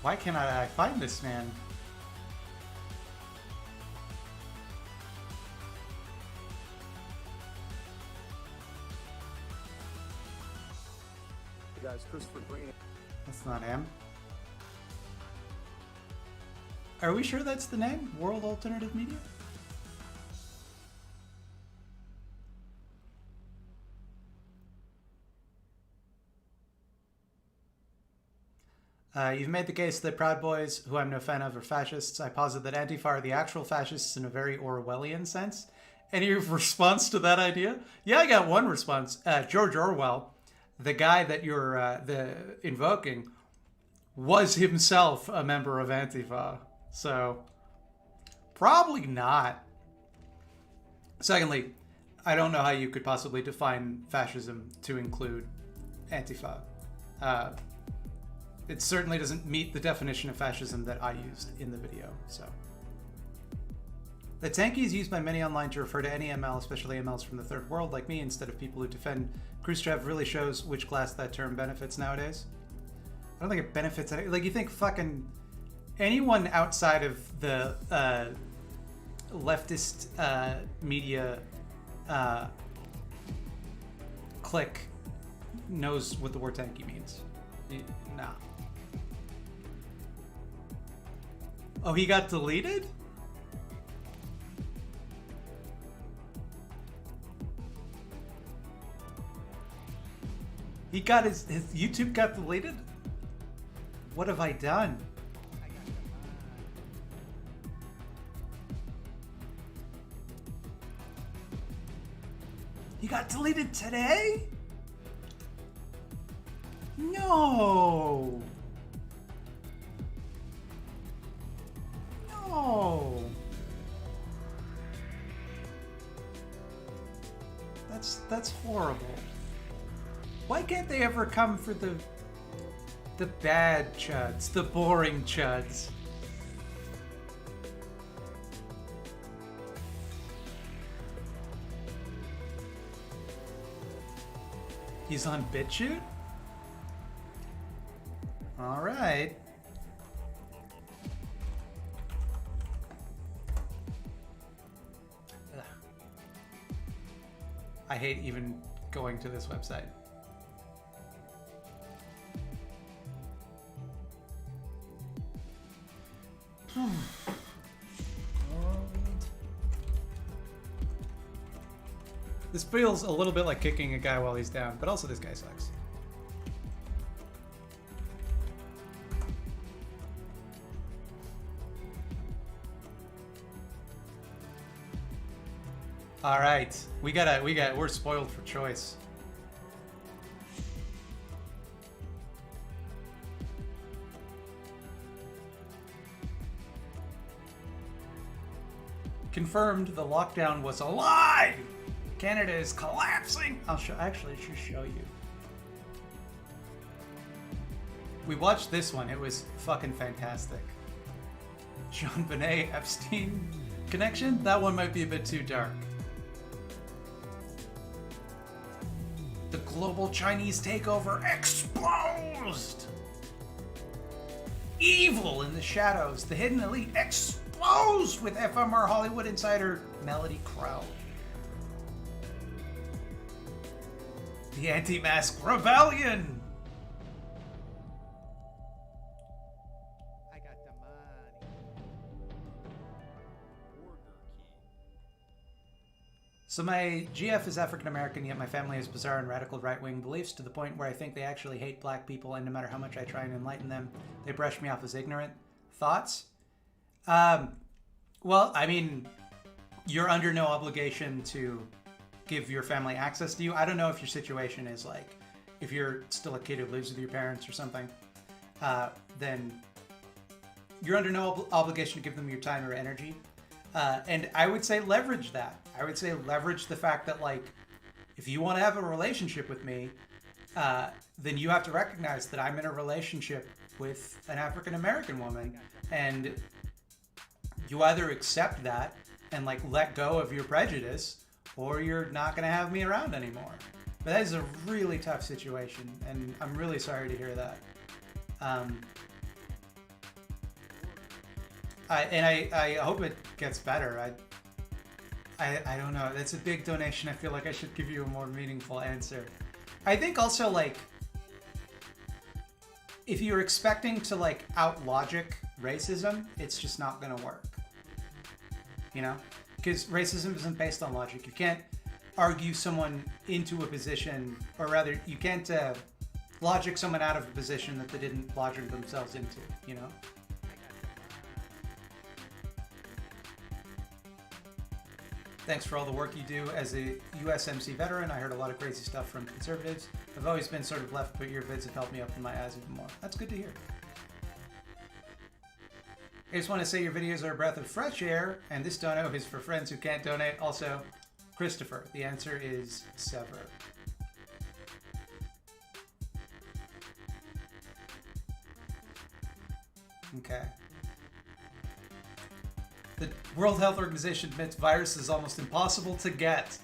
Why can't I find this man? Guys, Christopher Green. That's not him. Are we sure that's the name? World Alternative Media? You've made the case that Proud Boys, who I'm no fan of, are fascists. I posit that Antifa are the actual fascists in a very Orwellian sense. Any response to that idea? Yeah, I got one response. George Orwell, the guy that you're invoking, was himself a member of Antifa. So, probably not. Secondly, I don't know how you could possibly define fascism to include Antifa. It certainly doesn't meet the definition of fascism that I used in the video, so. The tanky is used by many online to refer to any ML, especially MLs from the third world like me, instead of people who defend Khrushchev. Really shows which class that term benefits nowadays. I don't think it benefits any, like, you think fucking anyone outside of the leftist media clique knows what the word tanky means. Nah. Oh, he got deleted? He got his YouTube got deleted? What have I done? He got deleted today? No. No. That's horrible. Why can't they ever come for the bad chuds, the boring chuds? He's on BitChute? All right. Ugh. I hate even going to this website. This feels a little bit like kicking a guy while he's down, but also this guy sucks. All right, we're spoiled for choice. Confirmed the lockdown was a lie! Canada is collapsing! Actually, I should show you. We watched this one, it was fucking fantastic. Jean Benet Epstein connection? That one might be a bit too dark. The global Chinese takeover exposed! Evil in the shadows, the hidden elite exposed with FMR Hollywood insider Melody Crow. The anti-mask rebellion! I got the money. So my GF is African American, yet my family has bizarre and radical right-wing beliefs to the point where I think they actually hate black people, and no matter how much I try and enlighten them, they brush me off as ignorant. Thoughts? Well, I mean, you're under no obligation to give your family access to you. I don't know if your situation is like, if you're still a kid who lives with your parents or something, then you're under no obligation to give them your time or energy. And I would say leverage that. I would say leverage the fact that, like, if you want to have a relationship with me, then you have to recognize that I'm in a relationship with an African American woman, and you either accept that and like let go of your prejudice, or you're not going to have me around anymore. But that is a really tough situation, and I'm really sorry to hear that. I hope it gets better. I don't know. That's a big donation. I feel like I should give you a more meaningful answer. I think also, like, if you're expecting to like out logic racism, it's just not going to work. You know? Because racism isn't based on logic. You can't argue someone into a position, or rather, you can't logic someone out of a position that they didn't logic themselves into, you know? Thanks for all the work you do. As a USMC veteran, I heard a lot of crazy stuff from conservatives. I've always been sort of left, but your vids have helped me open my eyes even more. That's good to hear. I just want to say your videos are a breath of fresh air, and this dono is for friends who can't donate. Also, Christopher, the answer is sever. Okay. The World Health Organization admits virus is almost impossible to get.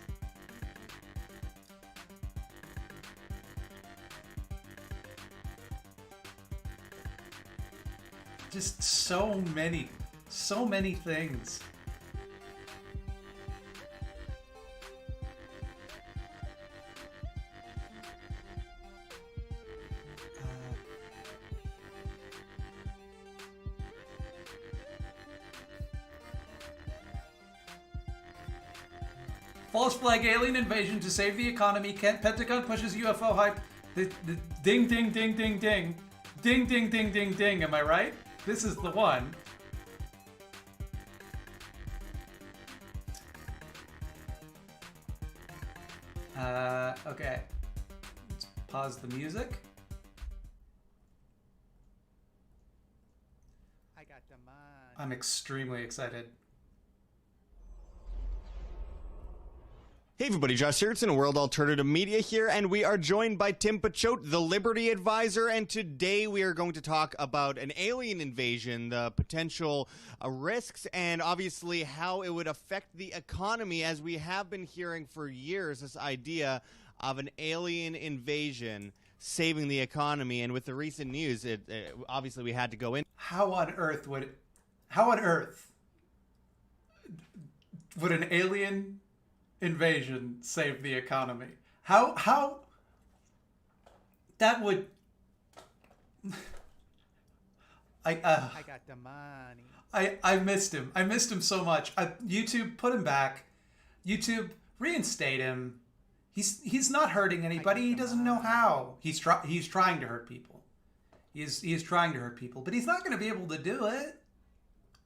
Just so many things. False flag alien invasion to save the economy. Kent Pentagon pushes UFO hype. The ding ding ding ding ding. Ding ding ding ding ding. Am I right? This is the one. Okay. Let's pause the music. I'm extremely excited. Hey everybody, Josh Jörgensen, World Alternative Media here, and we are joined by Tim Pachote, the Liberty Advisor, and today we are going to talk about an alien invasion, the potential risks, and obviously how it would affect the economy, as we have been hearing for years, this idea of an alien invasion saving the economy, and with the recent news, obviously we had to go in. How on earth would an alien invasion save the economy? How that would I got the money. I missed him. I missed him so much. YouTube, put him back. YouTube, reinstate him. He's not hurting anybody. He doesn't know how. He's trying to hurt people. He is trying to hurt people, but he's not going to be able to do it.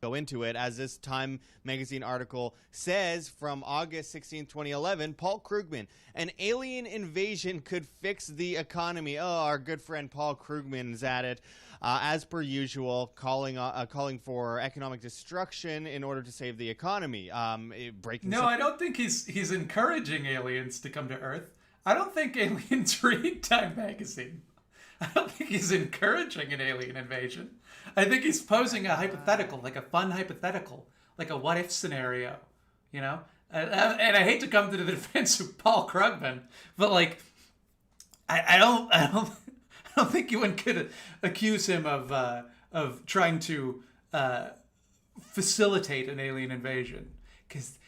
Go into it, as this Time magazine article says from August 16, 2011, Paul Krugman, an alien invasion could fix the economy. Oh, our good friend Paul Krugman is at it, as per usual, calling for economic destruction in order to save the economy. No, I don't think he's encouraging aliens to come to Earth. I don't think aliens read Time magazine. I don't think he's encouraging an alien invasion. I think he's posing a hypothetical, like a fun hypothetical, like a what-if scenario, you know? And I hate to come to the defense of Paul Krugman, but like, I don't think anyone could accuse him of trying to facilitate an alien invasion, because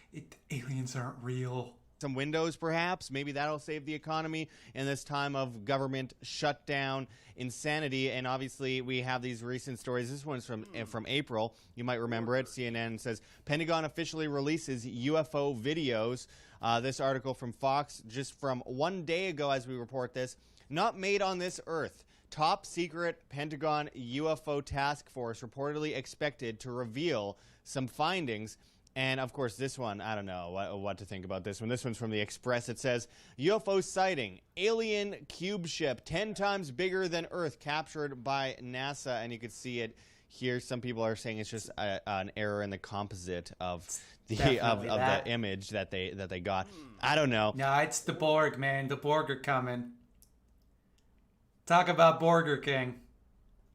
aliens aren't real. Some windows, perhaps. Maybe that'll save the economy in this time of government shutdown insanity. And obviously, we have these recent stories. This one's from April. You might remember it. CNN says Pentagon officially releases UFO videos. This article from Fox, just from 1 day ago, as we report this, not made on this Earth. Top secret Pentagon UFO task force reportedly expected to reveal some findings. And, of course, this one, I don't know what to think about this one. This one's from The Express. It says, UFO sighting, alien cube ship 10 times bigger than Earth captured by NASA. And you can see it here. Some people are saying it's just an error in the composite of the image that they got. I don't know. No, it's the Borg, man. The Borg are coming. Talk about Burger King.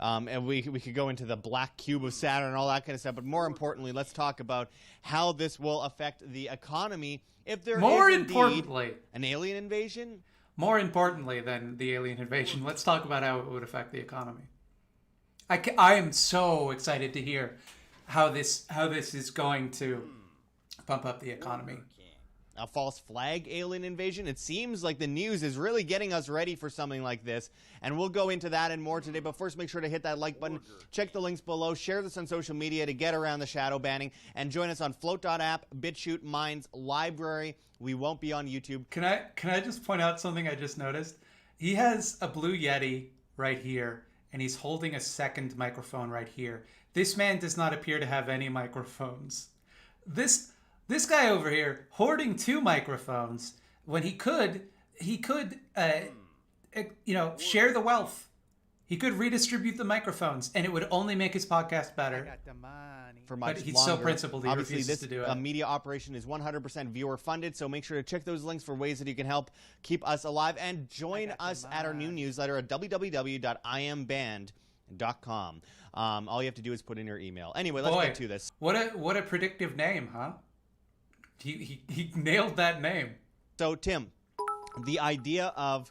And we could go into the black cube of Saturn and all that kind of stuff. But more importantly, let's talk about how this will affect the economy if there is indeed an alien invasion. More importantly than the alien invasion, let's talk about how it would affect the economy. I am so excited to hear how this is going to pump up the economy. A false flag alien invasion. It seems like the news is really getting us ready for something like this, and we'll go into that and more today. But first, make sure to hit that like button, check the links below, share this on social media to get around the shadow banning, and join us on Float.app, BitChute, Minds, Library. We won't be on YouTube. Can I just point out something I just noticed? He has a Blue Yeti right here, and he's holding a second microphone right here. This man does not appear to have any microphones. This guy over here hoarding 2 microphones when he could share the wealth. He could redistribute the microphones, and it would only make his podcast better. I got the money. For much but he's longer. so principled, he Obviously, refuses this to do it. media operation is 100% viewer funded, so make sure to check those links for ways that you can help keep us alive, and join us at our new newsletter at www.iamband.com. All you have to do is put in your email. Anyway, let's get to this. What a predictive name, huh? He nailed that name. So, Tim, the idea of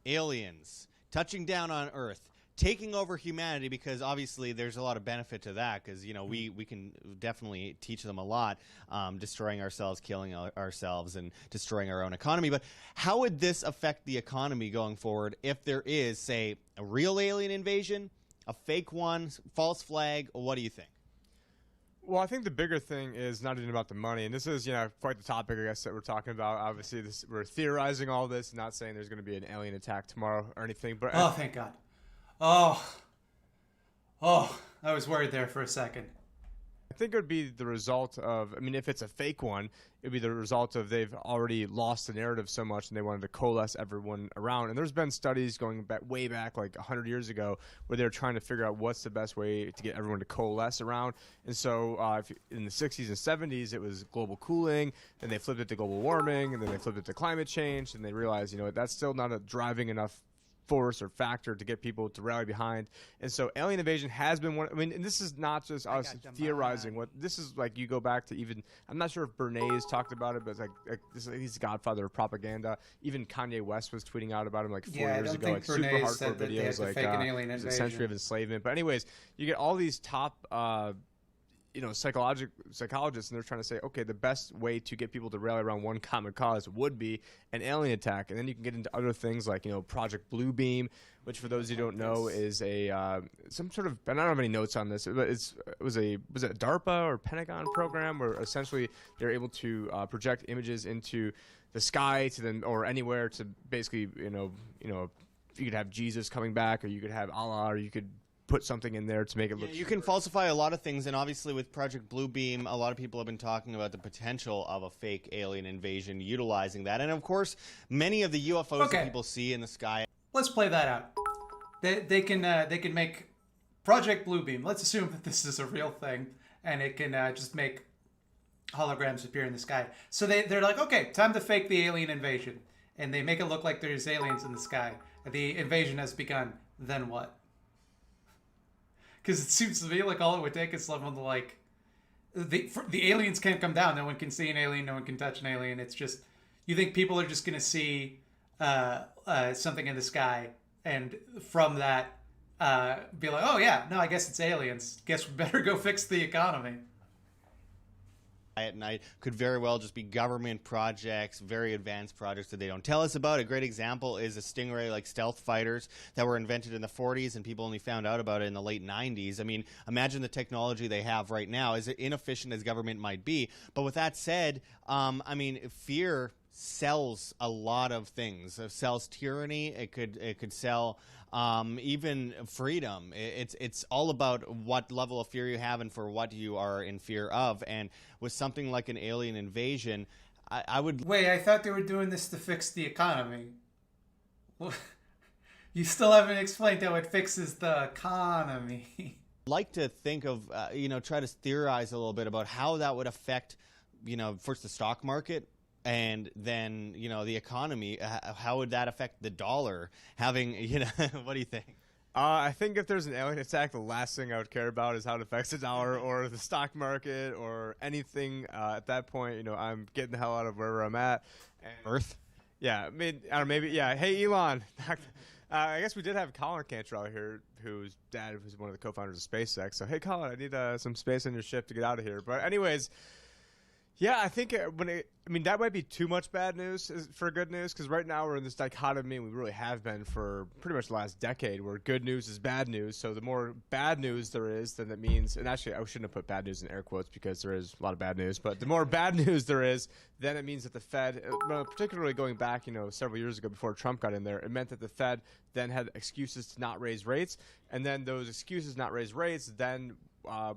aliens touching down on Earth, taking over humanity, because obviously there's a lot of benefit to that, because, you know, we can definitely teach them a lot, destroying ourselves, killing ourselves, and destroying our own economy. But how would this affect the economy going forward if there is, say, a real alien invasion, a fake one, false flag? What do you think? Well, I think the bigger thing is not even about the money, and this is, quite the topic, I guess, that we're talking about. Obviously, we're theorizing all this, not saying there's going to be an alien attack tomorrow or anything. But oh, thank God! Oh, I was worried there for a second. I think it would be the result of, I mean, if it's a fake one, it would be the result of they've already lost the narrative so much and they wanted to coalesce everyone around. And there's been studies going back, way back like 100 years ago where they were trying to figure out what's the best way to get everyone to coalesce around. And so in the 60s and 70s, it was global cooling, then they flipped it to global warming, and then they flipped it to climate change, and they realized, you know, that's still not a driving enough force or factor to get people to rally behind. And so alien invasion has been one. I mean, and this is not just us theorizing. What this is like, you go back to even, I'm not sure if Bernays talked about it, but it's like he's the godfather of propaganda. Even Kanye West was tweeting out about him like 4 years ago, like super hardcore videos, like a century of enslavement. But anyways, you get all these top psychologists, and they're trying to say, okay, the best way to get people to rally around one common cause would be an alien attack. And then you can get into other things like, Project Bluebeam, which for those who don't know is a some sort of, I don't have any notes on this, but was it a DARPA or Pentagon program where essentially they're able to project images into the sky to them or anywhere to basically, you could have Jesus coming back, or you could have Allah, or you could put something in there to make it look. You can falsify a lot of things, and obviously with Project Bluebeam, a lot of people have been talking about the potential of a fake alien invasion utilizing that, and of course, many of the UFOs that people see in the sky. Let's play that out. They can make Project Bluebeam. Let's assume that this is a real thing, and it can just make holograms appear in the sky. So they're like, okay, time to fake the alien invasion, and they make it look like there's aliens in the sky. The invasion has begun. Then what? Because it seems to me like all it would take is someone to like, the aliens can't come down. No one can see an alien. No one can touch an alien. It's just, you think people are just going to see something in the sky and from that be like, oh yeah, no, I guess it's aliens. Guess we better go fix the economy. At night could very well just be government projects, very advanced projects that they don't tell us about. A great example is the Stingray like stealth fighters that were invented in the 40s and people only found out about it in the late 90s. I mean, imagine the technology they have right now, as inefficient as government might be. But with that said, I mean, fear sells a lot of things. It sells tyranny. It could sell even freedom. It's all about what level of fear you have and for what you are in fear of. And with something like an alien invasion, I would... Wait, I thought they were doing this to fix the economy. You still haven't explained how it fixes the economy. Like to think of, try to theorize a little bit about how that would affect, first the stock market, and then, the economy. How would that affect the dollar? Having, what do you think? I think if there's an alien attack, the last thing I would care about is how it affects the dollar or the stock market or anything. At that point, I'm getting the hell out of wherever I'm at. And Earth? Yeah, maybe, yeah. Hey, Elon. I guess we did have Colin Cantrell here, whose dad was one of the co-founders of SpaceX. So, hey, Colin, I need some space on your ship to get out of here. But anyways... Yeah, I think that might be too much bad news for good news, because right now we're in this dichotomy, and we really have been for pretty much the last decade, where good news is bad news. So the more bad news there is, then that means, and actually I shouldn't have put bad news in air quotes because there is a lot of bad news, but the more bad news there is, then it means that the Fed, particularly going back, several years ago before Trump got in there, it meant that the Fed then had excuses to not raise rates, and then those excuses not raise rates then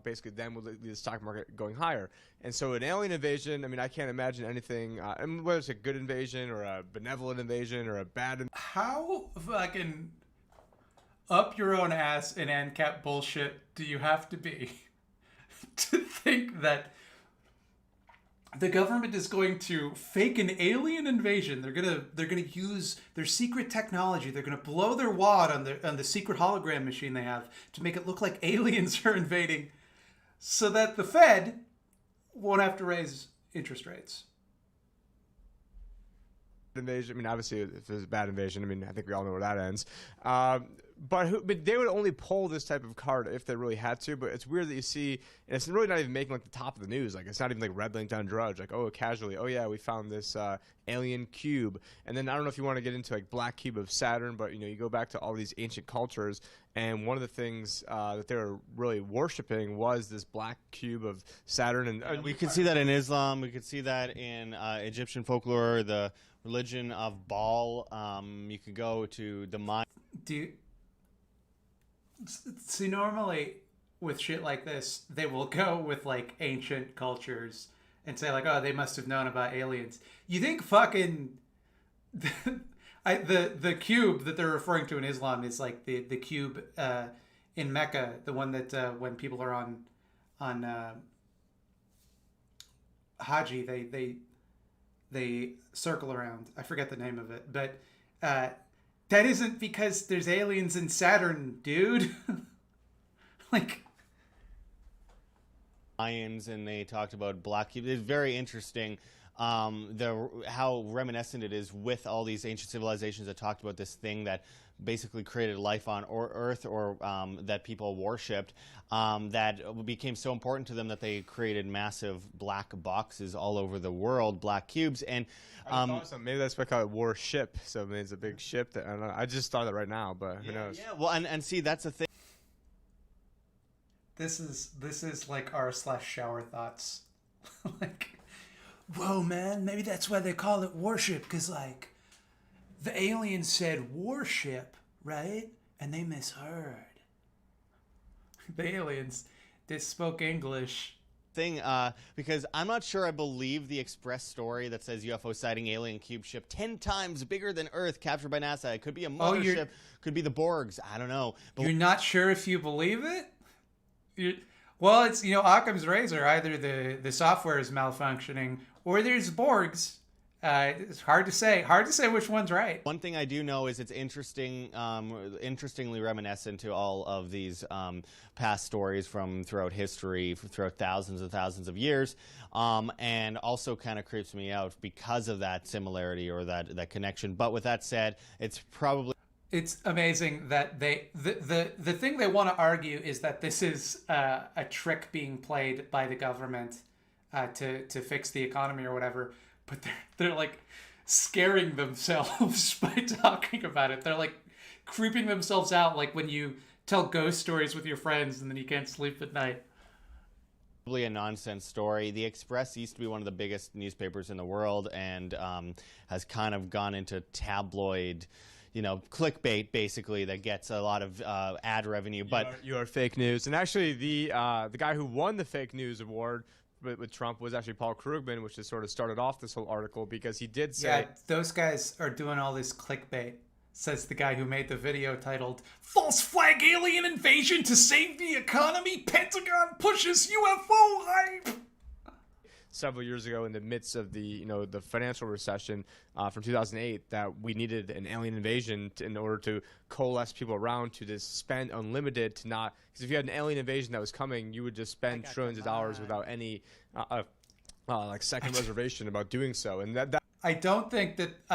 basically then will lead the stock market going higher. And so an alien invasion, I can't imagine anything, whether it's a good invasion or a benevolent invasion or a bad... How fucking up your own ass in ANCAP bullshit do you have to be to think that the government is going to fake an alien invasion? They're gonna use their secret technology. They're gonna blow their wad on the secret hologram machine they have to make it look like aliens are invading, so that the Fed won't have to raise interest rates. Invasion. Obviously, if there's a bad invasion, I think we all know where that ends. But they would only pull this type of card if they really had to. But it's weird that you see, and it's really not even making the top of the news. It's not even red linked on Drudge. Casually, oh yeah, we found this alien cube. And then I don't know if you want to get into black cube of Saturn, but you go back to all these ancient cultures, and one of the things that they were really worshiping was this black cube of Saturn. And we could see that in Islam. We could see that in Egyptian folklore, the religion of Baal. You could go to the mind. See, normally with shit like this, they will go with like ancient cultures and say like, oh, they must have known about aliens. You think fucking the cube that they're referring to in Islam is like the cube in Mecca, the one that when people are on Haji, they circle around. I forget the name of it, but that isn't because there's aliens in Saturn, dude. Like lions, and they talked about black cubes. It's very interesting how reminiscent it is with all these ancient civilizations that talked about this thing that basically created life on Earth, or that people worshipped, that became so important to them that they created massive black boxes all over the world, black cubes. And maybe that's why I call it warship. So I mean, it's a big ship. That I don't know. I just thought that right now, but who knows? Yeah, well, and see, that's the thing. This is like r/shower thoughts. Like, whoa, man, maybe that's why they call it warship, because like the aliens said warship, right? And they misheard. The aliens, they spoke English. Thing, because I'm not sure I believe the Express story that says UFO sighting alien cube ship 10 times bigger than Earth captured by NASA. It could be a mothership, could be the Borgs. I don't know. But you're not sure if you believe it? Well, it's, Occam's razor. Either the software is malfunctioning or there's Borgs. It's hard to say. Hard to say which one's right. One thing I do know is it's interestingly reminiscent to all of these past stories from throughout history, throughout thousands and thousands of years, and also kind of creeps me out because of that similarity or that connection. But with that said, it's amazing that the thing they want to argue is that this is a trick being played by the government to fix the economy or whatever. But they're like scaring themselves by talking about it. They're like creeping themselves out, like when you tell ghost stories with your friends and then you can't sleep at night. Probably a nonsense story. The Express used to be one of the biggest newspapers in the world, and has kind of gone into tabloid, clickbait, basically, that gets a lot of ad revenue. But you are fake news. And actually, the guy who won the fake news award with Trump was actually Paul Krugman, which has sort of started off this whole article, because he did say... Yeah, those guys are doing all this clickbait, says the guy who made the video titled, "False Flag Alien Invasion to Save the Economy, Pentagon Pushes UFO Hype." Several years ago, in the midst of the the financial recession from 2008, that we needed an alien invasion in order to coalesce people around to just spend unlimited, to not, because if you had an alien invasion that was coming, you would just spend trillions of dollars without any like second reservation about doing so. And that I don't think that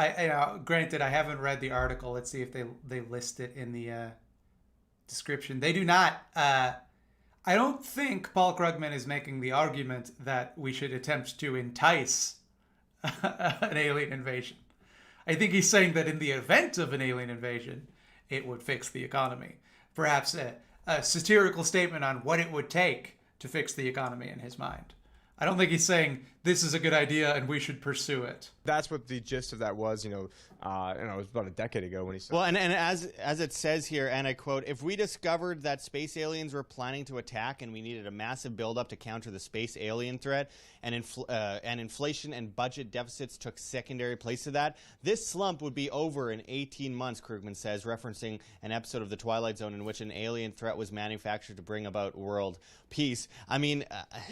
granted, I haven't read the article. Let's see if they list it in the description. They do not. I don't think Paul Krugman is making the argument that we should attempt to entice an alien invasion. I think he's saying that in the event of an alien invasion, it would fix the economy. Perhaps a satirical statement on what it would take to fix the economy in his mind. I don't think he's saying this is a good idea and we should pursue it. That's what the gist of that was, it was about a decade ago when he said. Well, and as it says here, and I quote, "If we discovered that space aliens were planning to attack and we needed a massive buildup to counter the space alien threat, and inflation and budget deficits took secondary place to that, this slump would be over in 18 months, Krugman says, referencing an episode of The Twilight Zone in which an alien threat was manufactured to bring about world peace. I mean...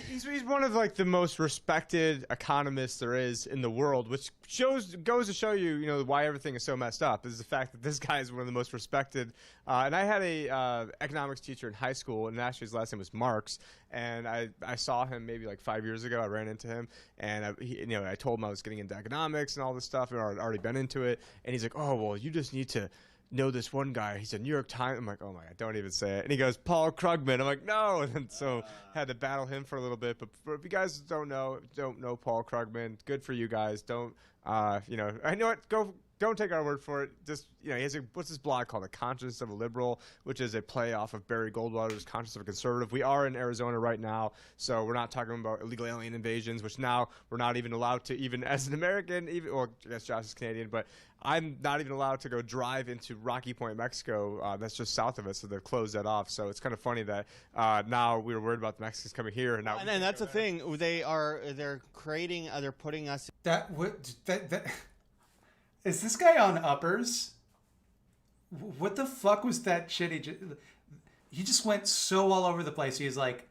He's one of, the most respected economists there is in the world, which goes to show you, why everything is so messed up, is the fact that this guy is one of the most respected. And I had a economics teacher in high school, and actually his last name was Marx, and I saw him maybe 5 years ago. I ran into him, and I told him I was getting into economics and all this stuff, and I'd already been into it, and he's like, "Oh, well, you just need to know this one guy. He's a New York Times." I'm like, "Oh my God, don't even say it." And he goes, "Paul Krugman." I'm like, "No." And so had to battle him for a little bit. But if you guys don't know Paul Krugman, good for you guys. Don't, I know it. don't take our word for it. Just, you know, he has what's this blog called? The Conscience of a Liberal, which is a play off of Barry Goldwater's Conscience of a Conservative. We are in Arizona right now, so we're not talking about illegal alien invasions, which now we're not even allowed to, even as an American, even, well, I guess Josh is Canadian, but I'm not even allowed to go drive into Rocky Point, Mexico. That's just south of us, so they've closed that off. So it's kind of funny that now we were worried about the Mexicans coming here, and now. And that's the thing. They're creating. They're putting us. Is this guy on uppers? What the fuck was that shit? He just went so all over the place. He was like,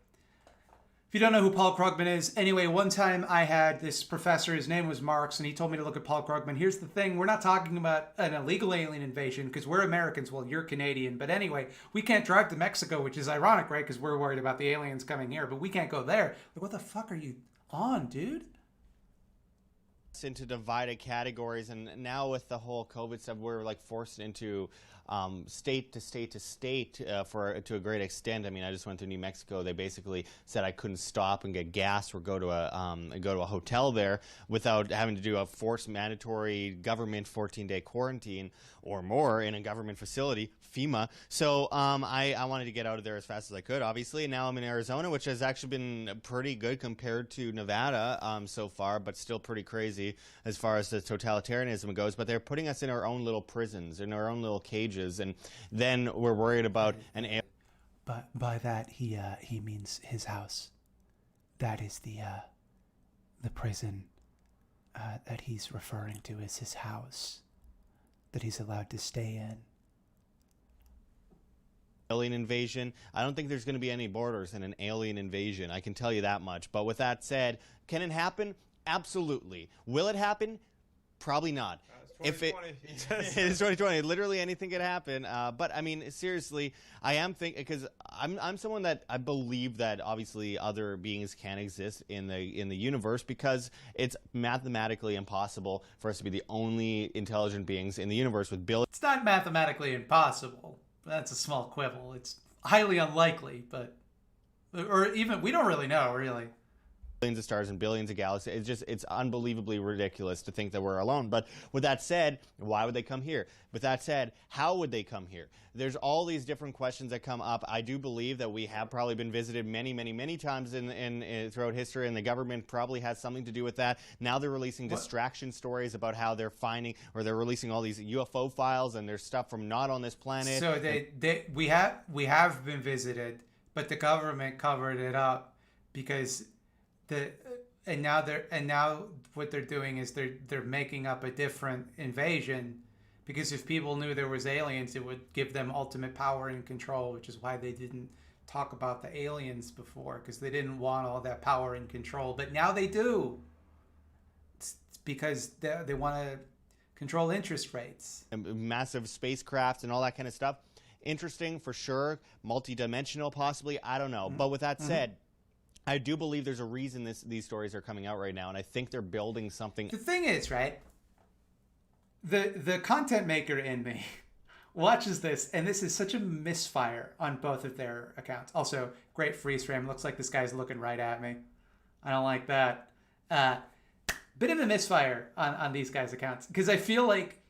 if you don't know who Paul Krugman is, anyway, one time I had this professor, his name was Marx, and he told me to look at Paul Krugman. Here's the thing, we're not talking about an illegal alien invasion because we're Americans. Well, you're Canadian. But anyway, we can't drive to Mexico, which is ironic, right? Because we're worried about the aliens coming here, but we can't go there. Like, what the fuck are you on, dude? Into divided categories, and now with the whole COVID stuff, we're like forced into state to state to state to a great extent. I mean, I just went to New Mexico. They basically said I couldn't stop and get gas or go to a hotel there without having to do a forced mandatory government 14-day quarantine or more in a government facility, FEMA. So I wanted to get out of there as fast as I could, obviously. And now I'm in Arizona, which has actually been pretty good compared to Nevada so far, but still pretty crazy as far as the totalitarianism goes. But they're putting us in our own little prisons, in our own little cages, and then we're worried about an alien. But by that he means his house. That is the prison that he's referring to as his house that he's allowed to stay in. Alien invasion. I don't think there's going to be any borders in an alien invasion. I can tell you that much. But with that said, can it happen? Absolutely. Will it happen? Probably not. If it is 2020, literally anything could happen. But I mean, seriously, I am thinking, because I'm someone that I believe that obviously other beings can exist in the universe, because it's mathematically impossible for us to be the only intelligent beings in the universe with billions. It's not mathematically impossible. That's a small quibble. It's highly unlikely, but or even we don't really know, really. Billions of stars and billions of galaxies. It's unbelievably ridiculous to think that we're alone. But with that said, why would they come here? With that said, how would they come here? There's all these different questions that come up. I do believe that we have probably been visited many, many, many times in throughout history, and the government probably has something to do with that. Now they're releasing distraction stories about how they're finding, or they're releasing all these UFO files, and there's stuff from not on this planet. So we have been visited, but the government covered it up because now what they're doing is they're making up a different invasion, because if people knew there was aliens, it would give them ultimate power and control, which is why they didn't talk about the aliens before, because they didn't want all that power and control. But now they do. It's because they want to control interest rates. Massive spacecraft and all that kind of stuff. Interesting for sure. Multi-dimensional possibly. I don't know. But with that said, I do believe there's a reason these stories are coming out right now, and I think they're building something. The thing is, right, the content maker in me watches this, and this is such a misfire on both of their accounts. Also, great freeze frame. Looks like this guy's looking right at me. I don't like that. Bit of a misfire on these guys' accounts, because I feel like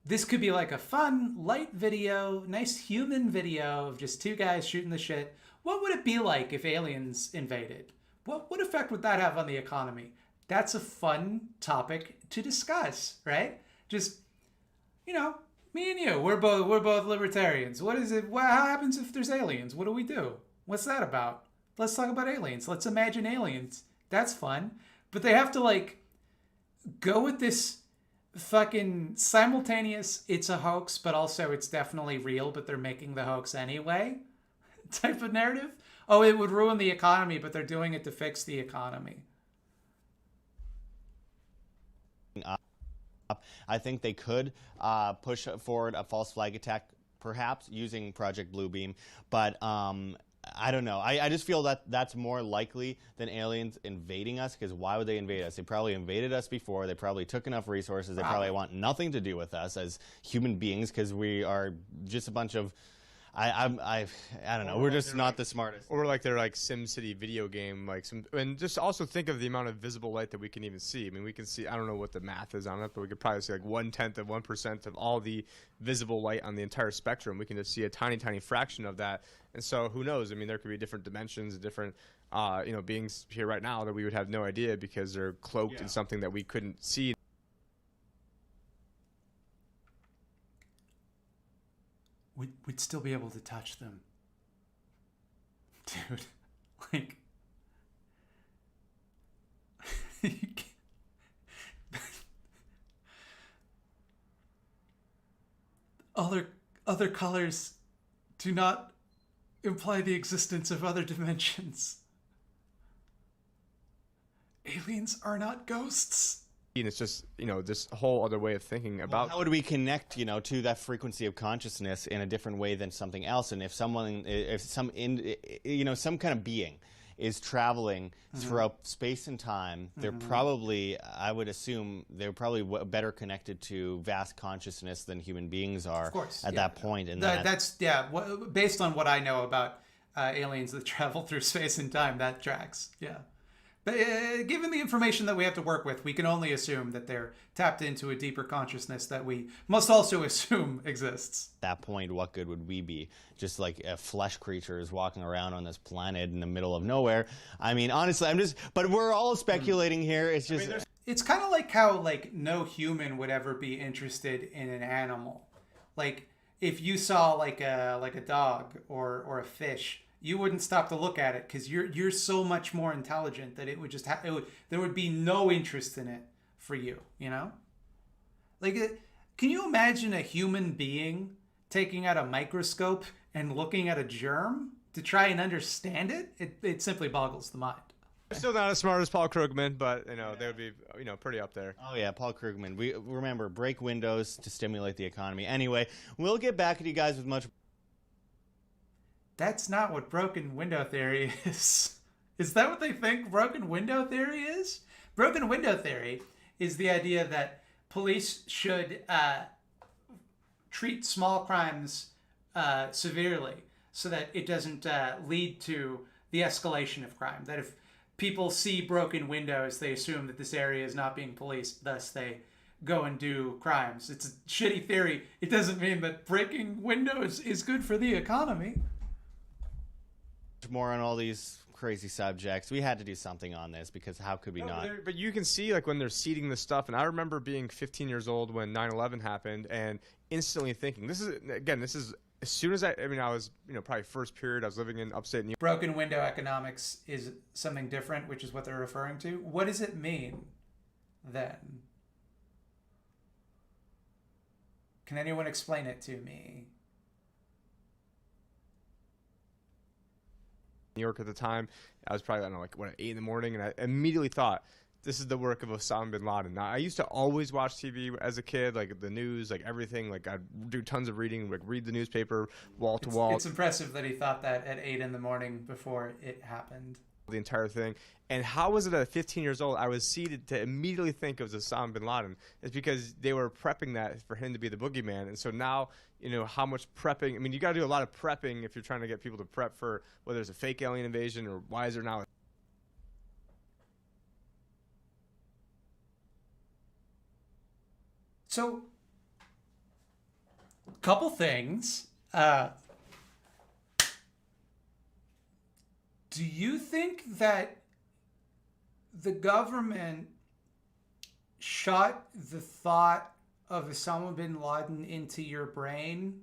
this could be like a fun, light video, nice human video of just two guys shooting the shit. What would it be like if aliens invaded? What effect would that have on the economy? That's a fun topic to discuss, right? Just, you know, me and you, we're both libertarians. What is it? How happens if there's aliens? What do we do? What's that about? Let's talk about aliens. Let's imagine aliens. That's fun. But they have to like go with this fucking simultaneous, it's a hoax, but also it's definitely real, but they're making the hoax anyway type of narrative. Oh, it would ruin the economy, but they're doing it to fix the economy. I think they could push forward a false flag attack, perhaps using Project Bluebeam, but I don't know. I just feel that that's more likely than aliens invading us, because why would they invade us? They probably invaded us before. They probably took enough resources. They probably want nothing to do with us as human beings, because we are just a bunch of, I don't know. We're just not the smartest. Or like their like SimCity video game, like some, and just also think of the amount of visible light that we can even see. I mean, we can see. I don't know what the math is on it, but we could probably see like 1/10 of all the visible light on the entire spectrum. We can just see a tiny, tiny fraction of that. And so who knows? I mean, there could be different dimensions, different beings here right now that we would have no idea because they're cloaked in something that we couldn't see. We'd still be able to touch them. Dude, like... other colors do not imply the existence of other dimensions. Aliens are not ghosts. And it's just, this whole other way of thinking about. How would we connect, to that frequency of consciousness in a different way than something else? And if some kind of being is traveling throughout space and time, they're probably, I would assume, they're probably better connected to vast consciousness than human beings are at that point. And that's based on what I know about aliens that travel through space and time, that tracks. Yeah. But given the information that we have to work with, we can only assume that they're tapped into a deeper consciousness that we must also assume exists. At that point, what good would we be? Just like flesh creatures walking around on this planet in the middle of nowhere. I mean, honestly, but we're all speculating here. It's just... it's kind of like how no human would ever be interested in an animal. Like if you saw like a dog or a fish, you wouldn't stop to look at it because you're so much more intelligent that it would just there would be no interest in it for you, Like, can you imagine a human being taking out a microscope and looking at a germ to try and understand it? It simply boggles the mind. Still not as smart as Paul Krugman, but they would be pretty up there. Oh yeah, Paul Krugman. We remember break windows to stimulate the economy. Anyway, we'll get back at you guys with much. That's not what broken window theory is. Is that what they think broken window theory is? Broken window theory is the idea that police should treat small crimes severely so that it doesn't lead to the escalation of crime. That if people see broken windows, they assume that this area is not being policed, thus they go and do crimes. It's a shitty theory. It doesn't mean that breaking windows is good for the economy. More on all these crazy subjects. We had to do something on this because how could we not? But you can see when they're seeding this stuff, and I remember being 15 years old when 9/11 happened and instantly thinking, this is as soon as I was, probably first period, I was living in upstate New York. Broken window economics is something different, which is what they're referring to. What does it mean then? Can anyone explain it to me? New York at the time, I was probably, 8 in the morning, and I immediately thought, this is the work of Osama bin Laden. Now, I used to always watch TV as a kid, like the news, like everything. Like I'd do tons of reading, like read the newspaper wall to wall. It's impressive that he thought that at 8 in the morning before it happened. The entire thing. And how was it at 15 years old I was seeded to immediately think of Osama bin Laden? It's because they were prepping that for him to be the boogeyman. And so now, how much prepping. I mean, you got to do a lot of prepping if you're trying to get people to prep for whether there's a fake alien invasion or why is there now. So, couple things. Do you think that the government shot the thought of Osama bin Laden into your brain?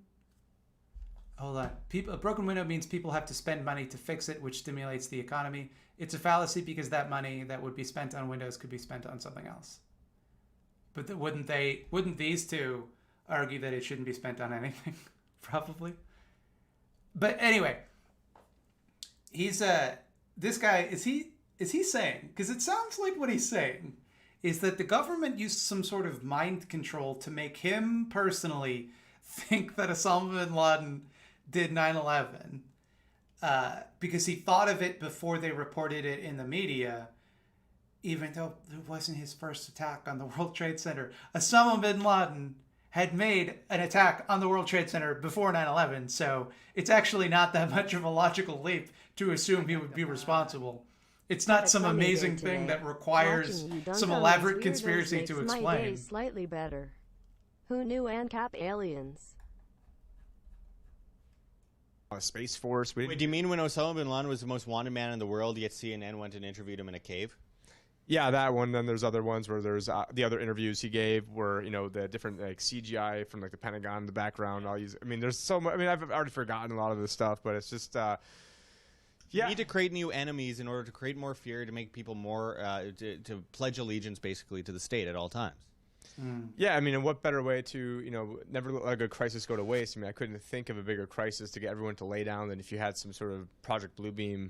Hold on. A broken window means people have to spend money to fix it, which stimulates the economy. It's a fallacy because that money that would be spent on windows could be spent on something else. But wouldn't these two argue that it shouldn't be spent on anything? Probably. But anyway, this guy, is he saying, because it sounds like what he's saying is that the government used some sort of mind control to make him personally think that Osama bin Laden did 9/11 because he thought of it before they reported it in the media, even though it wasn't his first attack on the World Trade Center. Osama bin Laden had made an attack on the World Trade Center before 9/11, so it's actually not that much of a logical leap to assume he would be responsible. It's not some amazing thing that requires some elaborate conspiracy to explain. My day slightly better. Who knew ANCAP aliens? Space Force. Wait, do you mean when Osama bin Laden was the most wanted man in the world, yet CNN went and interviewed him in a cave? Yeah, that one. Then there's other ones where there's the other interviews he gave were, you know, the different like CGI from like the Pentagon in the background. All these. I mean, there's so much. I mean, I've already forgotten a lot of this stuff, but it's just. You need to create new enemies in order to create more fear, to make people more to pledge allegiance basically to the state at all times. Yeah, I mean, and what better way to, you know, never let a good crisis go to waste? I mean, I couldn't think of a bigger crisis to get everyone to lay down than if you had some sort of Project Bluebeam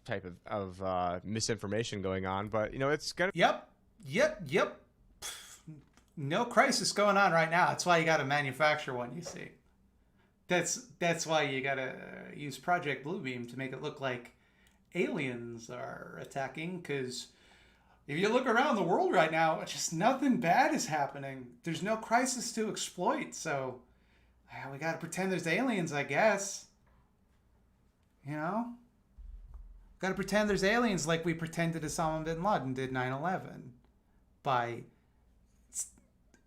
type of misinformation going on. But, you know, it's gonna. Yep. No crisis going on right now. That's why you got to manufacture one, you see. That's why you got to use Project Bluebeam to make it look like aliens are attacking, because if you look around the world right now, just nothing bad is happening. There's no crisis to exploit, so we got to pretend there's aliens, I guess. You know? Got to pretend there's aliens like we pretended Osama bin Laden did 9/11 by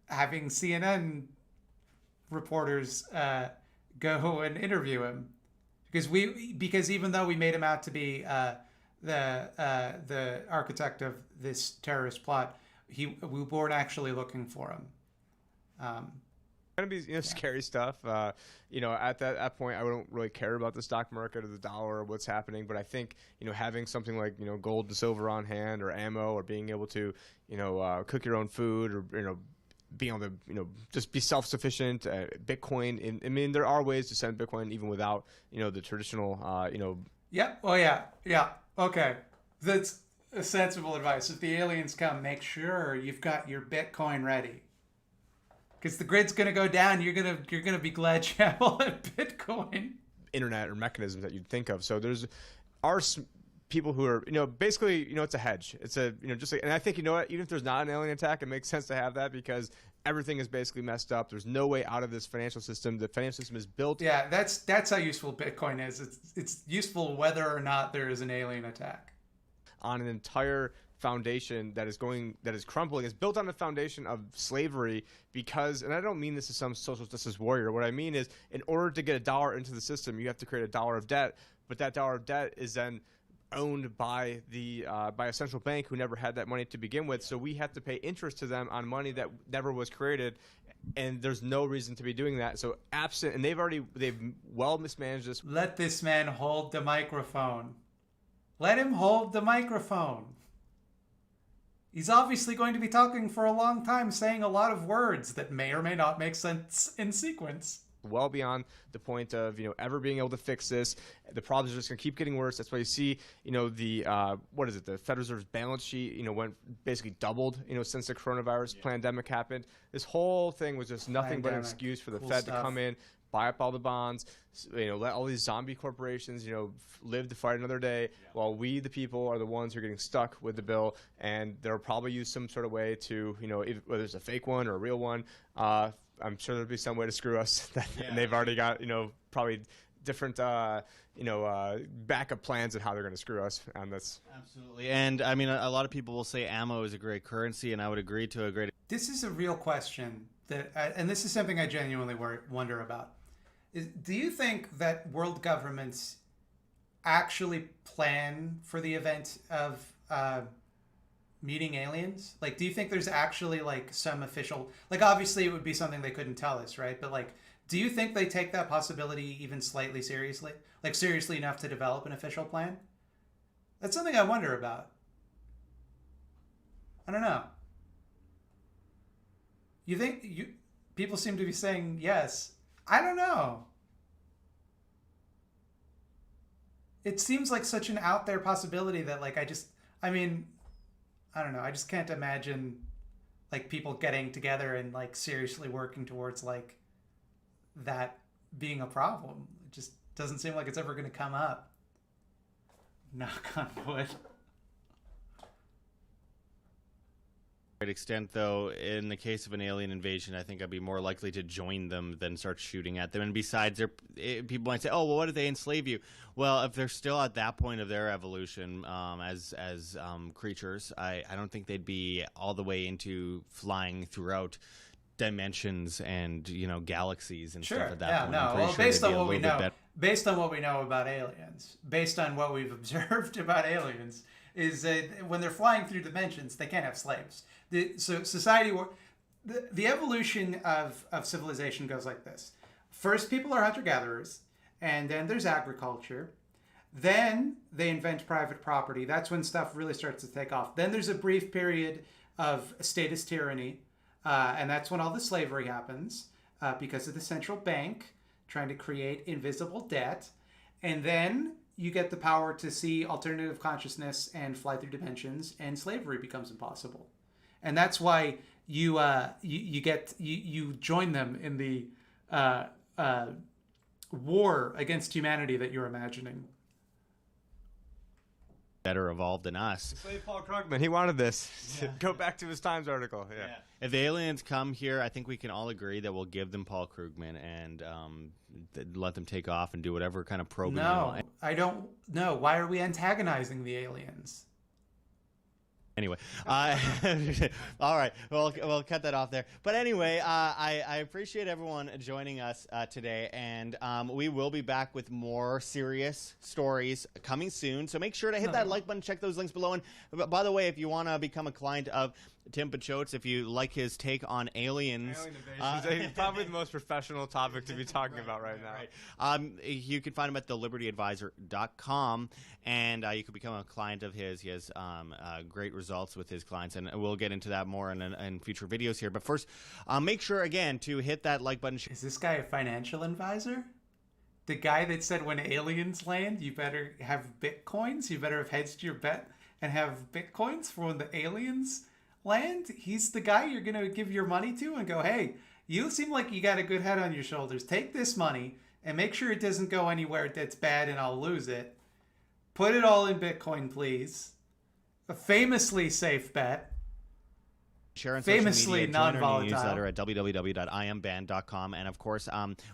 having CNN reporters go and interview him. Because even though we made him out to be the architect of this terrorist plot, we weren't actually looking for him. Gonna be, you know, scary stuff. You know, at that point, I don't really care about the stock market or the dollar or what's happening. But I think, you know, having something like, you know, gold and silver on hand or ammo, or being able to, you know, cook your own food, or, you know, being able to, you know, just be self-sufficient, Bitcoin. I mean, there are ways to send Bitcoin even without, you know, the traditional, you know. Yeah. Oh, yeah. Okay. That's a sensible advice. If the aliens come, make sure you've got your Bitcoin ready, because the grid's gonna go down. You're gonna be glad you have all that Bitcoin. Internet or mechanisms that you'd think of. So there's people who are, you know, basically, you know, it's a hedge. It's a, you know, just like, and I think, you know what, even if there's not an alien attack, it makes sense to have that, because everything is basically messed up. There's no way out of this financial system. The financial system is built. Yeah, that's how useful Bitcoin is. It's useful whether or not there is an alien attack. On an entire foundation that is crumbling. It's built on a foundation of slavery, because, and I don't mean this as some social justice warrior. What I mean is, in order to get $1 into the system, you have to create $1 of debt. But that $1 of debt is then owned by a central bank who never had that money to begin with. So we have to pay interest to them on money that never was created, and there's no reason to be doing that. So absent, and they've well mismanaged this. Let this man hold the microphone. Let him hold the microphone. He's obviously going to be talking for a long time, saying a lot of words that may or may not make sense in sequence. Well beyond the point of, you know, ever being able to fix this. The problems are just going to keep getting worse. That's why you see, you know, the the Federal Reserve's balance sheet, you know, went basically doubled, you know, since the coronavirus pandemic happened. This whole thing was just nothing but an excuse for the Fed to come in, buy up all the bonds, you know, let all these zombie corporations, you know, live to fight another day, while we, the people, are the ones who are getting stuck with the bill. And they'll probably use some sort of way to, you know, whether it's a fake one or a real one, I'm sure there'll be some way to screw us. And they've already got, you know, probably different, backup plans of how they're going to screw us on this. Absolutely. And I mean, a lot of people will say ammo is a great currency, and I would agree to a great. This is a real question that, and this is something I genuinely wonder about. Do you think that world governments actually plan for the event of meeting aliens? Like, do you think there's actually like some official, like, obviously it would be something they couldn't tell us, right? But like, do you think they take that possibility even slightly seriously? Like, seriously enough to develop an official plan? That's something I wonder about. I don't know. You think people seem to be saying yes. I don't know. It seems like such an out there possibility that, like, I don't know. I just can't imagine like people getting together and like seriously working towards like that being a problem. It just doesn't seem like it's ever going to come up. Knock on wood. great extent, though, in the case of an alien invasion, I think I'd be more likely to join them than start shooting at them. And besides, people might say, "Oh, well, what if they enslave you?" Well, if they're still at that point of their evolution as creatures, I don't think they'd be all the way into flying throughout dimensions and galaxies and stuff at that point. No. I'm Well, pretty sure based they'd on be a what we little bit know, better. based on what we know about aliens, based on what we've observed about aliens, is that when they're flying through dimensions, they can't have slaves. So society, the evolution of civilization goes like this. First, people are hunter-gatherers, and then there's agriculture. Then they invent private property. That's when stuff really starts to take off. Then there's a brief period of statist tyranny, and that's when all the slavery happens because of the central bank trying to create invisible debt. And then you get the power to see alternative consciousness and fly through dimensions, and slavery becomes impossible. And that's why you join them in the war against humanity that you're imagining. Better evolved than us. Slave Paul Krugman, he wanted this. Go back to his Times article. Yeah. If the aliens come here, I think we can all agree that we'll give them Paul Krugman and let them take off and do whatever kind of probing. No, I don't know. Why are we antagonizing the aliens? Anyway, all right, we'll cut that off there. But anyway, I appreciate everyone joining us today, and we will be back with more serious stories coming soon. So make sure to hit that like button, check those links below. And by the way, if you want to become a client of Tim Pachotes, if you like his take on aliens, probably the most professional topic to be talking about right now. You can find him at thelibertyadvisor.com, and you can become a client of his. He has great results with his clients, and we'll get into that more in future videos here. But first, make sure again to hit that like button. Is this guy a financial advisor? The guy that said when aliens land, you better have bitcoins. You better have hedged your bet and have bitcoins for when the aliens land. He's the guy you're going to give your money to and go, hey, you seem like you got a good head on your shoulders. Take this money and make sure it doesn't go anywhere that's bad and I'll lose it. Put it all in Bitcoin, please. A famously safe bet. Share on famously social media, join our non-volatile. newsletter at www.iamband.com. And of course,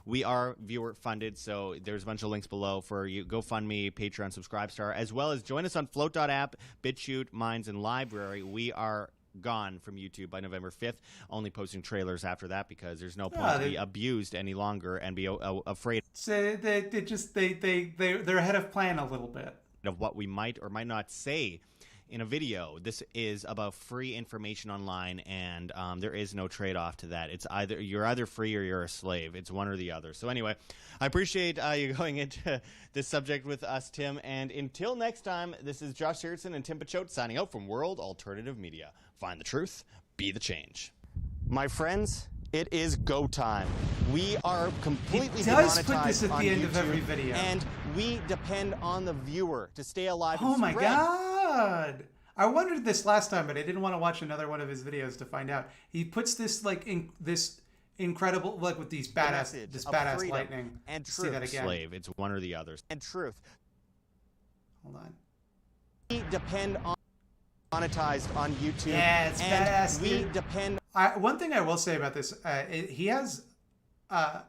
we are viewer funded, so there's a bunch of links below for you. GoFundMe, Patreon, Subscribestar, as well as join us on Float.app, BitChute, Minds, and Library. We are gone from YouTube by November 5th, only posting trailers after that because there's no point to be abused any longer and be afraid. So they're ahead of plan a little bit of what we might or might not say in a video. This is about free information online, and there is no trade-off to that. It's you're either free or you're a slave. It's one or the other. So anyway, I appreciate you going into this subject with us, Tim. And until next time, this is Josh Jörgensen and Tim Pachote signing out from World Alternative Media. Find the truth, be the change. My friends, it is go time. We are completely demonetized put this at the on end YouTube, of every video. and we depend on the viewer to stay alive. Oh and my spread. God. I wondered this last time, but I didn't want to watch another one of his videos to find out. He puts this this incredible, like with these badass lightning. And See that again. Slave. It's one or the other. And truth. Hold on. We depend on monetized on YouTube. Yeah, it's and badass. We dude. depend. One thing I will say about this, he has a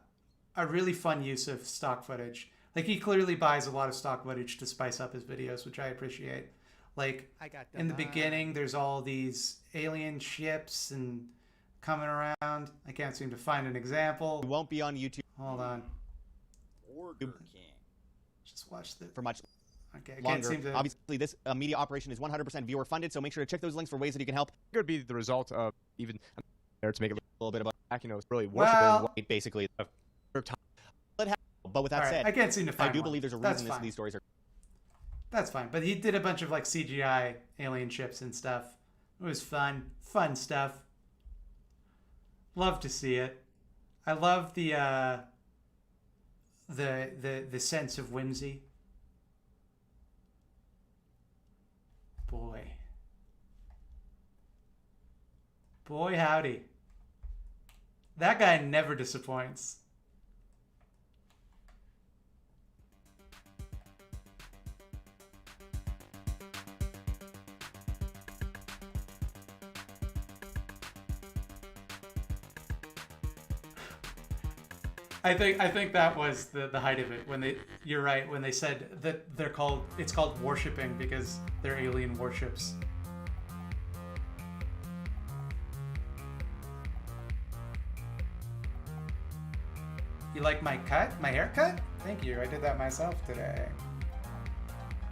really fun use of stock footage. Like he clearly buys a lot of stock footage to spice up his videos, which I appreciate. Like in the beginning, there's all these alien ships and coming around. I can't seem to find an example. It won't be on YouTube. Hold on. Burger King. Just watch the. For much. Okay, I longer. can't seem to. Obviously, this media operation is 100% viewer funded, so make sure to check those links for ways that you can help. It could be the result of even there to make it a little bit about, really worshiping basically. But with that All right, said, I can't seem to find I do one. believe there's a That's reason fine. these stories are. That's fine, but he did a bunch of like CGI alien ships and stuff. It was fun stuff. Love to see it. I love the sense of whimsy. Boy howdy. That guy never disappoints. I think that was the height of it when you're right when they said that it's called worshipping because they're alien warships. You like my haircut? Thank you. I did that myself today.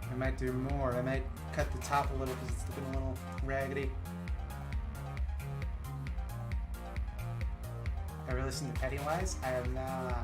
I might do more. I might cut the top a little because it's looking a little raggedy. Ever listen to Pennywise? I have not.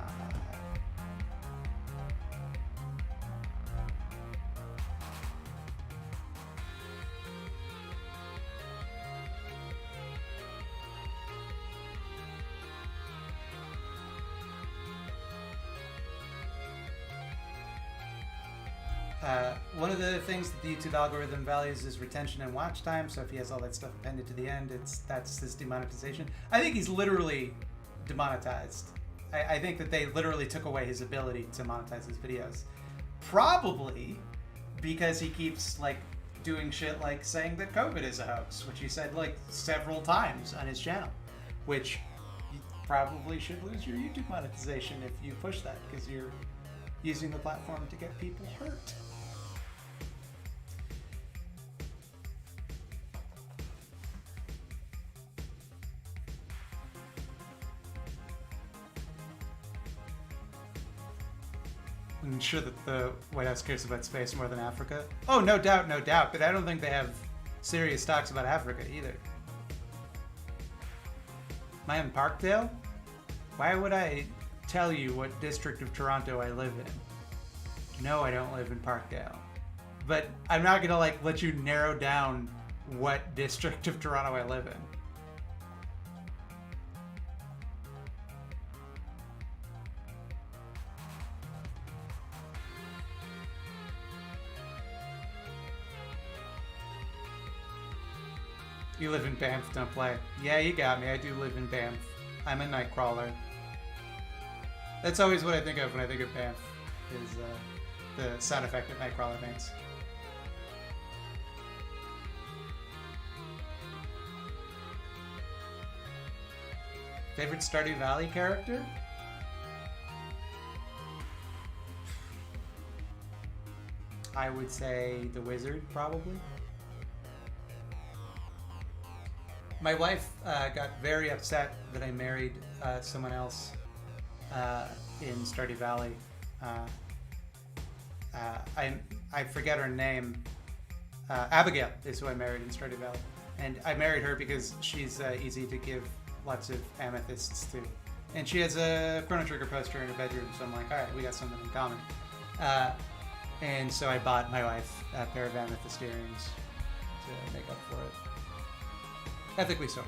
One of the things that the YouTube algorithm values is retention and watch time. So if he has all that stuff appended to the end, that's his demonetization. I think he's literally demonetized. I think that they literally took away his ability to monetize his videos. Probably because he keeps like doing shit like saying that COVID is a hoax, which he said like several times on his channel, which you probably should lose your YouTube monetization if you push that because you're using the platform to get people hurt. I'm sure that the White House cares about space more than Africa. Oh, no doubt, no doubt. But I don't think they have serious talks about Africa either. Am I in Parkdale? Why would I tell you what district of Toronto I live in? No, I don't live in Parkdale. But I'm not gonna like let you narrow down what district of Toronto I live in. You live in Banff, don't play. Yeah, you got me. I do live in Banff. I'm a nightcrawler. That's always what I think of when I think of Banff, is the sound effect that Nightcrawler makes. Favorite Stardew Valley character? I would say the wizard, probably. My wife got very upset that I married someone else in Stardew Valley. I forget her name. Abigail is who I married in Stardew Valley. And I married her because she's easy to give lots of amethysts to. And she has a Chrono Trigger poster in her bedroom, so I'm like, all right, we got something in common. And so I bought my wife a pair of amethyst earrings to make up for it. Ethically sourced.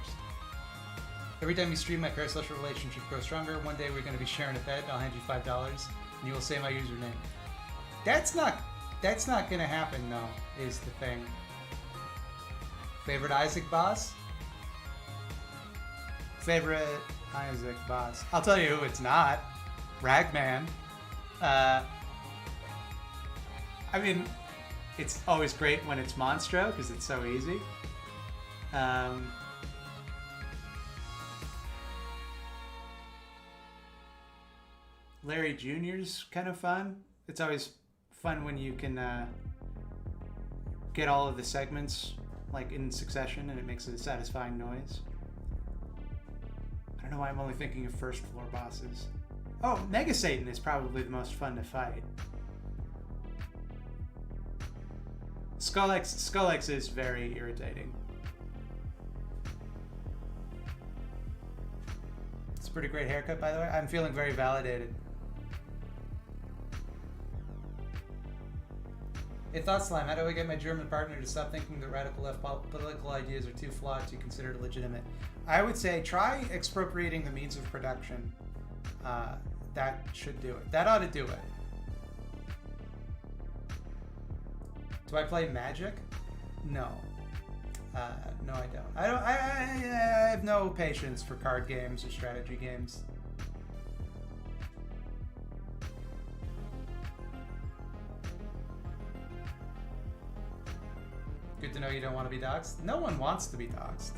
Every time you stream, my parasocial relationship grows stronger. One day we're going to be sharing a bed. I'll hand you $5, and you will say my username. That's not going to happen, though, is the thing. Favorite Isaac boss? Favorite Isaac boss? I'll tell you who it's not. Ragman. I mean, it's always great when it's Monstro, because it's so easy. Larry Jr.'s kind of fun. It's always fun when you can get all of the segments like in succession and it makes a satisfying noise. I don't know why I'm only thinking of first floor bosses. Oh, Mega Satan is probably the most fun to fight. Skull-X is very irritating. It's a pretty great haircut, by the way. I'm feeling very validated. Hey, Thought Slime, how do I get my German partner to stop thinking that radical left political ideas are too flawed to consider it legitimate? I would say try expropriating the means of production. That should do it. That ought to do it. Do I play Magic? No. No, I don't. I have no patience for card games or strategy games. Good to know you don't want to be doxxed. No one wants to be doxxed.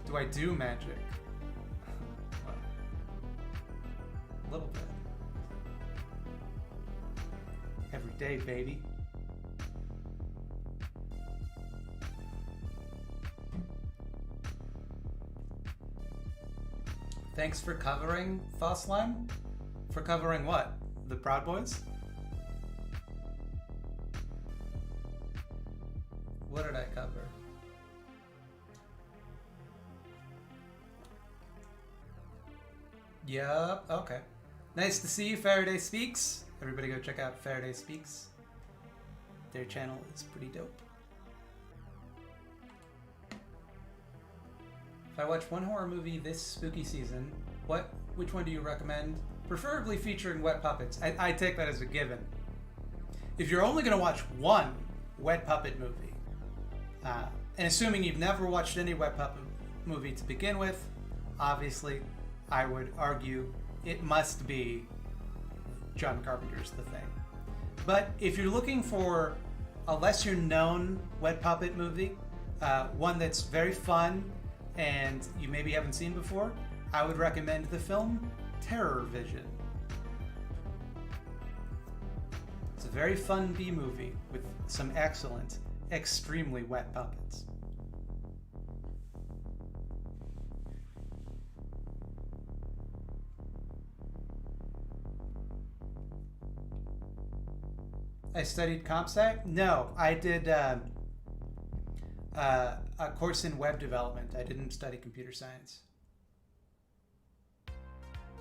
Do I do Magic? A little bit. Every day, baby. Thanks for covering Fossline. For covering what? The Proud Boys? What did I cover? Yup, okay. Nice to see you, Faraday Speaks. Everybody go check out Faraday Speaks. Their channel is pretty dope. If I watch one horror movie this spooky season, which one do you recommend? Preferably featuring wet puppets. I take that as a given. If you're only going to watch one wet puppet movie, and assuming you've never watched any wet puppet movie to begin with, obviously, I would argue it must be John Carpenter's The Thing. But if you're looking for a lesser known wet puppet movie, one that's very fun and you maybe haven't seen before, I would recommend the film Terror Vision. It's a very fun B-movie with some excellent, extremely wet puppets. I studied comp sci? No, I did a course in web development. I didn't study computer science.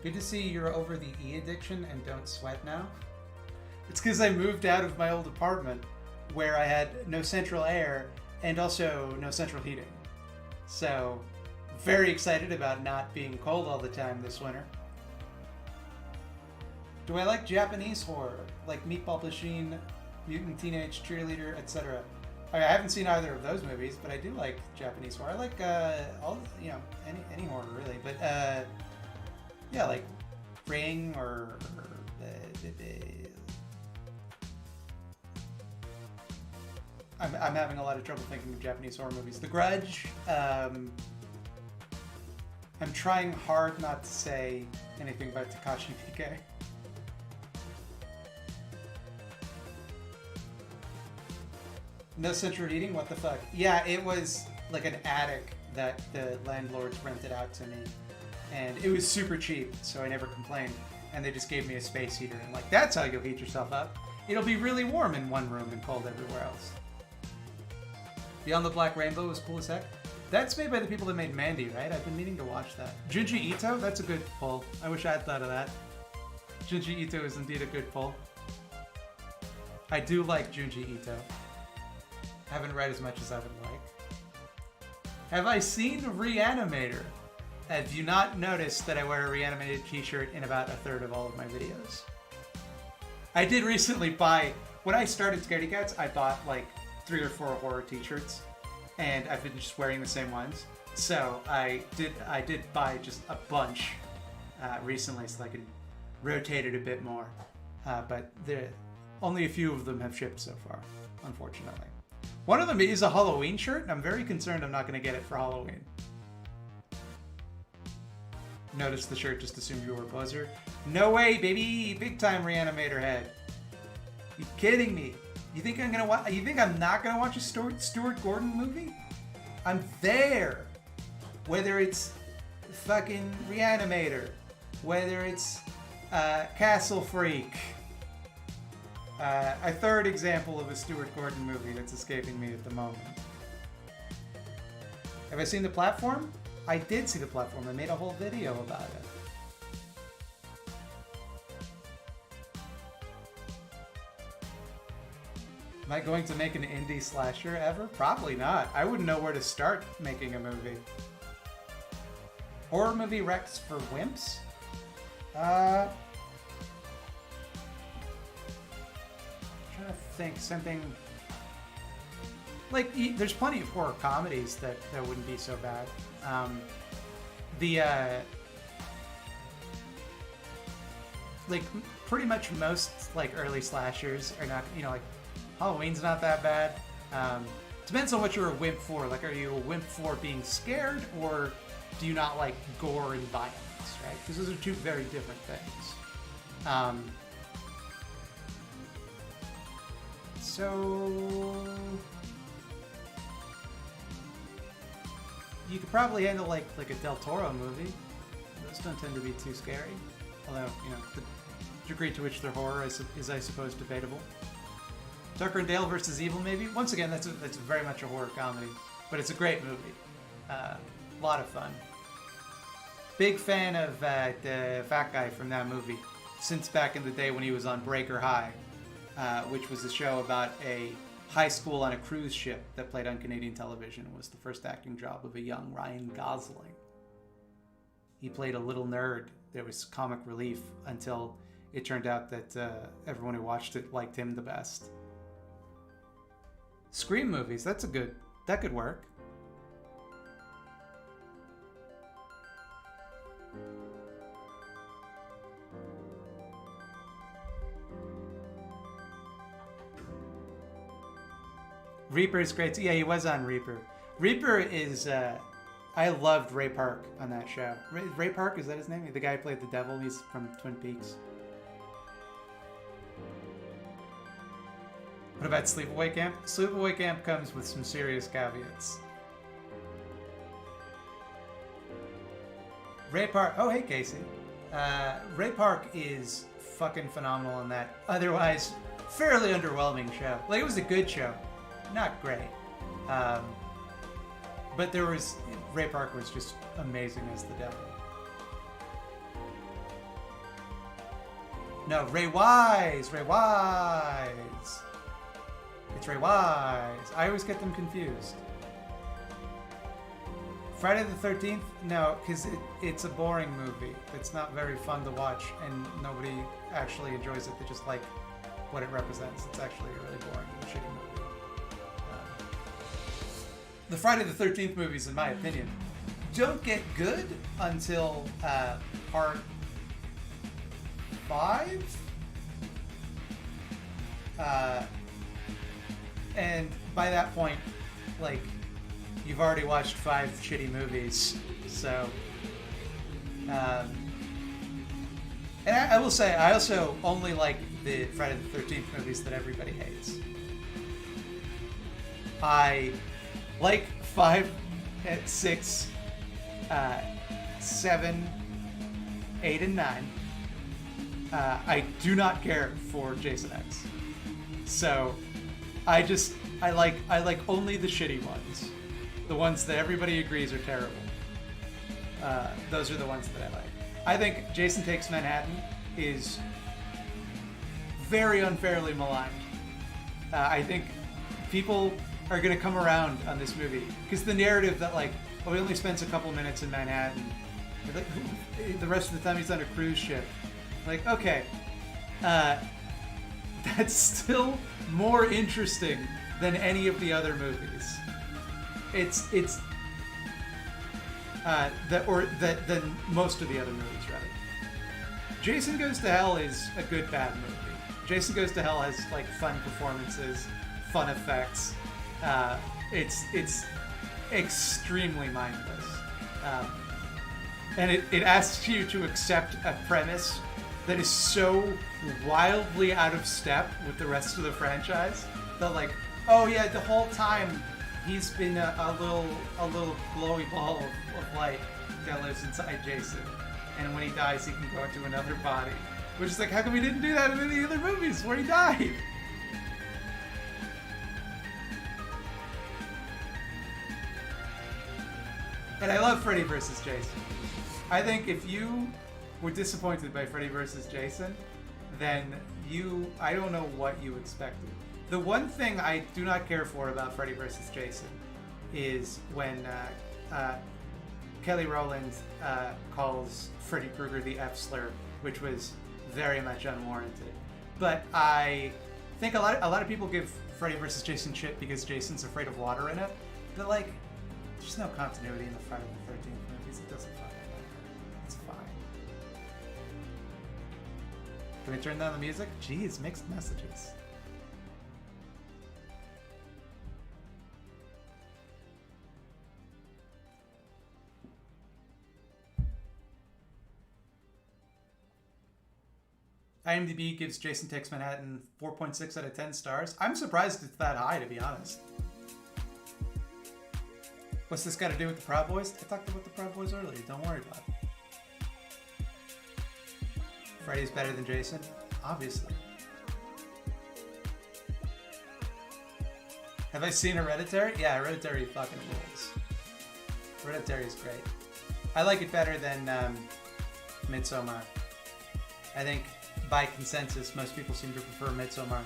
Good to see you're over the e-addiction and don't sweat now. It's because I moved out of my old apartment where I had no central air and also no central heating. So, very excited about not being cold all the time this winter. Do I like Japanese horror, like Meatball Machine, Mutant Teenage Cheerleader, etc.? I haven't seen either of those movies, but I do like Japanese horror. I like all, any horror really. But yeah, like Ring or I'm having a lot of trouble thinking of Japanese horror movies. The Grudge. I'm trying hard not to say anything about Takashi Miike. No central heating? What the fuck? Yeah, it was like an attic that the landlords rented out to me. And it was super cheap, so I never complained. And they just gave me a space heater. And like, that's how you'll heat yourself up. It'll be really warm in one room and cold everywhere else. Beyond the Black Rainbow was cool as heck. That's made by the people that made Mandy, right? I've been meaning to watch that. Junji Ito? That's a good pull. I wish I had thought of that. Junji Ito is indeed a good pull. I do like Junji Ito. Haven't read as much as I would like. Have I seen Reanimator? Have you not noticed that I wear a Reanimated t-shirt in about a third of all of my videos? I did recently buy, when I started Scaredy Cats, I bought like 3 or 4 horror t-shirts, and I've been just wearing the same ones. So I did buy just a bunch recently so I could rotate it a bit more. But only a few of them have shipped so far, unfortunately. One of them is a Halloween shirt, and I'm very concerned I'm not going to get it for Halloween. Noticed the shirt, just assumed you were a poser. No way, baby! Big time Reanimator head. You kidding me? You think I'm gonna watch? You think I'm not gonna watch a Stuart Gordon movie? I'm there. Whether it's fucking Reanimator, whether it's Castle Freak. A third example of a Stuart Gordon movie that's escaping me at the moment. Have I seen The Platform? I did see The Platform. I made a whole video about it. Am I going to make an indie slasher ever? Probably not. I wouldn't know where to start making a movie. Horror movie Rex for wimps? Trying to think something like there's plenty of horror comedies that wouldn't be so bad. Like pretty much most like early slashers are not, like Halloween's not that bad. Depends on what you're a wimp for. Like, are you a wimp for being scared or do you not like gore and violence, right? Because those are two very different things. So you could probably handle like a Del Toro movie. Those don't tend to be too scary, although the degree to which they're horror is I suppose debatable. Tucker and Dale versus Evil, maybe. Once again, that's very much a horror comedy, but it's a great movie. A lot of fun. Big fan of the fat guy from that movie since back in the day when he was on Breaker High, which was a show about a high school on a cruise ship that played on Canadian television. It was the first acting job of a young Ryan Gosling. He played a little nerd. There was comic relief until it turned out that everyone who watched it liked him the best. Scream movies, that could work. Reaper is great too. Yeah, he was on Reaper. Reaper is, I loved Ray Park on that show. Ray Park, is that his name? The guy who played the devil, he's from Twin Peaks. What about Sleepaway Camp? Sleepaway Camp comes with some serious caveats. Ray Park, oh hey Casey. Ray Park is fucking phenomenal in that otherwise fairly underwhelming show. Like, it was a good show, not great. But Ray Park was just amazing as the devil. No, Ray Wise! It's Ray Wise. I always get them confused. Friday the 13th? No, because it's a boring movie. It's not very fun to watch, and nobody actually enjoys it. They just like what it represents. It's actually a really boring and shitty movie. The Friday the 13th movies, in my opinion, don't get good until part 5? And by that point, like, you've already watched 5 shitty movies, so... and I will say, I also only like the Friday the 13th movies that everybody hates. I like 5, 6, 7, 8, and 9. I do not care for Jason X. So... I like only the shitty ones. The ones that everybody agrees are terrible. Those are the ones that I like. I think Jason Takes Manhattan is very unfairly maligned. I think people are going to come around on this movie. Because the narrative that, like, oh, he only spends a couple minutes in Manhattan. Like, the rest of the time he's on a cruise ship. Like, okay. That's still more interesting than any of the other movies. Than most of the other movies, rather. Jason Goes to Hell is a good bad movie. Jason Goes to Hell has like fun performances, fun effects. It's extremely mindless, and it asks you to accept a premise that is so wildly out of step with the rest of the franchise that, like, oh yeah, the whole time he's been a little glowy ball of light that lives inside Jason, and when he dies he can go into another body. Which is like, how come we didn't do that in any other movies where he died? And I love Freddy vs. Jason. I think if you were disappointed by Freddy vs. Jason, then I don't know what you expected. The one thing I do not care for about Freddy vs. Jason is when Kelly Rowland calls Freddy Krueger the F-slur, which was very much unwarranted. But I think a lot of people give Freddy vs. Jason shit because Jason's afraid of water in it. But, like, there's no continuity in the Friday the 13th movies. It doesn't fucking matter. It's fine. Can we turn down the music? Jeez, mixed messages. IMDb gives Jason Takes Manhattan 4.6 out of 10 stars. I'm surprised it's that high, to be honest. What's this got to do with the Proud Boys? I talked about the Proud Boys earlier. Don't worry about it. Freddy's better than Jason? Obviously. Have I seen Hereditary? Yeah, Hereditary fucking rules. Hereditary is great. I like it better than Midsommar. I think by consensus, most people seem to prefer Midsommar.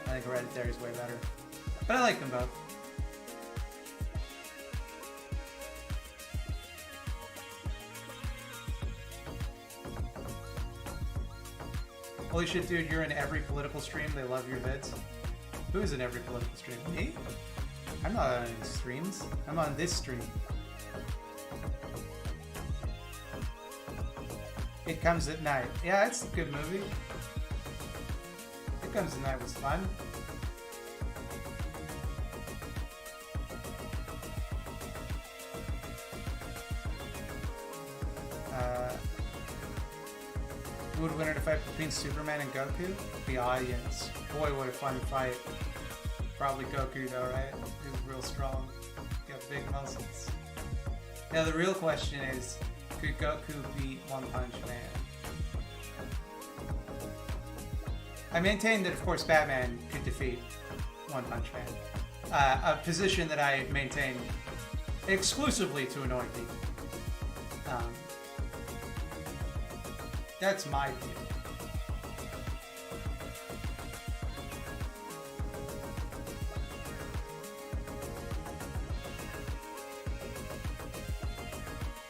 I think Hereditary is way better. But I like them both. Holy shit, dude, you're in every political stream. They love your vids. Who is in every political stream? Me? I'm not on any streams. I'm on this stream. It Comes at Night. Yeah, it's a good movie. It Comes at Night was fun. Who would win in a fight between Superman and Goku? The audience. Boy, what a fun fight. Probably Goku though, right? He's real strong. Got big muscles. Now the real question is, could Goku beat One Punch Man? I maintain that, of course, Batman could defeat One Punch Man. A position that I maintain exclusively to annoy people. That's my view.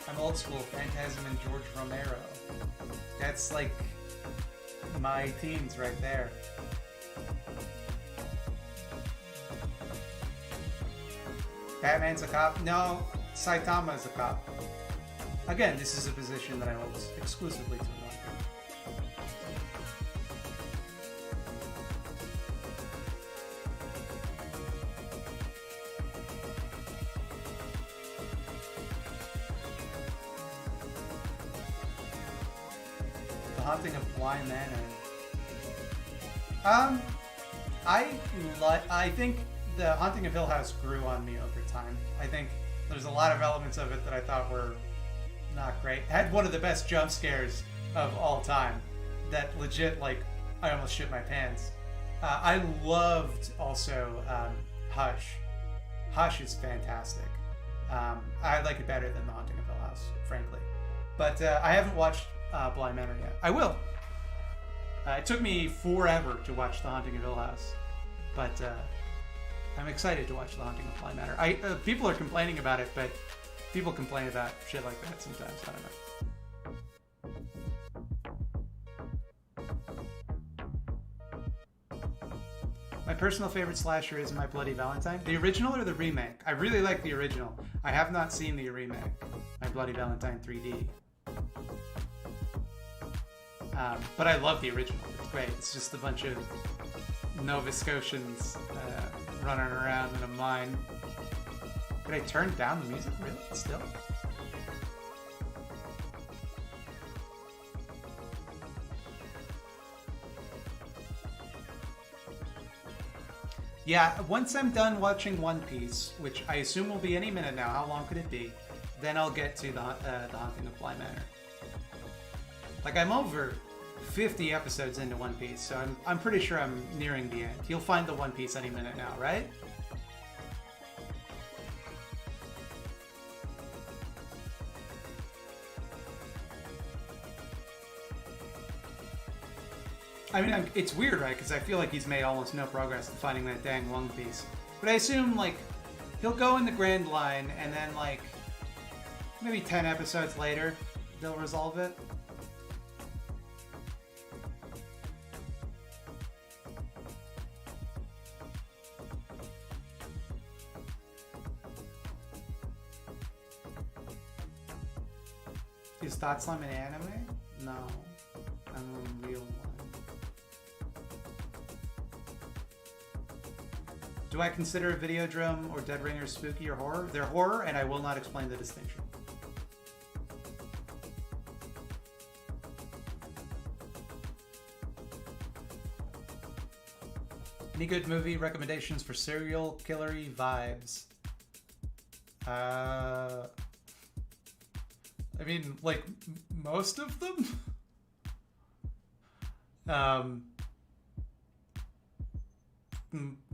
I'm old school. Phantasm and George Romero. That's like my teens right there. Batman's a cop? No, Saitama is a cop. Again, this is a position that I hold exclusively to annoy. The Haunting of Bly Manor. I think The Haunting of Hill House grew on me over time. I think there's a lot of elements of it that I thought were not great. It had one of the best jump scares of all time. That legit, like, I almost shit my pants. I loved also Hush. Hush is fantastic. I like it better than The Haunting of Hill House, frankly. But I haven't watched Bly Manor yet. I will. It took me forever to watch The Haunting of Hill House, but I'm excited to watch The Haunting of Bly Manor. People are complaining about it, but people complain about shit like that sometimes. I don't know. My personal favorite slasher is My Bloody Valentine. The original or the remake? I really like the original. I have not seen the remake, My Bloody Valentine 3D. But I love the original. It's great. It's just a bunch of Nova Scotians running around in a mine. Could I turn down the music really? Still? Yeah, once I'm done watching One Piece, which I assume will be any minute now, how long could it be? Then I'll get to the Haunting of Bly Manor. Like, I'm over 50 episodes into One Piece, so I'm pretty sure I'm nearing the end. You'll find the One Piece any minute now, right? I mean, it's weird, right? Because I feel like he's made almost no progress in finding that dang One Piece. But I assume, like, he'll go in the Grand Line, and then, like, maybe 10 episodes later, they'll resolve it. Is Thought Slime an anime? No. I'm a real one. Do I consider Videodrome or Dead Ringers spooky or horror? They're horror, and I will not explain the distinction. Any good movie recommendations for serial killery vibes? I mean, like, most of them?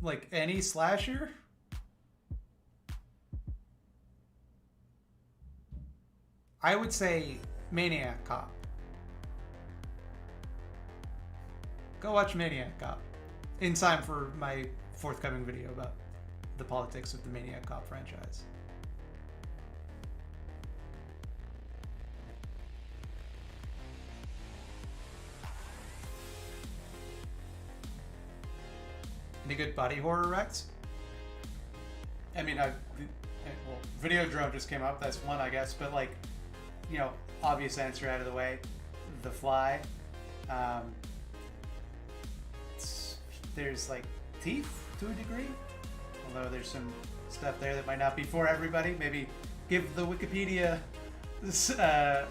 Like, any slasher? I would say Maniac Cop. Go watch Maniac Cop in time for my forthcoming video about the politics of the Maniac Cop franchise. Any good body horror recs? I mean, well, Videodrome just came up. That's one, I guess. But, like, you know, obvious answer out of the way. The Fly. There's, like, Thief to a degree. Although there's some stuff there that might not be for everybody. Maybe give the Wikipedia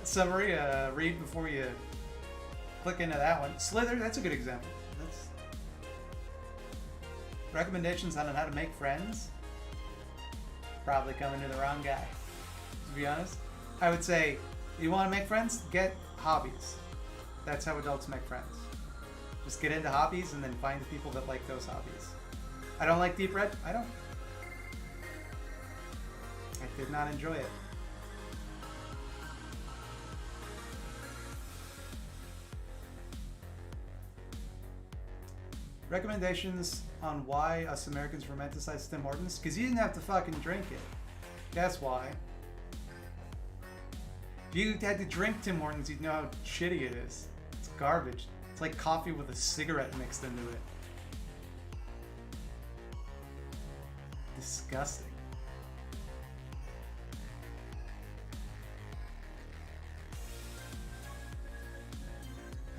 summary a read before you click into that one. Slither, that's a good example. That's recommendations on how to make friends. Probably coming to the wrong guy, to be honest. I would say, you want to make friends? Get hobbies. That's how adults make friends. Just get into hobbies and then find the people that like those hobbies. I don't like Deep Red. I don't. I did not enjoy it. Recommendations on why us Americans romanticize Tim Hortons? Because you didn't have to fucking drink it. That's why. If you had to drink Tim Hortons, you'd know how shitty it is. It's garbage. It's like coffee with a cigarette mixed into it. Disgusting.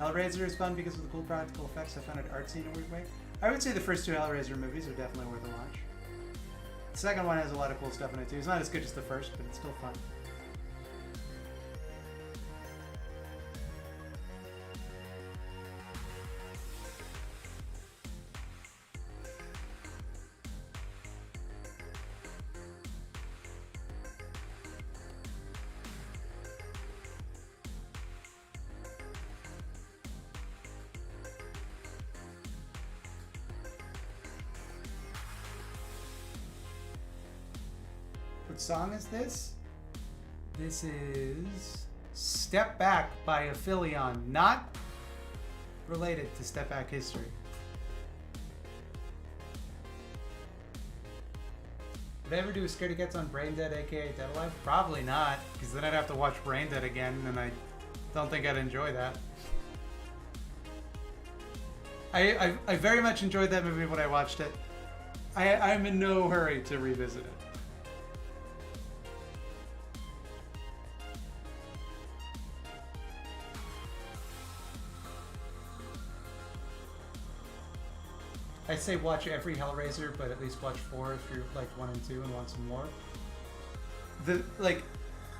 Hellraiser is fun because of the cool practical effects. I found it artsy in a weird way. I would say the first two Hellraiser movies are definitely worth a watch. The second one has a lot of cool stuff in it too. It's not as good as the first, but it's still fun. What song is this? This is Step Back by Aphelion, not related to Step Back history. Would I ever do a Scaredy Cats on Brain Dead, aka Dead Alive? Probably not, because then I'd have to watch Brain Dead again, and I don't think I'd enjoy that. I very much enjoyed that movie when I watched it. I'm in no hurry to revisit it. I say watch every Hellraiser, but at least watch 4 if you're like 1 and 2 and want some more.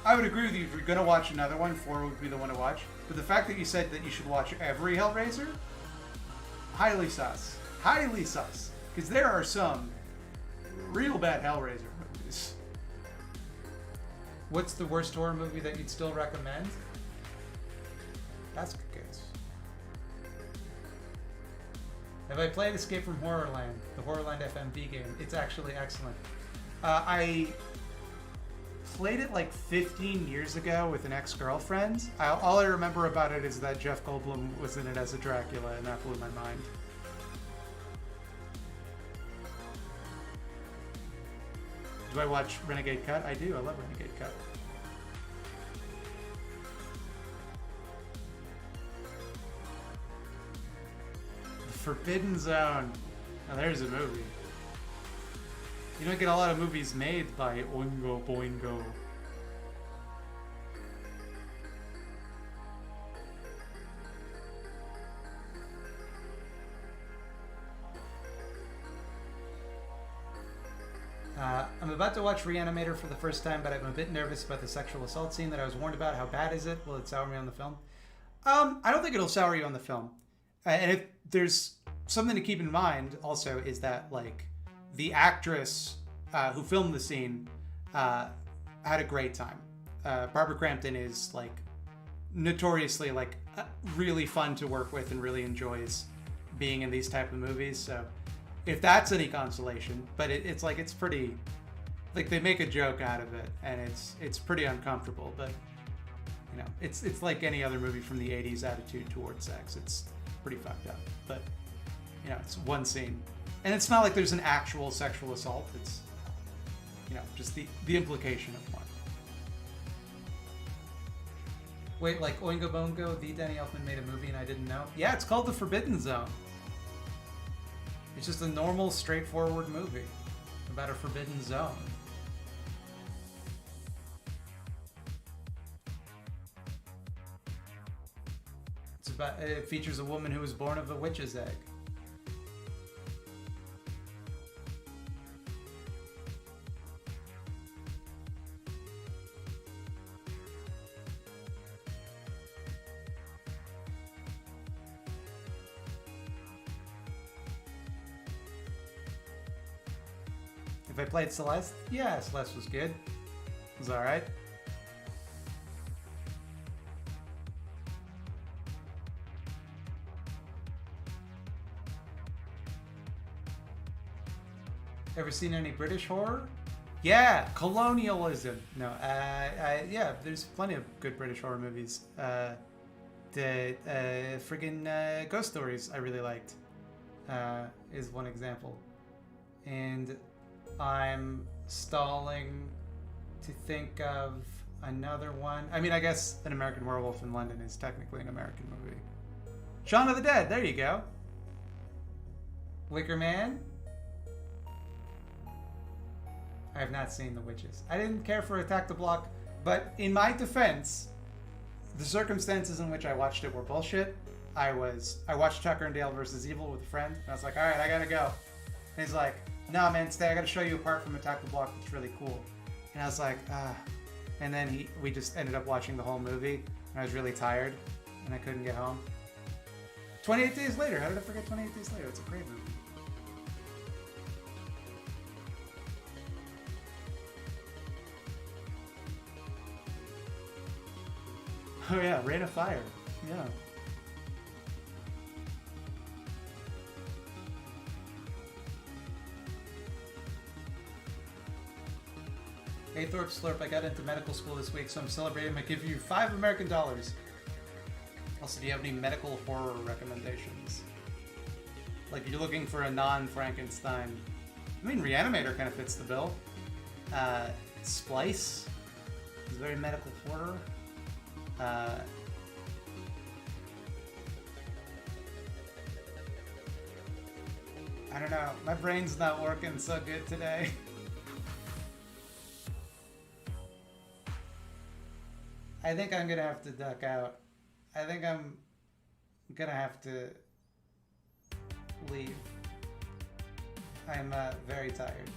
I would agree with you. If you're gonna watch another one, 4 would be the one to watch. But the fact that you said that you should watch every Hellraiser, highly sus. Highly sus. Because there are some real bad Hellraiser movies. What's the worst horror movie that you'd still recommend? That's a good case. Have I played Escape from Horrorland, the Horrorland FMV game? It's actually excellent. I played it like 15 years ago with an ex-girlfriend. All I remember about it is that Jeff Goldblum was in it as a Dracula, and that blew my mind. Do I watch Renegade Cut? I do. I love Renegade Cut. Forbidden Zone. Now there's a movie. You don't get a lot of movies made by Oingo Boingo. I'm about to watch Reanimator for the first time, but I'm a bit nervous about the sexual assault scene that I was warned about. How bad is it? Will it sour me on the film? I don't think it'll sour you on the film. And if there's something to keep in mind also is that like the actress who filmed the scene had a great time. Barbara Crampton is like notoriously like really fun to work with and really enjoys being in these type of movies. So if that's any consolation, but it's like it's pretty like they make a joke out of it and it's pretty uncomfortable, but you know, it's like any other movie from the 80s attitude towards sex. It's pretty fucked up, but you know, it's one scene. And it's not like there's an actual sexual assault. It's, you know, just the implication of one. Wait, like Oingo Boingo, the Danny Elfman made a movie and I didn't know? Yeah, it's called The Forbidden Zone. It's just a normal, straightforward movie about a forbidden zone. It features a woman who was born of a witch's egg. If I played Celeste? Yeah, Celeste was good. It was alright. Ever seen any British horror? Yeah, colonialism. No, yeah, there's plenty of good British horror movies. The friggin' Ghost Stories I really liked is one example. And I'm stalling to think of another one. I mean, I guess An American Werewolf in London is technically an American movie. Shaun of the Dead, there you go. Wicker Man. I have not seen The Witches. I didn't care for Attack the Block, but in my defense, the circumstances in which I watched it were bullshit. I watched Tucker and Dale versus Evil with a friend, and I was like, all right, I gotta go. And he's like, nah, man, stay. I gotta show you a part from Attack the Block that's really cool. And I was like, and then we just ended up watching the whole movie, and I was really tired, and I couldn't get home. 28 Days Later. How did I forget 28 Days Later? It's a great movie. Oh yeah, Rain of Fire. Yeah. Hey Thorpe Slurp, I got into medical school this week, so I'm celebrating by giving you $5 American. Also, do you have any medical horror recommendations? Like, if you're looking for a non-Frankenstein. I mean, Reanimator kind of fits the bill. Splice is very medical horror. I don't know. My brain's not working so good today. I think I'm gonna have to duck out. I think I'm gonna have to leave. I'm very tired.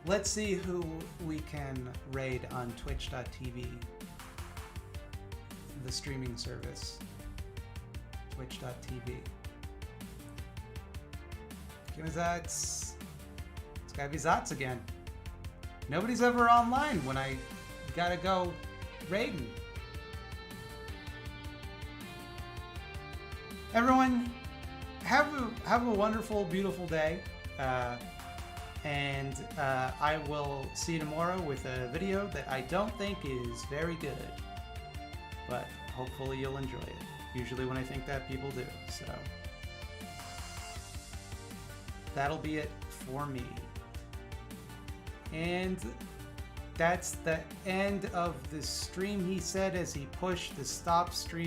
Let's see who we can raid on twitch.tv, the streaming service. Twitch.tv. Give me Zats. It's gotta be Zats again. Nobody's ever online when I gotta go raiding. Everyone, have a wonderful, beautiful day. And I will see you tomorrow with a video that I don't think is very good, but hopefully you'll enjoy it. Usually when I think that, people do. So that'll be it for me. And that's the end of the stream, he said as he pushed the stop stream